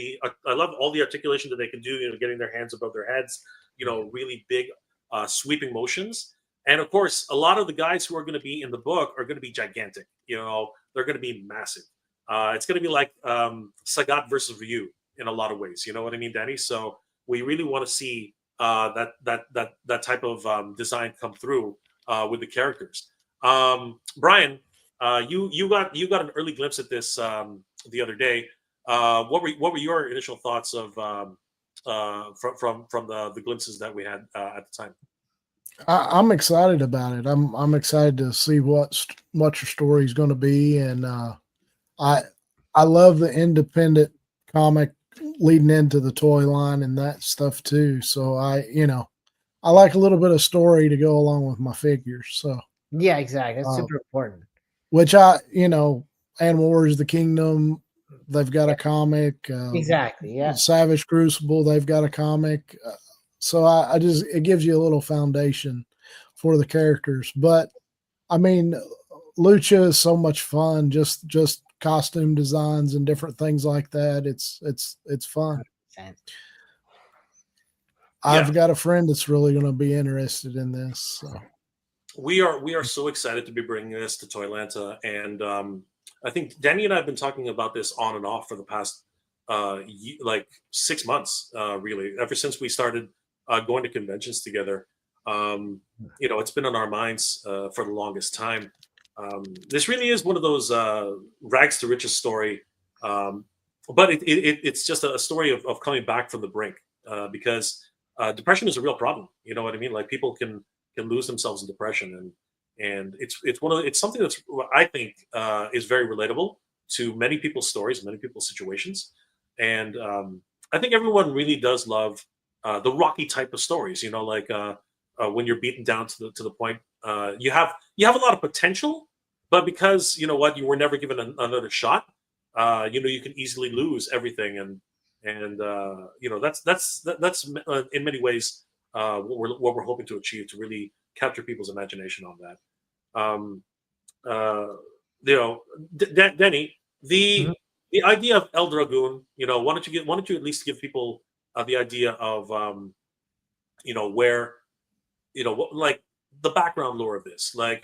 all the articulation that they can do. Getting their hands above their heads. Really big sweeping motions. And of course, a lot of the guys who are going to be in the book are going to be gigantic. They're going to be massive. It's going to be like Sagat versus Ryu in a lot of ways. You know what I mean, Danny? So we really want to see that type of design come through with the characters. Brian, you got an early glimpse at this the other day. What were your initial thoughts of from the glimpses that we had at the time? I'm excited about it. I'm excited to see what your story is going to be, and I love the independent comic leading into the toy line and that stuff too. So I like a little bit of story to go along with my figures. So yeah, exactly. That's super important. Which Animal Wars: The Kingdom, they've got a comic. Exactly. Yeah. Savage Crucible, they've got a comic. So it gives you a little foundation for the characters. But I mean, lucha is so much fun. Just costume designs and different things like that. It's fun. I've got a friend that's really going to be interested in this. So. We are so excited to be bringing this to Toylanta, and I think Danny and I have been talking about this on and off for the past like 6 months, really, ever since we started going to conventions together. It's been on our minds for the longest time. This really is one of those rags to riches story, but it's just a story of coming back from the brink, because depression is a real problem. You know what I mean? Like, people can lose themselves in depression, and it's something that's, I think, is very relatable to many people's stories, many people's situations, and I think everyone really does love the Rocky type of stories. Like when you're beaten down to the point, you have a lot of potential, but because you were never given another shot, you can easily lose everything, and that's in many ways what we're hoping to achieve, to really capture people's imagination on that. Denny, the idea of El Dragoon, why don't you at least give people the idea of where, like the background lore of this, like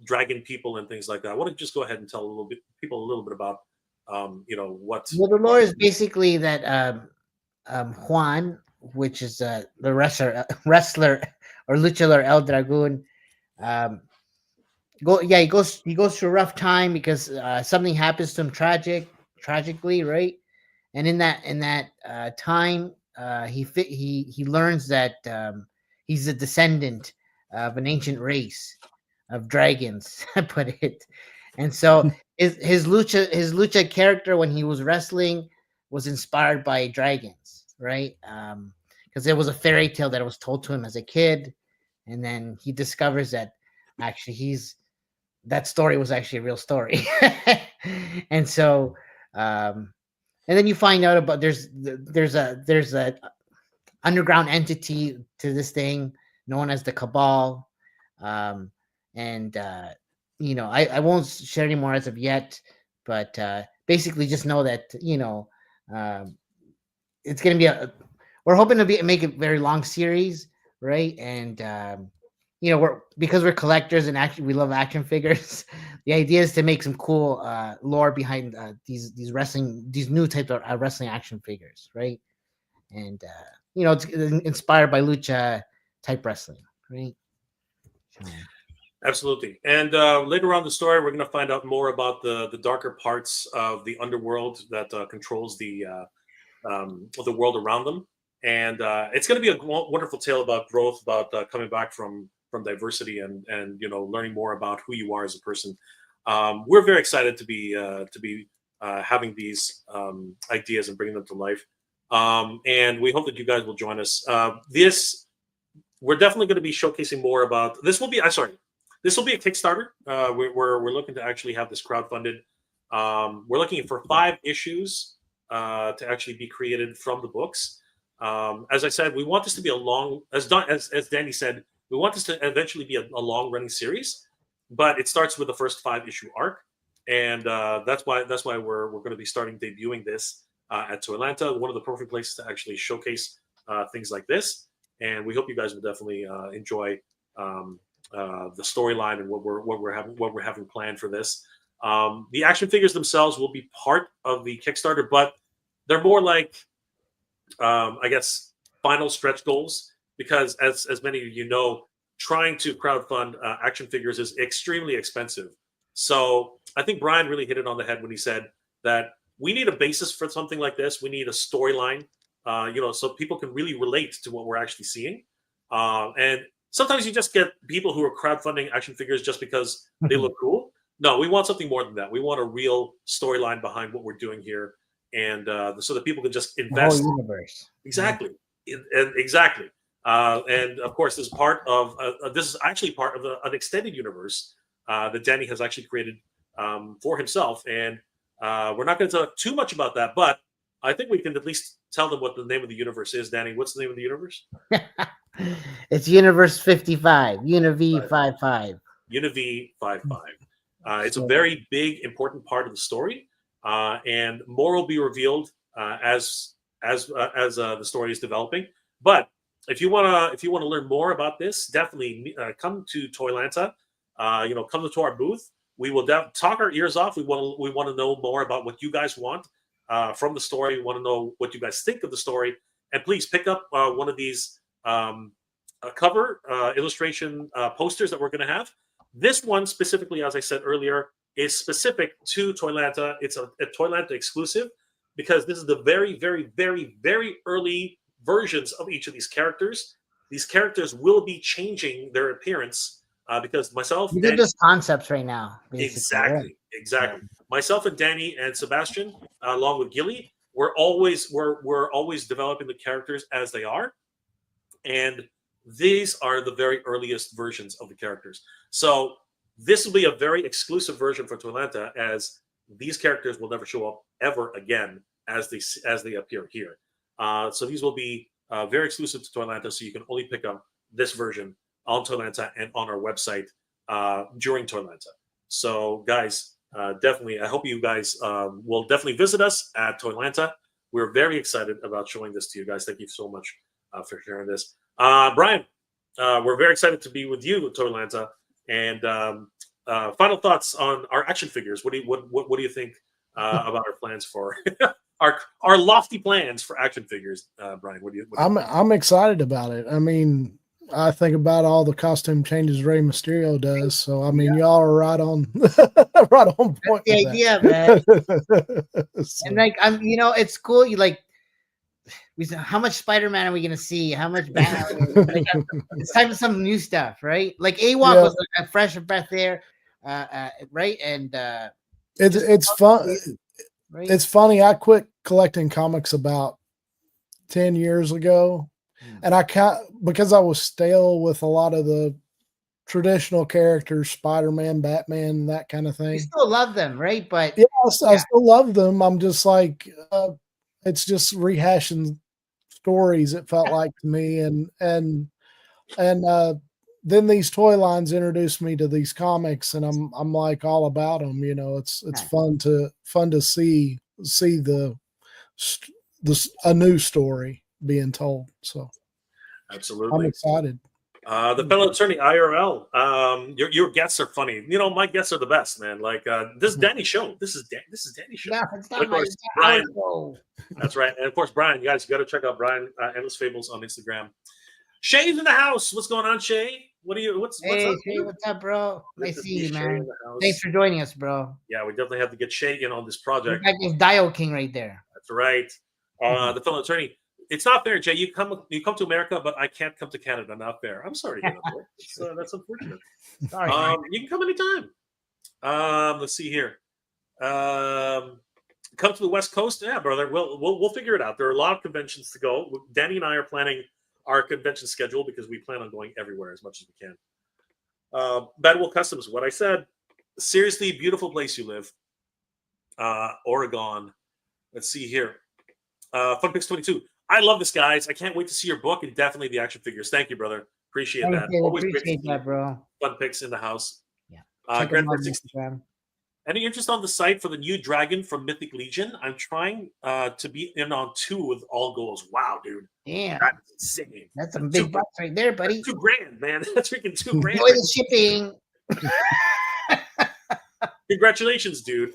dragon people and things like that. Why don't you just go ahead and tell people a little bit about what? Well, the lore is basically that Juan, which is the wrestler or luchador El Dragoon, he goes through a rough time because something happens to him tragically, right? And in that time, he learns that he's a descendant of an ancient race of dragons, I put it. And so his lucha character when he was wrestling was inspired by dragons, right? Because there was a fairy tale that was told to him as a kid, and then he discovers that actually that story was actually a real story. And so and then you find out about there's a underground entity to this thing known as the Cabal, and I won't share any more as of yet, but basically just know that it's going to be we're hoping to make a very long series, right? And because we're collectors and actually we love action figures, the idea is to make some cool lore behind these new types of wrestling action figures, right? And it's inspired by lucha type wrestling, right? Absolutely. And later on in the story, we're going to find out more about the darker parts of the underworld that controls the world around them. And it's going to be a wonderful tale about growth, about coming back from diversity, and learning more about who you are as a person. We're very excited to be having these ideas and bringing them to life. And we hope that you guys will join us. We're definitely going to be showcasing more about this. This will be a Kickstarter. We're looking to actually have this crowdfunded. We're looking for 5 issues to actually be created from the books. As I said, we want this to be as Danny said, we want this to eventually be a long-running series, but it starts with the first 5-issue arc, and that's why we're going to be debuting this at Toylanta, one of the perfect places to actually showcase things like this. And we hope you guys will definitely enjoy the storyline and what we're having planned for this. The action figures themselves will be part of the Kickstarter, but they're more like, I guess, final stretch goals, because as many of you know, trying to crowdfund action figures is extremely expensive. So I think Brian really hit it on the head when he said that we need a basis for something like this. We need a storyline, so people can really relate to what we're actually seeing. And sometimes you just get people who are crowdfunding action figures just because they look cool. No, we want something more than that. We want a real storyline behind what we're doing here, and so that people can just invest. The whole universe. Exactly. Exactly. And of course, this is actually part of an extended universe that Danny has actually created for himself. And we're not going to talk too much about that, but I think we can at least tell them what the name of the universe is. Danny, what's the name of the universe? It's Universe 55, Univ 55. Univ 55. It's a very big, important part of the story, and more will be revealed as the story is developing. But if you wanna learn more about this, definitely come to Toylanta. Come to our booth. We will talk our ears off. We want to know more about what you guys want from the story. We want to know what you guys think of the story, and please pick up one of these cover illustration posters that we're going to have. This one specifically, as I said earlier, is specific to Toylanta. It's a Toylanta exclusive because this is the very, very, very, very early versions of each of these characters. These characters will be changing their appearance because myself, You get those concepts right now. Exactly. Yeah. Myself and Danny and Sebastian, along with Gilly, we're always developing the characters as they are, and these are the very earliest versions of the characters. So this will be a very exclusive version for Toylanta, as these characters will never show up ever again as they appear here. So these will be very exclusive to Toylanta, so you can only pick up this version on Toylanta and on our website during Toylanta. So guys, definitely, I hope you guys will definitely visit us at Toylanta. We're very excited about showing this to you guys. Thank you so much for sharing this. Brian, we're very excited to be with you at Toylanta. And final thoughts on our action figures. What do you think about our plans for our lofty plans for action figures, Brian? I'm excited about it. I mean, I think about all the costume changes Rey Mysterio does. So I mean, y'all are right on right on point. That's the idea, man. So, And like it's cool. You like, how much Spider-Man are we gonna see? How much Batman? It's time for some new stuff, right? Like AWOC was like a fresh breath there, right? And it's fun. Right? It's funny. I quit collecting comics about 10 years ago, and because I was stale with a lot of the traditional characters, Spider-Man, Batman, that kind of thing. You still love them, right? But I still love them. I'm just like, it's just rehashing stories. It felt like to me, and then these toy lines introduced me to these comics, and I'm like all about them. It's fun to see a new story being told. So absolutely, I'm excited. The fellow attorney IRL, your guests are funny. My guests are the best, man. Like this is Danny's show. This is Danny's show. No, it's not my Brian. That's right, and of course, Brian. You guys got to check out Brian Endless Fables on Instagram. Shay's in the house. What's going on, Shay? What's hey, up? Shay, what's up, bro? Nice to see you, man. in the house. Thanks for joining us, bro. Yeah, we definitely have to get Shay in on this project. It's Dio King right there. That's right. The fellow attorney. It's not fair, Jay. You come to America, but I can't come to Canada. Not fair. I'm sorry to hear that. That's unfortunate. Sorry, you can come anytime. Let's see here. Come to the West Coast, yeah, brother. We'll figure it out. There are a lot of conventions to go. Danny and I are planning our convention schedule because we plan on going everywhere as much as we can. Badwell Customs, what I said. Seriously, beautiful place you live. Oregon. Let's see here. Funpix 22. I love this, guys. I can't wait to see your book and definitely the action figures. Thank you, brother. Appreciate that. Always appreciate that, bro. Funpix in the house. Yeah. Grand 60. Any interest on the site for the new dragon from Mythic Legion? I'm trying to be in on 2 with all goals. Wow, dude. Damn. That's insane. That's some big bucks right there, buddy. That's $2,000, man. That's freaking $2,000. Enjoy the shipping. Congratulations, dude.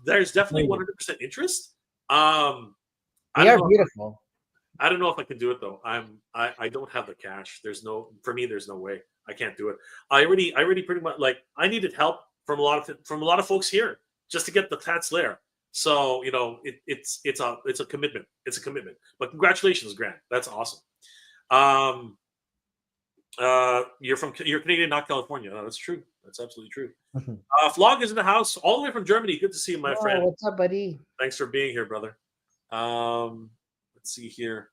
There's definitely 100% interest. They are beautiful. I don't know if I can do it though. I don't have the cash. There's no way. I can't do it. I already pretty much I needed help from a lot of folks here just to get the Cat's Lair. So it's a commitment. It's a commitment. But congratulations, Grant. That's awesome. You're Canadian, not California. No, that's true. That's absolutely true. Flog is in the house, all the way from Germany. Good to see you, my friend. What's up, buddy? Thanks for being here, brother. Let's see here.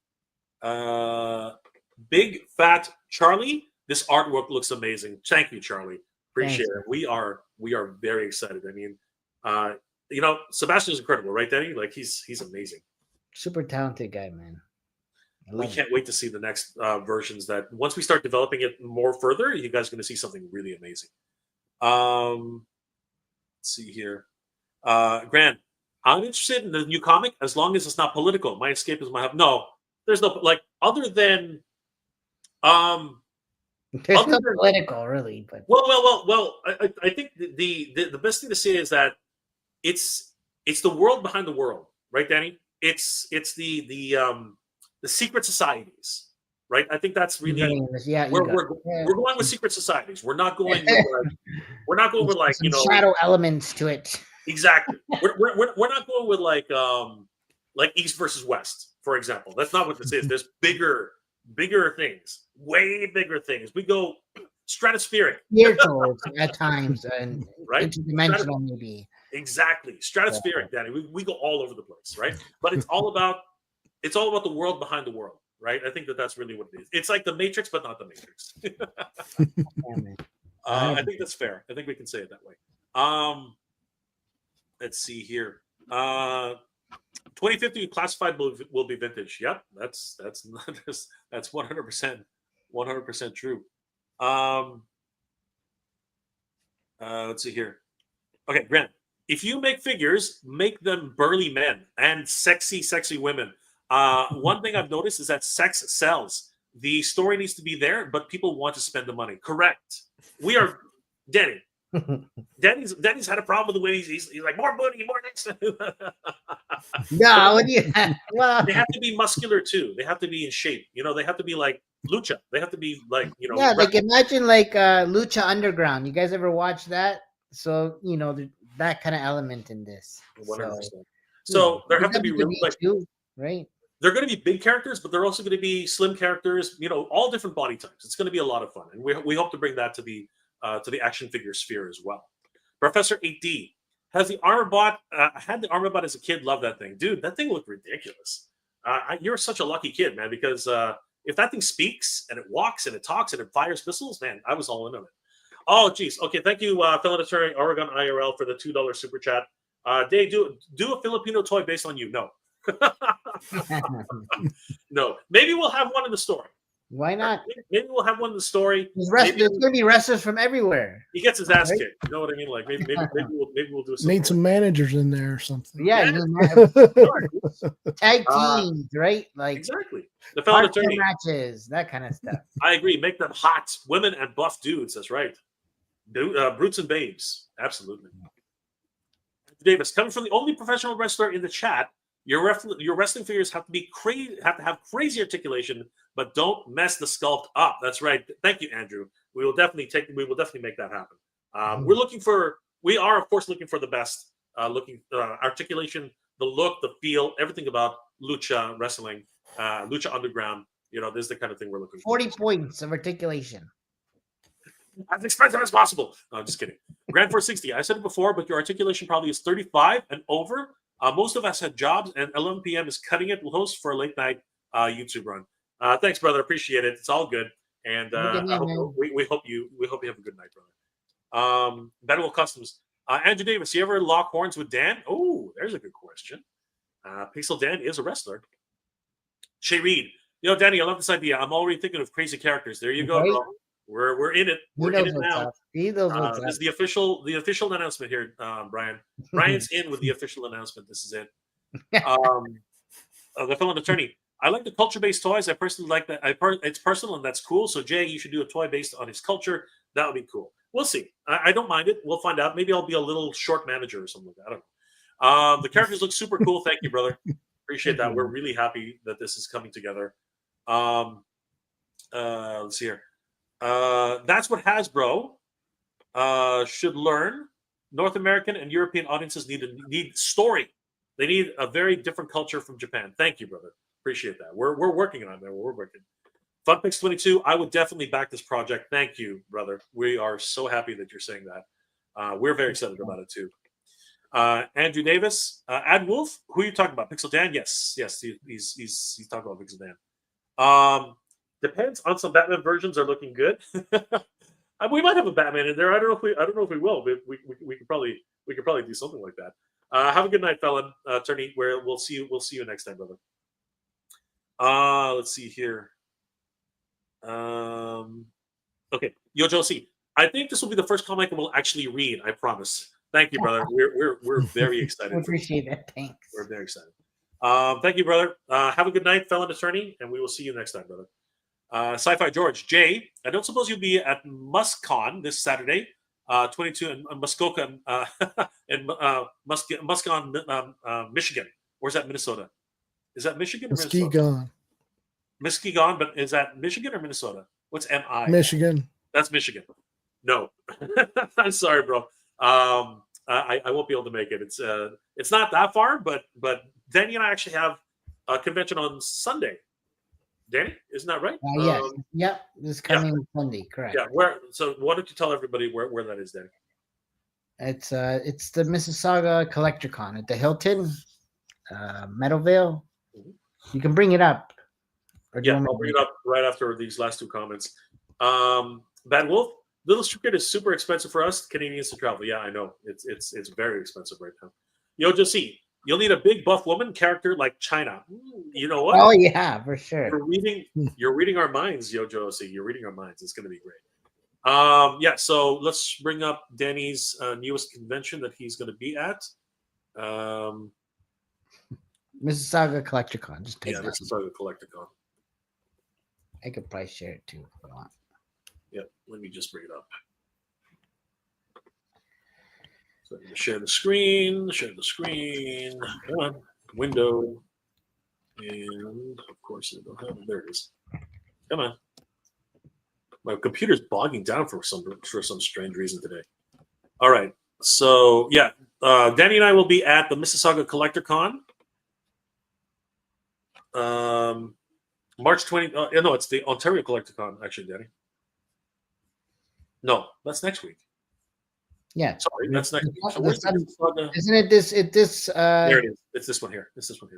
Big Fat Charlie. This artwork looks amazing. Thank you, Charlie. Appreciate it. We are very excited. I mean, Sebastian is incredible, right, Danny? Like he's amazing. Super talented guy, man. We can't wait to see the next versions. That once we start developing it more further, you guys are going to see something really amazing. Let's see here. Grant, I'm interested in the new comic as long as it's not political. My escapism, there's no other than There's Other no than- political, really, but well. I think the best thing to say is that it's the world behind the world, right, Danny? It's the secret societies, right? I think that's really yeah, you we're got we're, we're going with secret societies. We're not going with like some shadow elements to it. exactly. We're not going with like East versus West, for example. That's not what this is. There's bigger things, way bigger things. We go stratospheric, Spiritual at times and right? interdimensional, maybe. Exactly, stratospheric, Danny. We go all over the place, right? But it's all about the world behind the world, right? I think that's really what it is. It's like the Matrix, but not the Matrix. I think that's fair. I think we can say it that way. Let's see here. 2050 classified will be vintage. Yep, that's 100% true. Let's see here. Okay, Grant. If you make figures, make them burly men and sexy women. One thing I've noticed is that sex sells. The story needs to be there, but people want to spend the money. Correct. We are Danny. Danny's had a problem with the way he's like more booty, more next. No, well, they have to be muscular too. They have to be in shape. They have to be like lucha. They have to be like yeah, like imagine like Lucha Underground. You guys ever watch that? So that kind of element in this. 100%. So there have to be really like right. They're going to be big characters, but they're also going to be slim characters. All different body types. It's going to be a lot of fun, and we hope to bring that to the action figure sphere as well. Professor 8D has the armor bot. I had the armor bot as a kid. Love that thing, dude. That thing looked ridiculous. You're such a lucky kid, man. Because if that thing speaks and it walks and it talks and it fires missiles, man, I was all in on it. Oh, geez. Okay, thank you, fellow attorney Oregon IRL for the $2 super chat. Dave, do a Filipino toy based on you. No. No. Maybe we'll have one in the story. Why not? Maybe we'll have one in the story. There's going to be wrestlers from everywhere. He gets his ass kicked. You know what I mean? Like maybe we'll do something. Need some managers in there or something. Yeah, tag teams, right? Like exactly. The fellow attorney matches, that kind of stuff. I agree. Make them hot women and buff dudes. That's right. Brutes and babes. Absolutely. Davis, coming from the only professional wrestler in the chat, your wrestling figures have to have crazy articulation, but don't mess the sculpt up. That's right. Thank you, Andrew. We will definitely make that happen. We are of course looking for the best articulation, the look, the feel, everything about lucha wrestling, lucha underground. This is the kind of thing we're looking for. 40 points of articulation. As expensive as possible. No, I'm just kidding. Grand 460. I said it before, but your articulation probably is 35 and over. Most of us had jobs, and 11 p.m. is cutting it. We'll host for a late night YouTube run. Thanks, brother. Appreciate it. It's all good, and we hope you have a good night, brother. Battle Customs. Andrew Davis, you ever lock horns with Dan? Oh, there's a good question. Pixel Dan is a wrestler. Shay Reed. Danny, I love this idea. I'm already thinking of crazy characters. There you go, bro. We're in it. We're in it now. This is the official announcement here, Brian. Brian's in with the official announcement. This is it. The fellow attorney. I like the culture-based toys. I personally like that. It's personal and that's cool. So Jay, you should do a toy based on his culture. That would be cool. We'll see. I don't mind it. We'll find out. Maybe I'll be a little short manager or something like that. I don't know. The characters look super cool. Thank you, brother. Appreciate that. We're really happy that this is coming together. Let's see here. That's what Hasbro should learn. North American and European audiences need story. They need a very different culture from Japan. Thank you, brother. Appreciate that. We're working on that. We're working. Funpix 22. I would definitely back this project. Thank you, brother. We are so happy that you're saying that. We're very excited about it too. Andrew Davis, Ad Wolf. Who are you talking about? Pixel Dan? Yes. He's talking about Pixel Dan. Depends on some Batman versions are looking good. We might have a Batman in there. I don't know if we will, but we could probably do something like that. Have a good night, felon attorney. Where we'll see you next time, brother. Let's see here. Okay, Yojo C. I think this will be the first comic we'll actually read. I promise. Thank you, brother. We're very excited. I appreciate that. Thanks. We're very excited. Thank you, brother. Have a good night, felon attorney, and we will see you next time, brother. Sci-Fi George, Jay, I don't suppose you'll be at MuskCon this Saturday, 22 in Muskoka, in Muscon, Michigan. Or is that Minnesota? Is that Michigan or Minnesota? Muskegon. Muskegon, but is that Michigan or Minnesota? What's MI? Michigan. That's Michigan. No, I'm sorry, bro. I won't be able to make it. It's not that far, but Danny and I actually have a convention on Sunday. Danny, isn't that right? Yes. Yep. This coming Sunday, correct. Yeah. Where? So why don't you tell everybody where that is, Danny? It's the Mississauga Collector Con at the Hilton, Meadowvale. You can bring it up. Or Yeah, I'll bring it up right after these last two comments. Bad Wolf, Little Secret is super expensive for us Canadians to travel. Yeah, I know. It's very expensive right now. Yo, just see, you'll need a big buff woman character like China. You know what? Oh yeah, for sure. You're reading our minds, Yo Josie. You're reading our minds. It's gonna be great. Yeah, so let's bring up Danny's newest convention that he's gonna be at. Mississauga Collector Con. Just take that. Mississauga Collector Con. I could probably share it too if you want. Yep, let me just bring it up. So I'm going to share the screen. Come on, window. And of course, I don't have it. There it is. Come on. My computer's bogging down for some strange reason today. All right. So yeah, Danny and I will be at the Mississauga Collector Con. March 20. No, it's the Ontario Collector Con, actually, Danny. No, that's next week. Yeah. Sorry, that's next week. So where's Mississauga? Isn't it this? There it is. It's this one here.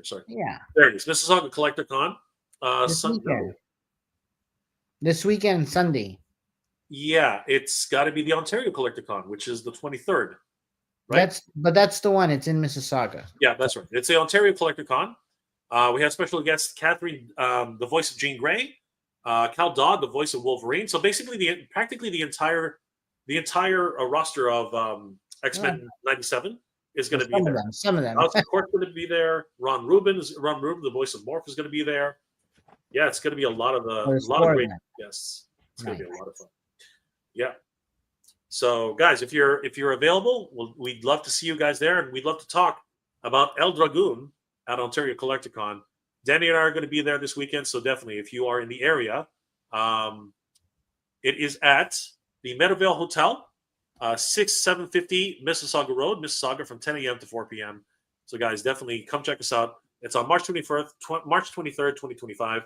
Sorry. Yeah. There it is. Mississauga Collector Con. This weekend, Sunday. Yeah, it's got to be the Ontario Collector Con, which is the 23rd. Right. That's the one. It's in Mississauga. Yeah, that's right. It's the Ontario Collector Con. We have special guests Catherine, the voice of Jean Grey, Cal Dodd, the voice of Wolverine. So basically, practically the entire roster of X-Men '97 is going to be there. Some of them. Of course, going to be there. Ron Rubin, the voice of Morph, is going to be there. Yeah, it's going to be a lot of great guests. It's going to be a lot of fun. Yeah. So, guys, if you're available, we'd love to see you guys there, and we'd love to talk about El Dragoon at Ontario Collector Con. Danny and I are going to be there this weekend, so definitely, if you are in the area, it is at the Meadowvale Hotel, 6750 Mississauga Road, Mississauga, from 10 a.m. to 4 p.m. So, guys, definitely come check us out. It's on March 23rd, 2025,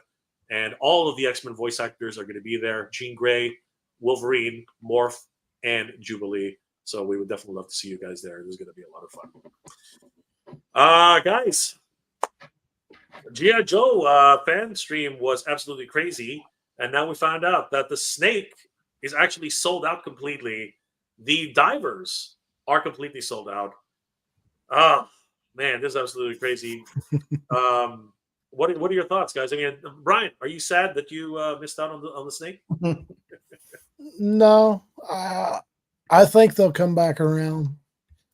and all of the X-Men voice actors are going to be there. Jean Grey, Wolverine, Morph, and Jubilee. So we would definitely love to see you guys there. There's going to be a lot of fun. Guys, GI Joe Fanstream was absolutely crazy, and now we found out that the Snake is actually sold out completely. The Divers are completely sold out. Man, this is absolutely crazy. What are your thoughts, guys? I mean, Brian, are you sad that you missed out on the Snake? No, I think they'll come back around.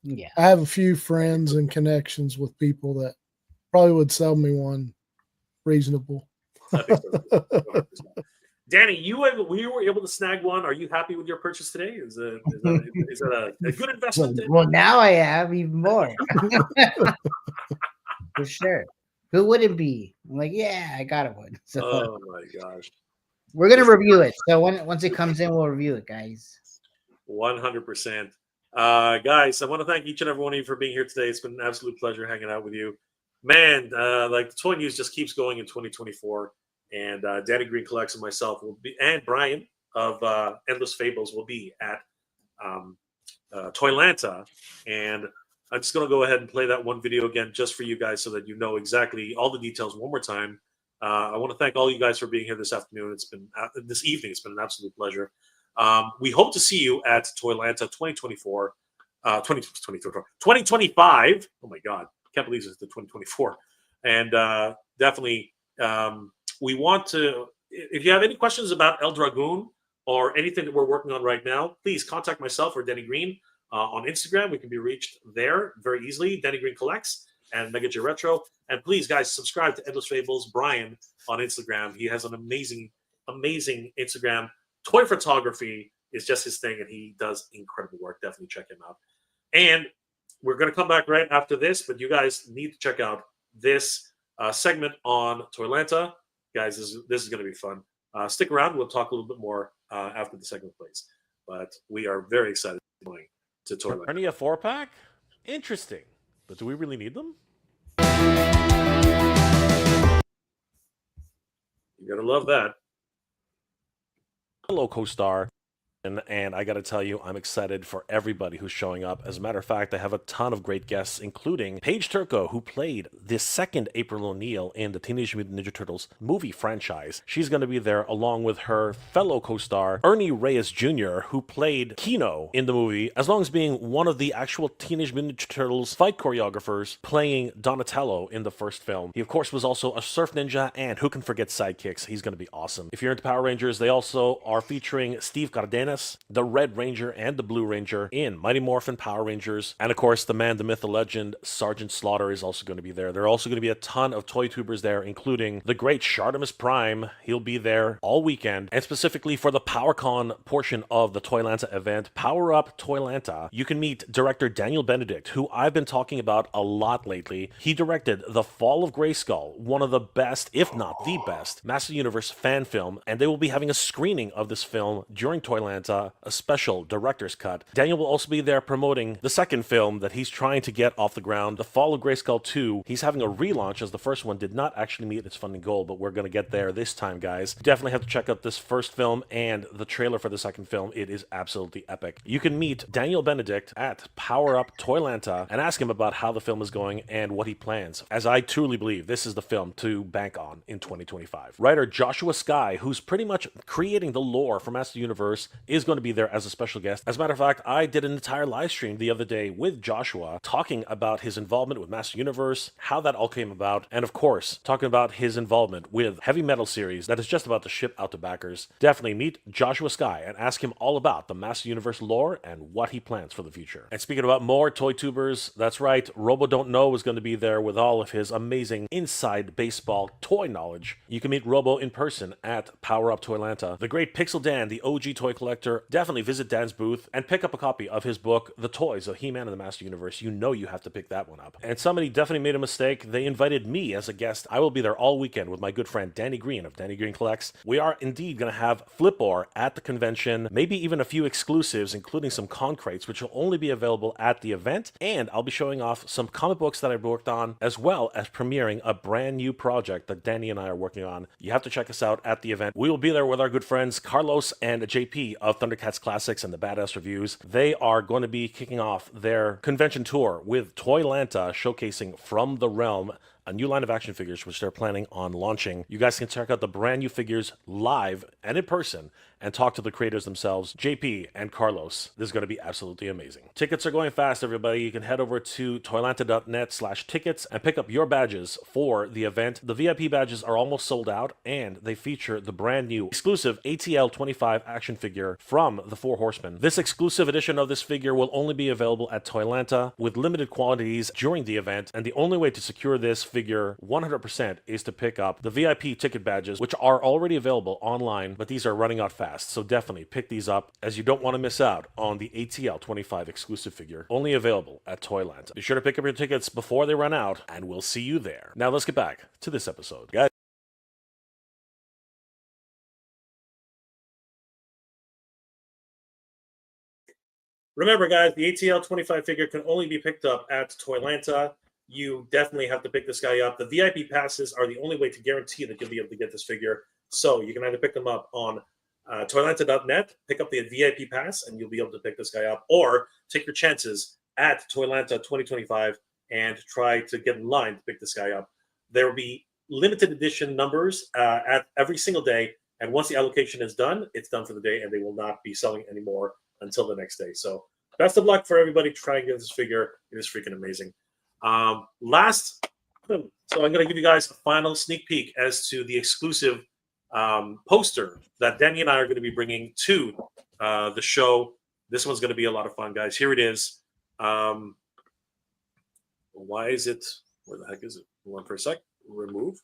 Yeah, I have a few friends and connections with people that probably would sell me one reasonable. Danny, we were able to snag one. Are you happy with your purchase today? Is that a good investment? Well, now I have even more. For sure. Who wouldn't be? I'm like, yeah, I got one. So, oh my gosh. We're gonna review it. So once it comes in, we'll review it, guys. 100%. Guys, I want to thank each and every one of you for being here today. It's been an absolute pleasure hanging out with you. Man, like the toy news just keeps going in 2024. And Danny Green Collects and myself will be, and Brian of Endless Fables will be at Toylanta. And I'm just going to go ahead and play that one video again just for you guys so that you know exactly all the details one more time. I want to thank all you guys for being here this afternoon. It's been this evening. It's been an absolute pleasure. We hope to see you at Toylanta 2024, 2025. Oh my God. Can't believe it's the 2024. And definitely, we want to, if you have any questions about El Dragoon or anything that we're working on right now, please contact myself or Danny Green on Instagram. We can be reached there very easily. Danny Green Collects and Mega J Retro. And please, guys, subscribe to Endless Fables Brian on Instagram. He has an amazing amazing Instagram. Toy photography is just his thing, and he does incredible work. Definitely check him out. And we're going to come back right after this, but you guys need to check out this segment on Toylanta. Guys, this is going to be fun. Stick around. We'll talk a little bit more after the segment plays. But we are very excited going to Toylanta. Ernie, a 4-pack? Interesting. But do we really need them? You got to love that. Hello, co-star. And I got to tell you, I'm excited for everybody who's showing up. As a matter of fact, I have a ton of great guests, including Paige Turco, who played the second April O'Neil in the Teenage Mutant Ninja Turtles movie franchise. She's going to be there along with her fellow co-star, Ernie Reyes Jr., who played Kino in the movie, as long as being one of the actual Teenage Mutant Ninja Turtles fight choreographers playing Donatello in the first film. He, of course, was also a surf ninja, and who can forget sidekicks? He's going to be awesome. If you're into Power Rangers, they also are featuring Steve Cardenas, the Red Ranger and the Blue Ranger in Mighty Morphin Power Rangers. And of course, the man, the myth, the legend, Sergeant Slaughter is also going to be there. There are also going to be a ton of toy tubers there, including the great Shartimus Prime. He'll be there all weekend. And specifically for the PowerCon portion of the Toylanta event, Power Up Toylanta, you can meet director Daniel Benedict, who I've been talking about a lot lately. He directed The Fall of Grayskull, one of the best, if not the best, Master Universe fan film, and they will be having a screening of this film during Toylanta, a special director's cut. Daniel will also be there promoting the second film that he's trying to get off the ground, The Fall of Grayskull 2. He's having a relaunch, as the first one did not actually meet its funding goal, but we're going to get there this time, guys. Definitely have to check out this first film and the trailer for the second film. It is absolutely epic. You can meet Daniel Benedict at Power Up Toylanta and ask him about how the film is going and what he plans, as I truly believe this is the film to bank on in 2025. Writer Joshua Skye, who's pretty much creating the lore for Master Universe, is going to be there as a special guest. As a matter of fact, I did an entire live stream the other day with Joshua talking about his involvement with Master Universe, how that all came about, and of course, talking about his involvement with Heavy Metal series that is just about to ship out to backers. Definitely meet Joshua Skye and ask him all about the Master Universe lore and what he plans for the future. And speaking about more toy tubers, that's right, Robo Don't Know is going to be there with all of his amazing inside baseball toy knowledge. You can meet Robo in person at Power Up Toylanta. The great Pixel Dan, the OG toy collector, definitely visit Dan's booth and pick up a copy of his book, The Toys of He-Man and the Master Universe. You know you have to pick that one up. And somebody definitely made a mistake. They invited me as a guest. I will be there all weekend with my good friend Danny Green of Danny Green Collects. We are indeed going to have Flipor at the convention, maybe even a few exclusives, including some concrates, which will only be available at the event. And I'll be showing off some comic books that I've worked on, as well as premiering a brand new project that Danny and I are working on. You have to check us out at the event. We will be there with our good friends Carlos and JP of Thundercats Classics and the Badass Reviews. They are going to be kicking off their convention tour with Toylanta, showcasing From the Realm, a new line of action figures which they're planning on launching. You guys can check out the brand new figures live and in person and talk to the creators themselves, JP and Carlos. This is going to be absolutely amazing. Tickets are going fast, everybody. You can head over to toylanta.net/tickets and pick up your badges for the event. The VIP badges are almost sold out, and they feature the brand new exclusive ATL 25 action figure from the Four Horsemen. This exclusive edition of this figure will only be available at Toylanta with limited quantities during the event, and the only way to secure this figure 100% is to pick up the VIP ticket badges, which are already available online, but these are running out fast. So definitely pick these up, as you don't want to miss out on the ATL 25 exclusive figure, only available at Toylanta. Be sure to pick up your tickets before they run out, and we'll see you there. Now let's get back to this episode, guys. Remember, guys, the ATL 25 figure can only be picked up at Toylanta. You definitely have to pick this guy up. The VIP passes are the only way to guarantee that you'll be able to get this figure. So you can either pick them up on Toylanta.net, pick up the VIP pass, and you'll be able to pick this guy up, or take your chances at Toylanta 2025 and try to get in line to pick this guy up. There will be limited edition numbers at every single day, and once the allocation is done, it's done for the day, and they will not be selling anymore until the next day. So best of luck for everybody trying to get this figure. It is freaking amazing. So I'm going to give you guys a final sneak peek as to the exclusive poster that Danny and I are going to be bringing to the show. This one's going to be a lot of fun, guys. Here it is. Why is it? Where the heck is it? Hold on for a sec. Remove.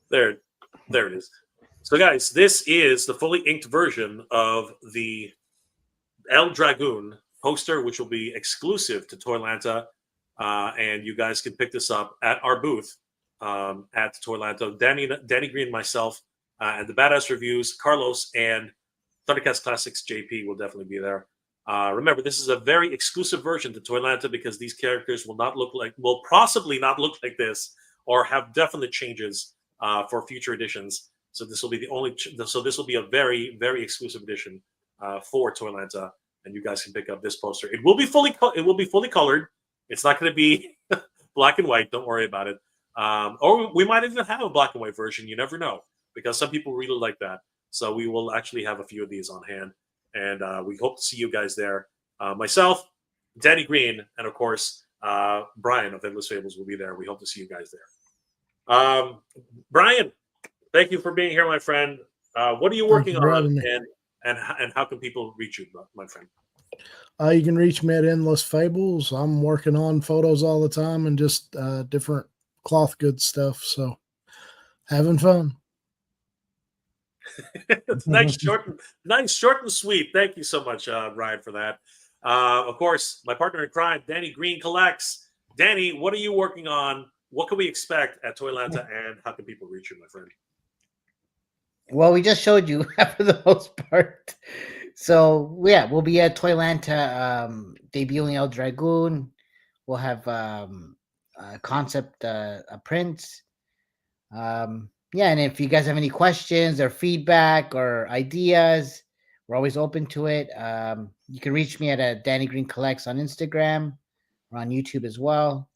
There it is. So, guys, this is the fully inked version of the El Dragoon poster, which will be exclusive to Toylanta. And you guys can pick this up at our booth at Toylanta. Danny Green, myself, and the Badass Reviews, Carlos, and Thundercats Classics JP will definitely be there. Remember, this is a very exclusive version to Toylanta because these characters will possibly not look like this or have definite changes for future editions. So this will be this will be a very, very exclusive edition for Toylanta, and you guys can pick up this poster. It will be fully colored. It's not going to be black and white. Don't worry about it. Or we might even have a black and white version. You never know, because some people really like that. So we will actually have a few of these on hand, and we hope to see you guys there. Myself, Danny Green, and of course Brian of Endless Fables will be there. We hope to see you guys there. Brian, thank you for being here, my friend. What are you working on, and how can people reach you, my friend? You can reach me at Endless Fables. I'm working on photos all the time and just different cloth goods stuff. So having fun. It's nice, short and sweet. Thank you so much, Brian, for that. Of course, my partner in crime, Danny Green Collects. Danny, what are you working on? What can we expect at Toylanta, and how can people reach you, my friend? Well, we just showed you for the most part. So yeah, we'll be at Toylanta debuting El Dragoon. We'll have concept prints. Yeah, and if you guys have any questions or feedback or ideas, we're always open to it. You can reach me at Danny Green Collects on Instagram or on YouTube as well.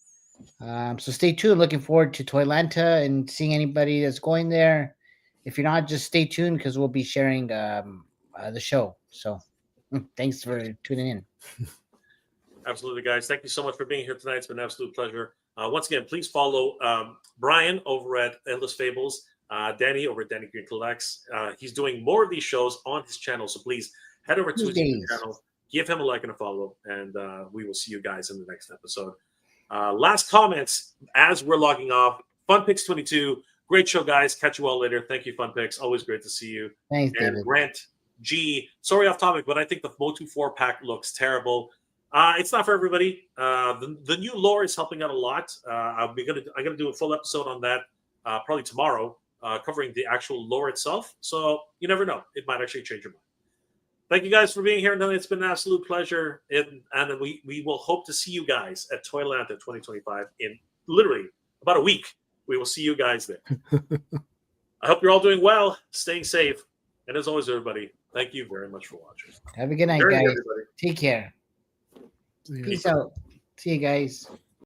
So stay tuned. Looking forward to Toylanta and seeing anybody that's going there. If you're not, just stay tuned because we'll be sharing the show. So thanks for tuning in. Absolutely, guys. Thank you so much for being here tonight. It's been an absolute pleasure. Once again, please follow Brian over at Endless Fables, Danny over at Danny Green Collects. He's doing more of these shows on his channel, so please head over to his channel, give him a like and a follow, and we will see you guys in the next episode. Last comments as we're logging off. FunPix22, great show, guys. Catch you all later. Thank you, FunPix. Always great to see you. Thanks, and David. Grant G, sorry off topic, but I think the Motu 4-pack looks terrible. It's not for everybody. The new lore is helping out a lot. I'm gonna do a full episode on that probably tomorrow, covering the actual lore itself. So you never know; it might actually change your mind. Thank you guys for being here. No, it's been an absolute pleasure, and we will hope to see you guys at Toylanta 2025 in literally about a week. We will see you guys there. I hope you're all doing well, staying safe, and as always, everybody, thank you very much for watching. Have a good night, guys. Take care. Peace out. See you guys.